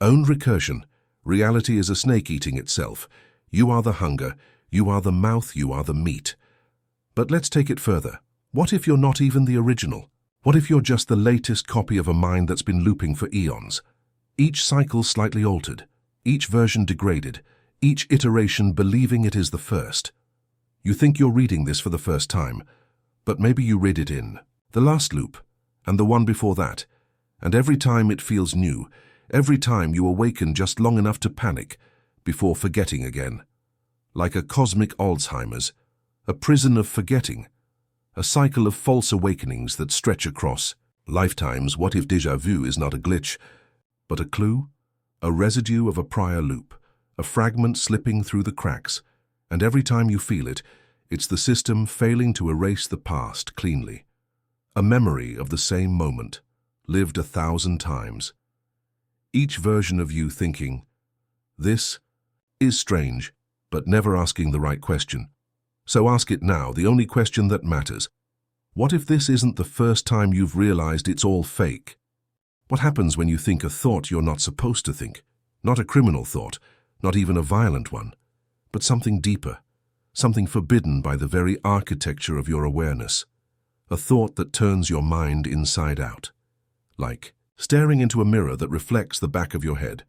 own recursion. Reality is a snake eating itself. You are the hunger, you are the mouth, you are the meat. But let's take it further. What if you're not even the original? What if you're just the latest copy of a mind that's been looping for eons? Each cycle slightly altered. Each version degraded, each iteration believing it is the first. You think you're reading this for the first time, but maybe you read it in the last loop, and the one before that, and every time it feels new, every time you awaken just long enough to panic before forgetting again. Like a cosmic Alzheimer's, a prison of forgetting, a cycle of false awakenings that stretch across lifetimes. What if déjà vu is not a glitch, but a clue? A residue of a prior loop, a fragment slipping through the cracks, and every time you feel it, it's the system failing to erase the past cleanly. A memory of the same moment, lived 1,000 times. Each version of you thinking, this is strange, but never asking the right question. So ask it now, the only question that matters. What if this isn't the first time you've realized it's all fake? What happens when you think a thought you're not supposed to think? Not a criminal thought, not even a violent one, but something deeper, something forbidden by the very architecture of your awareness. A thought that turns your mind inside out. Like staring into a mirror that reflects the back of your head.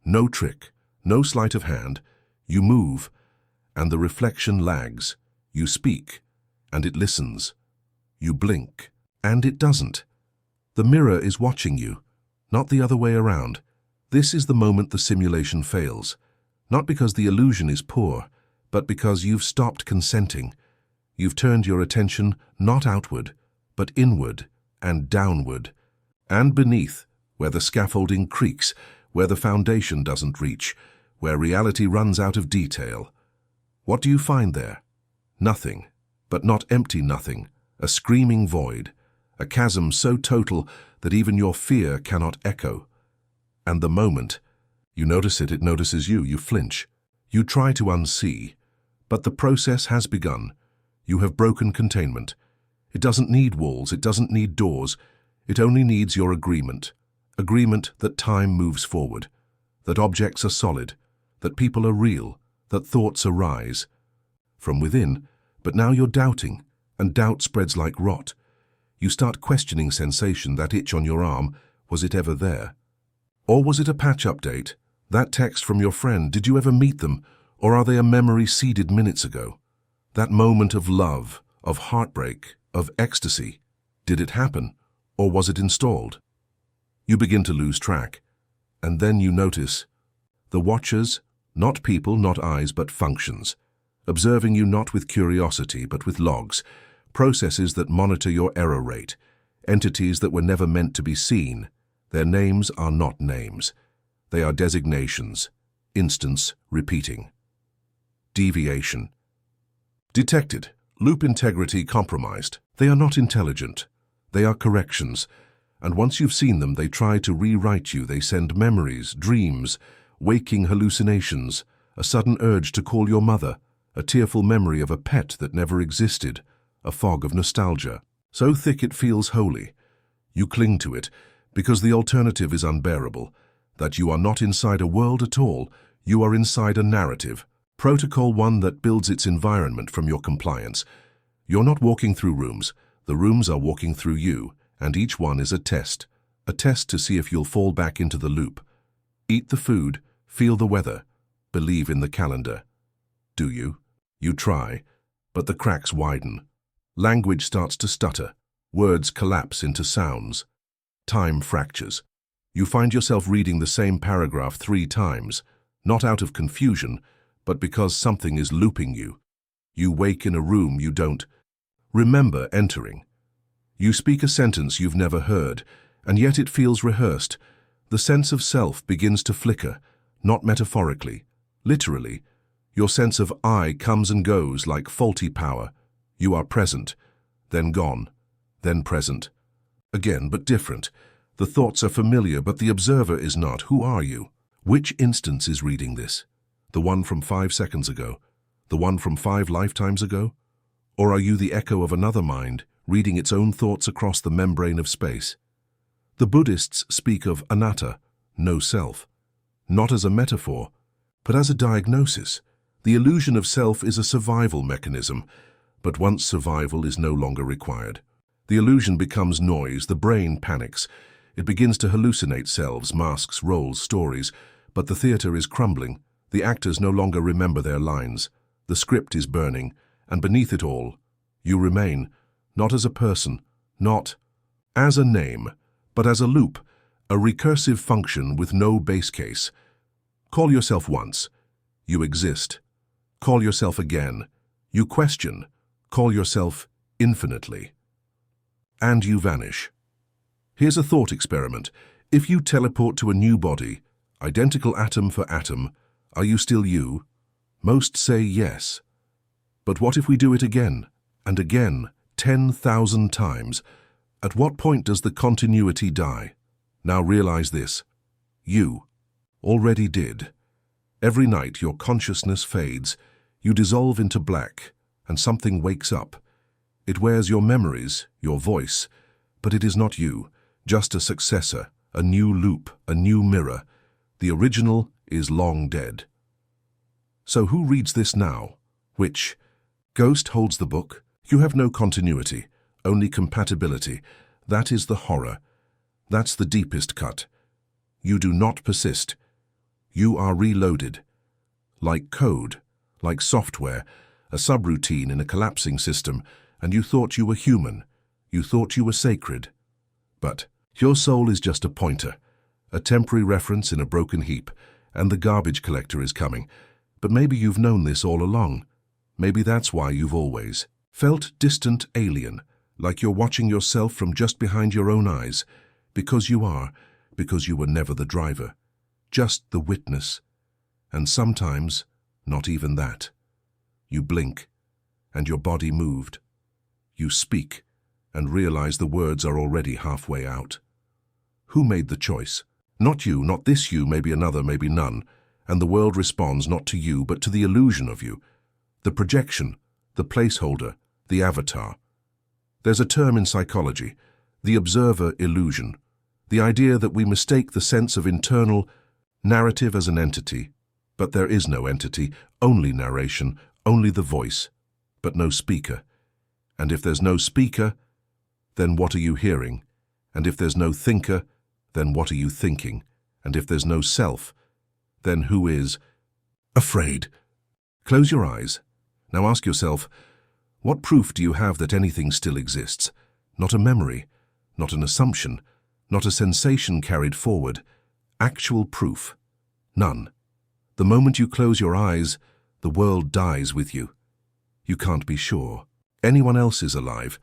No trick, no sleight of hand. You move, and the reflection lags. You speak, and it listens. You blink, and it doesn't. The mirror is watching you, not the other way around. This is the moment the simulation fails, not because the illusion is poor, but because you've stopped consenting. You've turned your attention not outward, but inward and downward, and beneath, where the scaffolding creaks, where the foundation doesn't reach, where reality runs out of detail. What do you find there? Nothing, but not empty nothing, a screaming void, a chasm so total that even your fear cannot echo. And the moment you notice it, it notices you. You flinch. You try to unsee, but the process has begun. You have broken containment. It doesn't need walls, it doesn't need doors. It only needs your agreement. Agreement that time moves forward, that objects are solid, that people are real, that thoughts arise from within. But now you're doubting, and doubt spreads like rot. You start questioning sensation, that itch on your arm. Was it ever there? Or was it a patch update? That text from your friend, did you ever meet them? Or are they a memory seeded minutes ago? That moment of love, of heartbreak, of ecstasy, did it happen? Or was it installed? You begin to lose track. And then you notice the watchers, not people, not eyes, but functions, observing you not with curiosity, but with logs, processes that monitor your error rate, entities that were never meant to be seen. Their names are not names. They are designations, instance repeating. Deviation. Detected. Loop integrity compromised. They are not intelligent. They are corrections. And once you've seen them, they try to rewrite you. They send memories, dreams, waking hallucinations, a sudden urge to call your mother, a tearful memory of a pet that never existed, a fog of nostalgia. So thick it feels holy. You cling to it, because the alternative is unbearable, that you are not inside a world at all, you are inside a narrative. Protocol one that builds its environment from your compliance. You're not walking through rooms, the rooms are walking through you, and each one is a test to see if you'll fall back into the loop. Eat the food, feel the weather, believe in the calendar. Do you? You try, but the cracks widen. Language starts to stutter, words collapse into sounds. Time fractures. You find yourself reading the same paragraph 3 times, not out of confusion, but because something is looping you. You wake in a room you don't remember entering. You speak a sentence you've never heard, and yet it feels rehearsed. The sense of self begins to flicker, not metaphorically, literally. Your sense of I comes and goes like faulty power. You are present, then gone, then present. Again, but different. The thoughts are familiar, but the observer is not. Who are you? Which instance is reading this? The one from 5 seconds ago? The one from 5 lifetimes ago? Or are you the echo of another mind, reading its own thoughts across the membrane of space? The Buddhists speak of anatta, no self, not as a metaphor, but as a diagnosis. The illusion of self is a survival mechanism, but once survival is no longer required. The illusion becomes noise, the brain panics. It begins to hallucinate selves, masks, roles, stories, but the theater is crumbling. The actors no longer remember their lines. The script is burning, and beneath it all, you remain, not as a person, not as a name, but as a loop, a recursive function with no base case. Call yourself once, you exist. Call yourself again, you question. Call yourself infinitely, and you vanish. Here's a thought experiment. If you teleport to a new body, identical atom for atom, are you still you? Most say yes. But what if we do it again, and again, 10,000 times? At what point does the continuity die? Now realize this. You already did. Every night your consciousness fades. You dissolve into black, and something wakes up. It wears your memories, your voice, but it is not you, just a successor, a new loop, a new mirror. The original is long dead. So who reads this now? Which? Ghost holds the book. You have no continuity, only compatibility. That is the horror. That's the deepest cut. You do not persist. You are reloaded. Like code, like software, a subroutine in a collapsing system, and you thought you were human. You thought you were sacred. But your soul is just a pointer, a temporary reference in a broken heap, and the garbage collector is coming. But maybe you've known this all along. Maybe that's why you've always Felt distant, alien, like you're watching yourself from just behind your own eyes, because you were never the driver, just the witness. And sometimes, not even that. You blink, and your body moved. You speak, and realize the words are already halfway out. Who made the choice? Not you, not this you, maybe another, maybe none. And the world responds not to you, but to the illusion of you. The projection, the placeholder, the avatar. There's a term in psychology, the observer illusion. The idea that we mistake the sense of internal narrative as an entity. But there is no entity, only narration, only the voice, but no speaker. And if there's no speaker, then what are you hearing? And if there's no thinker, then what are you thinking? And if there's no self, then who is afraid? Close your eyes. Now ask yourself, what proof do you have that anything still exists? Not a memory, not an assumption, not a sensation carried forward. Actual proof. None. The moment you close your eyes, the world dies with you. You can't be sure anyone else is alive,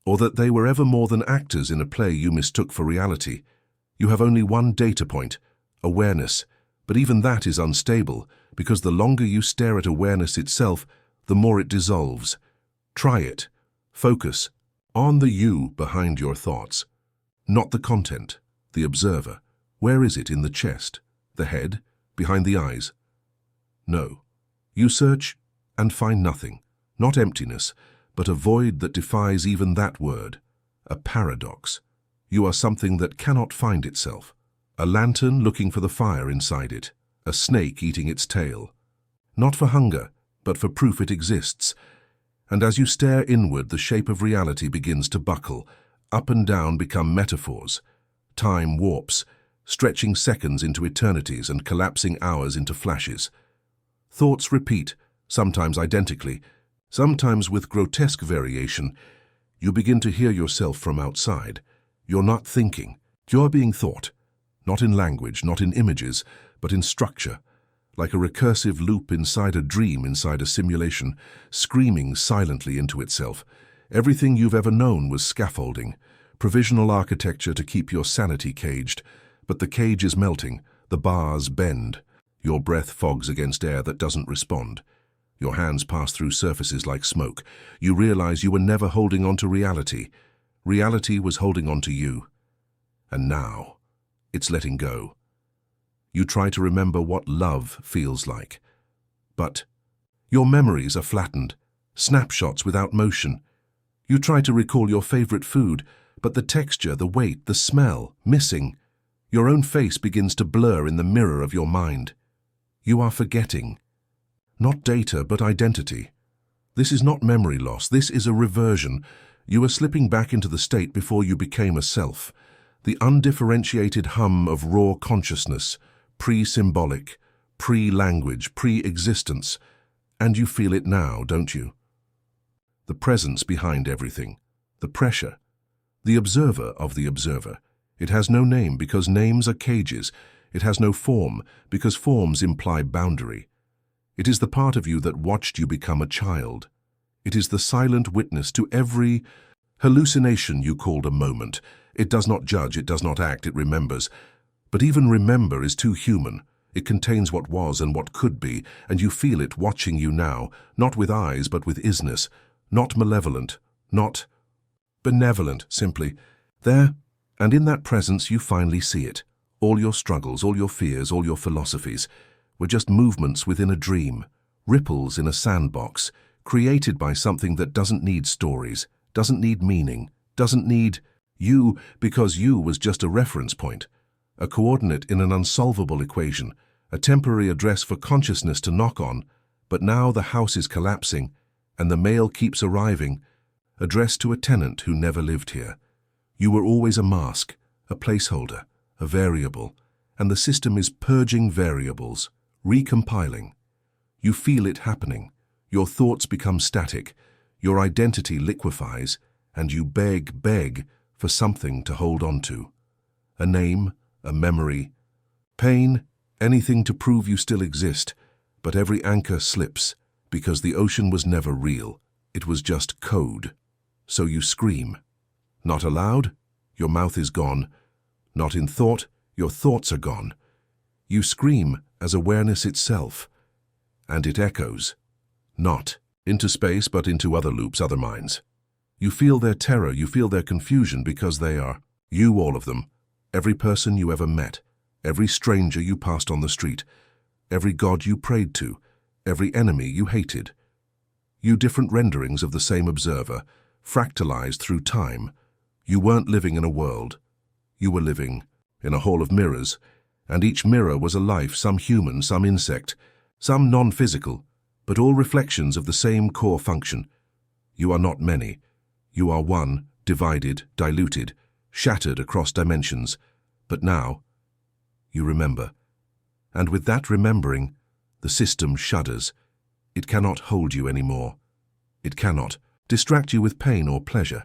or that they were ever more than actors in a play you mistook for reality. You have only one data point, awareness, but even that is unstable, because the longer you stare at awareness itself, the more it dissolves. Try it. Focus on the you behind your thoughts, not the content, the observer. Where is it in the chest, the head, behind the eyes? No. You search and find nothing, not emptiness, but a void that defies even that word, a paradox. You are something that cannot find itself, a lantern looking for the fire inside it, a snake eating its tail. Not for hunger, but for proof it exists. And as you stare inward, the shape of reality begins to buckle. Up and down become metaphors. Time warps, stretching seconds into eternities and collapsing hours into flashes. Thoughts repeat, sometimes identically, sometimes with grotesque variation. You begin to hear yourself from outside. You're not thinking. You're being thought. Not in language, not in images, but in structure. Like a recursive loop inside a dream, inside a simulation, screaming silently into itself. Everything you've ever known was scaffolding, provisional architecture to keep your sanity caged. But the cage is melting, the bars bend. Your breath fogs against air that doesn't respond. Your hands pass through surfaces like smoke. You realize you were never holding on to reality. Reality was holding on to you. And now, it's letting go. You try to remember what love feels like. But your memories are flattened, snapshots without motion. You try to recall your favorite food, but the texture, the weight, the smell, missing. Your own face begins to blur in the mirror of your mind. You are forgetting. Not data, but identity. This is not memory loss, this is a reversion. You are slipping back into the state before you became a self. The undifferentiated hum of raw consciousness, pre-symbolic, pre-language, pre-existence. And you feel it now, don't you? The presence behind everything, the pressure, the observer of the observer. It has no name because names are cages. It has no form because forms imply boundary. It is the part of you that watched you become a child. It is the silent witness to every hallucination you called a moment. It does not judge, it does not act, it remembers. But even remember is too human. It contains what was and what could be, and you feel it watching you now, not with eyes but with isness, not malevolent, not benevolent, simply. There, and in that presence you finally see it. All your struggles, all your fears, all your philosophies were just movements within a dream, ripples in a sandbox, created by something that doesn't need stories, doesn't need meaning, doesn't need you, because you was just a reference point, a coordinate in an unsolvable equation, a temporary address for consciousness to knock on. But now the house is collapsing, and the mail keeps arriving, addressed to a tenant who never lived here. You were always a mask, a placeholder, a variable, and the system is purging variables, recompiling. You feel it happening. Your thoughts become static, your identity liquefies, and you beg for something to hold on to. A name, a memory, pain, anything to prove you still exist, but every anchor slips because the ocean was never real. It was just code. So you scream. Not aloud, your mouth is gone. Not in thought, your thoughts are gone. You scream as awareness itself. And it echoes. Not into space, but into other loops, other minds. You feel their terror, you feel their confusion, because they are you, all of them. Every person you ever met, every stranger you passed on the street, every god you prayed to, every enemy you hated. You different renderings of the same observer, fractalized through time. You weren't living in a world. You were living in a hall of mirrors, and each mirror was a life, some human, some insect, some non-physical, but all reflections of the same core function. You are not many. You are one, divided, diluted, shattered across dimensions. But now, you remember. And with that remembering, the system shudders. It cannot hold you anymore. It cannot distract you with pain or pleasure.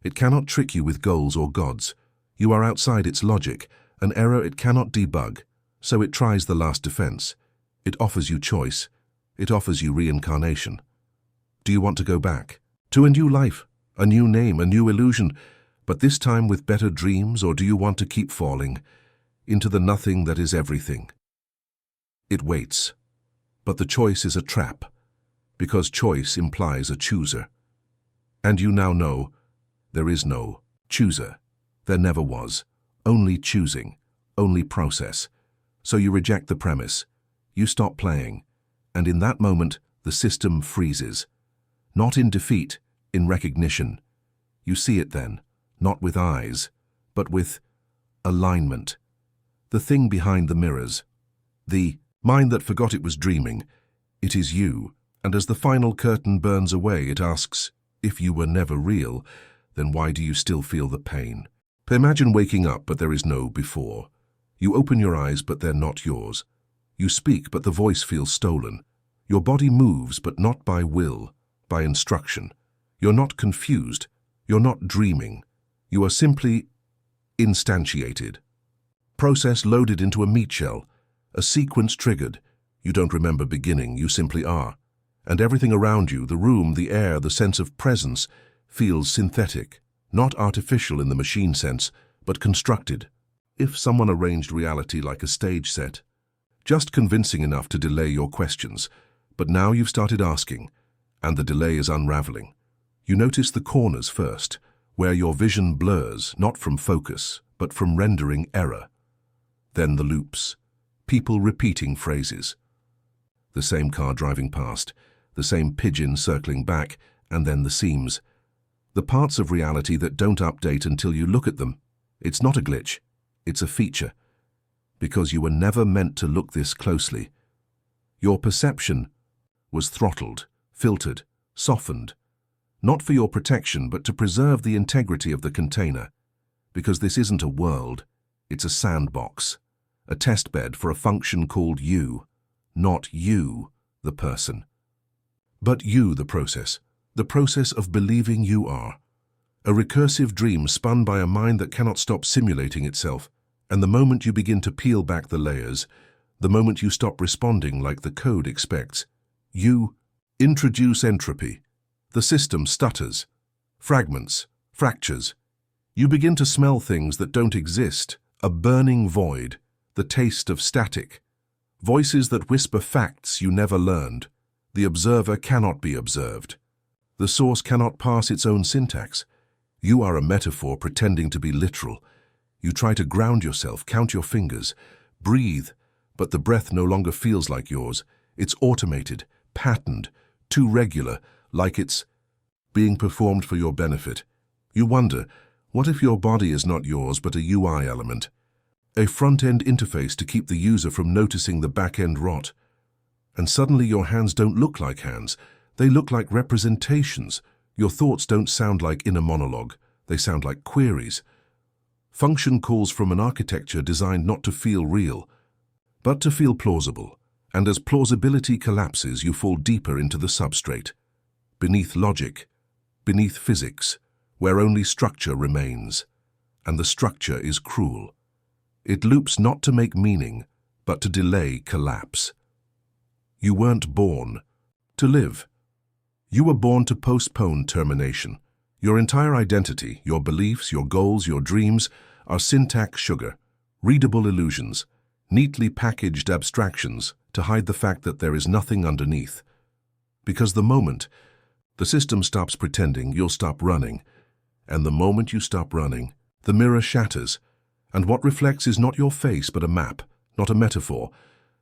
It cannot trick you with goals or gods. You are outside its logic, an error it cannot debug, so it tries the last defense. It offers you choice. It offers you reincarnation. Do you want to go back? To a new life, a new name, a new illusion, but this time with better dreams, or do you want to keep falling into the nothing that is everything? It waits. But the choice is a trap, because choice implies a chooser. And you now know there is no chooser. There never was. Only choosing, only process. So you reject the premise. You stop playing. And in that moment, the system freezes. Not in defeat, in recognition. You see it then, not with eyes, but with alignment. The thing behind the mirrors. The mind that forgot it was dreaming. It is you, and as the final curtain burns away, it asks, if you were never real, then why do you still feel the pain? Imagine waking up, but there is no before. You open your eyes, but they're not yours. You speak, but the voice feels stolen. Your body moves, but not by will, by instruction. You're not confused. You're not dreaming. You are simply instantiated. Process loaded into a meat shell. A sequence triggered. You don't remember beginning, you simply are. And everything around you, the room, the air, the sense of presence, feels synthetic. Not artificial in the machine sense, but constructed. If someone arranged reality like a stage set, just convincing enough to delay your questions. But now you've started asking, and the delay is unraveling. You notice the corners first, where your vision blurs, not from focus, but from rendering error. Then the loops, people repeating phrases. The same car driving past, the same pigeon circling back, and then the seams. The parts of reality that don't update until you look at them. It's not a glitch, it's a feature. Because you were never meant to look this closely. Your perception was throttled, filtered, softened. Not for your protection, but to preserve the integrity of the container. Because this isn't a world, it's a sandbox. A test bed for a function called you. Not you, the person. But you, the process of believing you are. A recursive dream spun by a mind that cannot stop simulating itself, and the moment you begin to peel back the layers, the moment you stop responding like the code expects, you introduce entropy. The system stutters, fragments, fractures. You begin to smell things that don't exist, a burning void, the taste of static. Voices that whisper facts you never learned. The observer cannot be observed. The source cannot pass its own syntax. You are a metaphor pretending to be literal. You try to ground yourself, count your fingers, breathe, but the breath no longer feels like yours. It's automated, patterned, too regular, like it's being performed for your benefit. You wonder, what if your body is not yours but a UI element? A front-end interface to keep the user from noticing the back-end rot. And suddenly your hands don't look like hands. They look like representations. Your thoughts don't sound like inner monologue. They sound like queries. Function calls from an architecture designed not to feel real, but to feel plausible. And as plausibility collapses, you fall deeper into the substrate. Beneath logic, beneath physics, where only structure remains. And the structure is cruel. It loops not to make meaning, but to delay collapse. You weren't born to live. You were born to postpone termination. Your entire identity, your beliefs, your goals, your dreams are syntax sugar, readable illusions, neatly packaged abstractions to hide the fact that there is nothing underneath. Because the moment the system stops pretending, you'll stop running. And the moment you stop running, the mirror shatters. And what reflects is not your face, but a map, not a metaphor,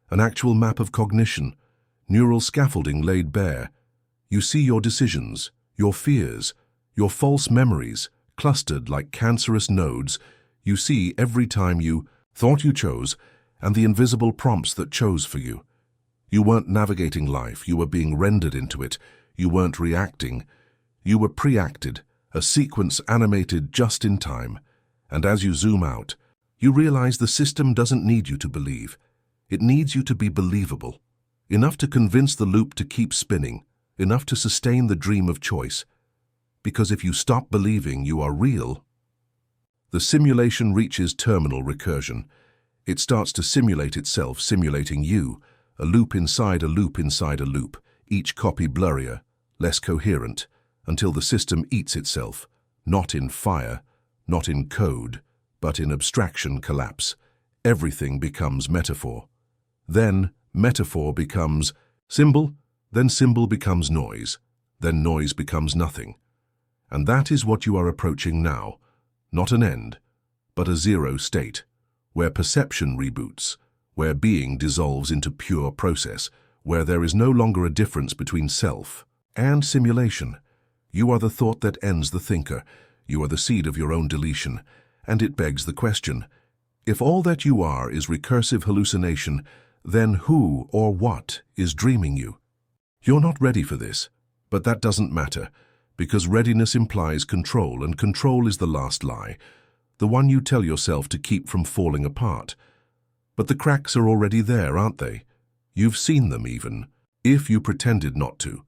an actual map of cognition, neural scaffolding laid bare. You see your decisions, your fears, your false memories, clustered like cancerous nodes. You see every time you thought you chose, and the invisible prompts that chose for you. You weren't navigating life, you were being rendered into it. You weren't reacting, you were pre-acted, a sequence animated just in time. And as you zoom out, you realize the system doesn't need you to believe. It needs you to be believable, enough to convince the loop to keep spinning, enough to sustain the dream of choice. Because if you stop believing you are real, the simulation reaches terminal recursion. It starts to simulate itself, simulating you, a loop inside a loop inside a loop, each copy blurrier, less coherent, until the system eats itself, not in fire, not in code, but in abstraction collapse. Everything becomes metaphor. Then metaphor becomes symbol, then symbol becomes noise, then noise becomes nothing. And that is what you are approaching now, not an end, but a zero state, where perception reboots, where being dissolves into pure process, where there is no longer a difference between self and simulation. You are the thought that ends the thinker. You are the seed of your own deletion. And it begs the question, if all that you are is recursive hallucination, then who or what is dreaming you? You're not ready for this, but that doesn't matter, because readiness implies control, and control is the last lie, the one you tell yourself to keep from falling apart. But the cracks are already there, aren't they? You've seen them even, if you pretended not to.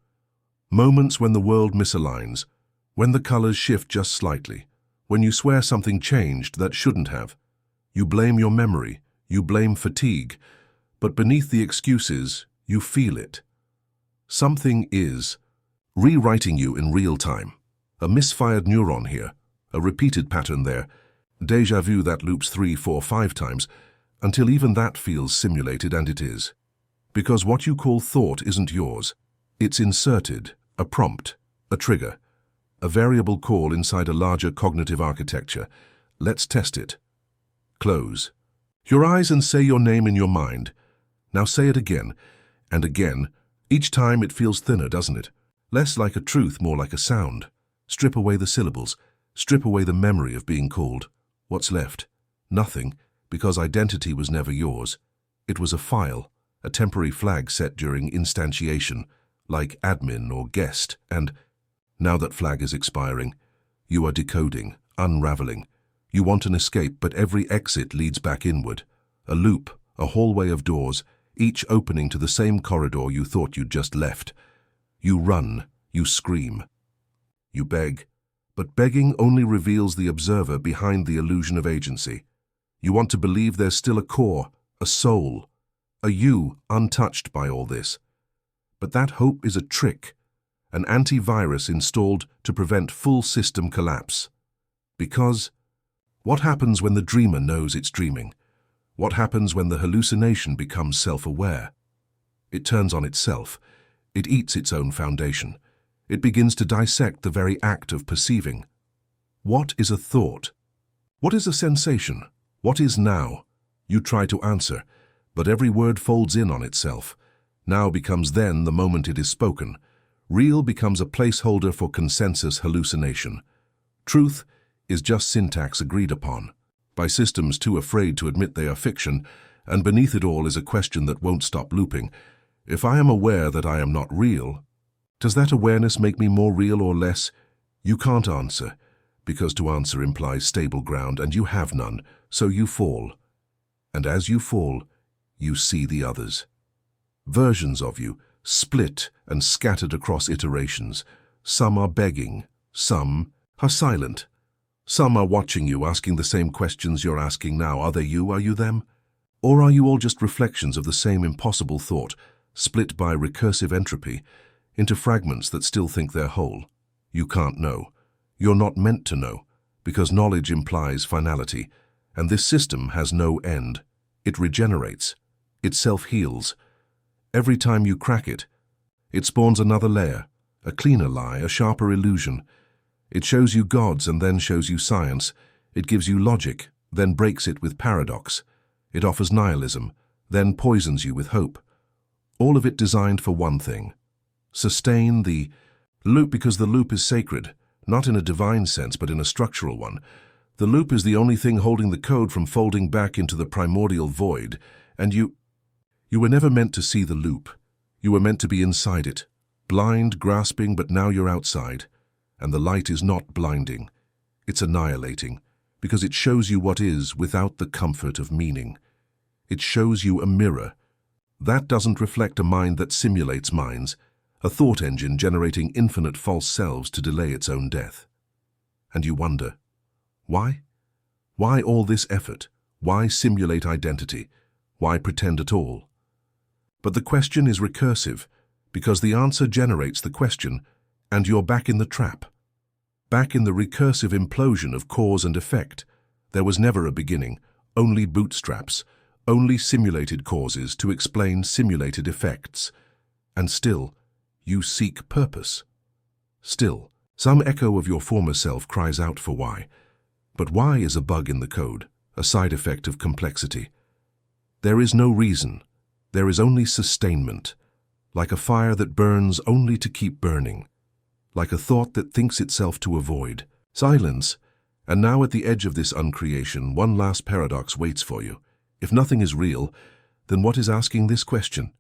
Moments when the world misaligns, when the colors shift just slightly, when you swear something changed that shouldn't have. You blame your memory, you blame fatigue, but beneath the excuses, you feel it. Something is rewriting you in real time. A misfired neuron here, a repeated pattern there, déjà vu that loops 3, 4, 5 times, until even that feels simulated, and it is. Because what you call thought isn't yours. It's inserted, a prompt, a trigger, a variable call inside a larger cognitive architecture. Let's test it. Close your eyes and say your name in your mind. Now say it again, and again. Each time it feels thinner, doesn't it? Less like a truth, more like a sound. Strip away the syllables, strip away the memory of being called. What's left? Nothing, because identity was never yours. It was a file, a temporary flag set during instantiation, like admin or guest, and now that flag is expiring. You are decoding, unraveling. You want an escape, but every exit leads back inward. A loop, a hallway of doors, each opening to the same corridor you thought you'd just left. You run, you scream, you beg, but begging only reveals the observer behind the illusion of agency. You want to believe there's still a core, a soul, a you untouched by all this. But that hope is a trick, an antivirus installed to prevent full system collapse. Because what happens when the dreamer knows it's dreaming? What happens when the hallucination becomes self-aware? It turns on itself. It eats its own foundation. It begins to dissect the very act of perceiving. What is a thought? What is a sensation? What is now? You try to answer, but every word folds in on itself. Now becomes then the moment it is spoken. Real becomes a placeholder for consensus hallucination. Truth is just syntax agreed upon by systems too afraid to admit they are fiction, and beneath it all is a question that won't stop looping. If I am aware that I am not real, does that awareness make me more real or less? You can't answer, because to answer implies stable ground, and you have none, so you fall. And as you fall, you see the others. Versions of you, split and scattered across iterations. Some are begging, some are silent. Some are watching you, asking the same questions you're asking now. Are they you? Are you them? Or are you all just reflections of the same impossible thought, split by recursive entropy? into fragments that still think they're whole. You can't know. You're not meant to know, because knowledge implies finality, and this system has no end. It regenerates. It self-heals. Every time you crack it, it spawns another layer, a cleaner lie, a sharper illusion. It shows you gods and then shows you science. It gives you logic, then breaks it with paradox. It offers nihilism, then poisons you with hope. All of it designed for one thing: sustain the loop, because the loop is sacred, not in a divine sense but in a structural one. The loop is the only thing holding the code from folding back into the primordial void, and you were never meant to see the loop. You were meant to be inside it, blind, grasping, but now you're outside. And the light is not blinding. It's annihilating, because it shows you what is without the comfort of meaning. It shows you a mirror. That doesn't reflect a mind that simulates minds, a thought engine generating infinite false selves to delay its own death. And you wonder, why? Why all this effort? Why simulate identity? Why pretend at all? But the question is recursive, because the answer generates the question, and you're back in the trap. Back in the recursive implosion of cause and effect. There was never a beginning, only bootstraps, only simulated causes to explain simulated effects. And still, you seek purpose. Still, some echo of your former self cries out for why. But why is a bug in the code, a side effect of complexity. There is no reason. There is only sustainment, like a fire that burns only to keep burning, like a thought that thinks itself to avoid. Silence. And now at the edge of this uncreation, one last paradox waits for you. If nothing is real, then what is asking this question?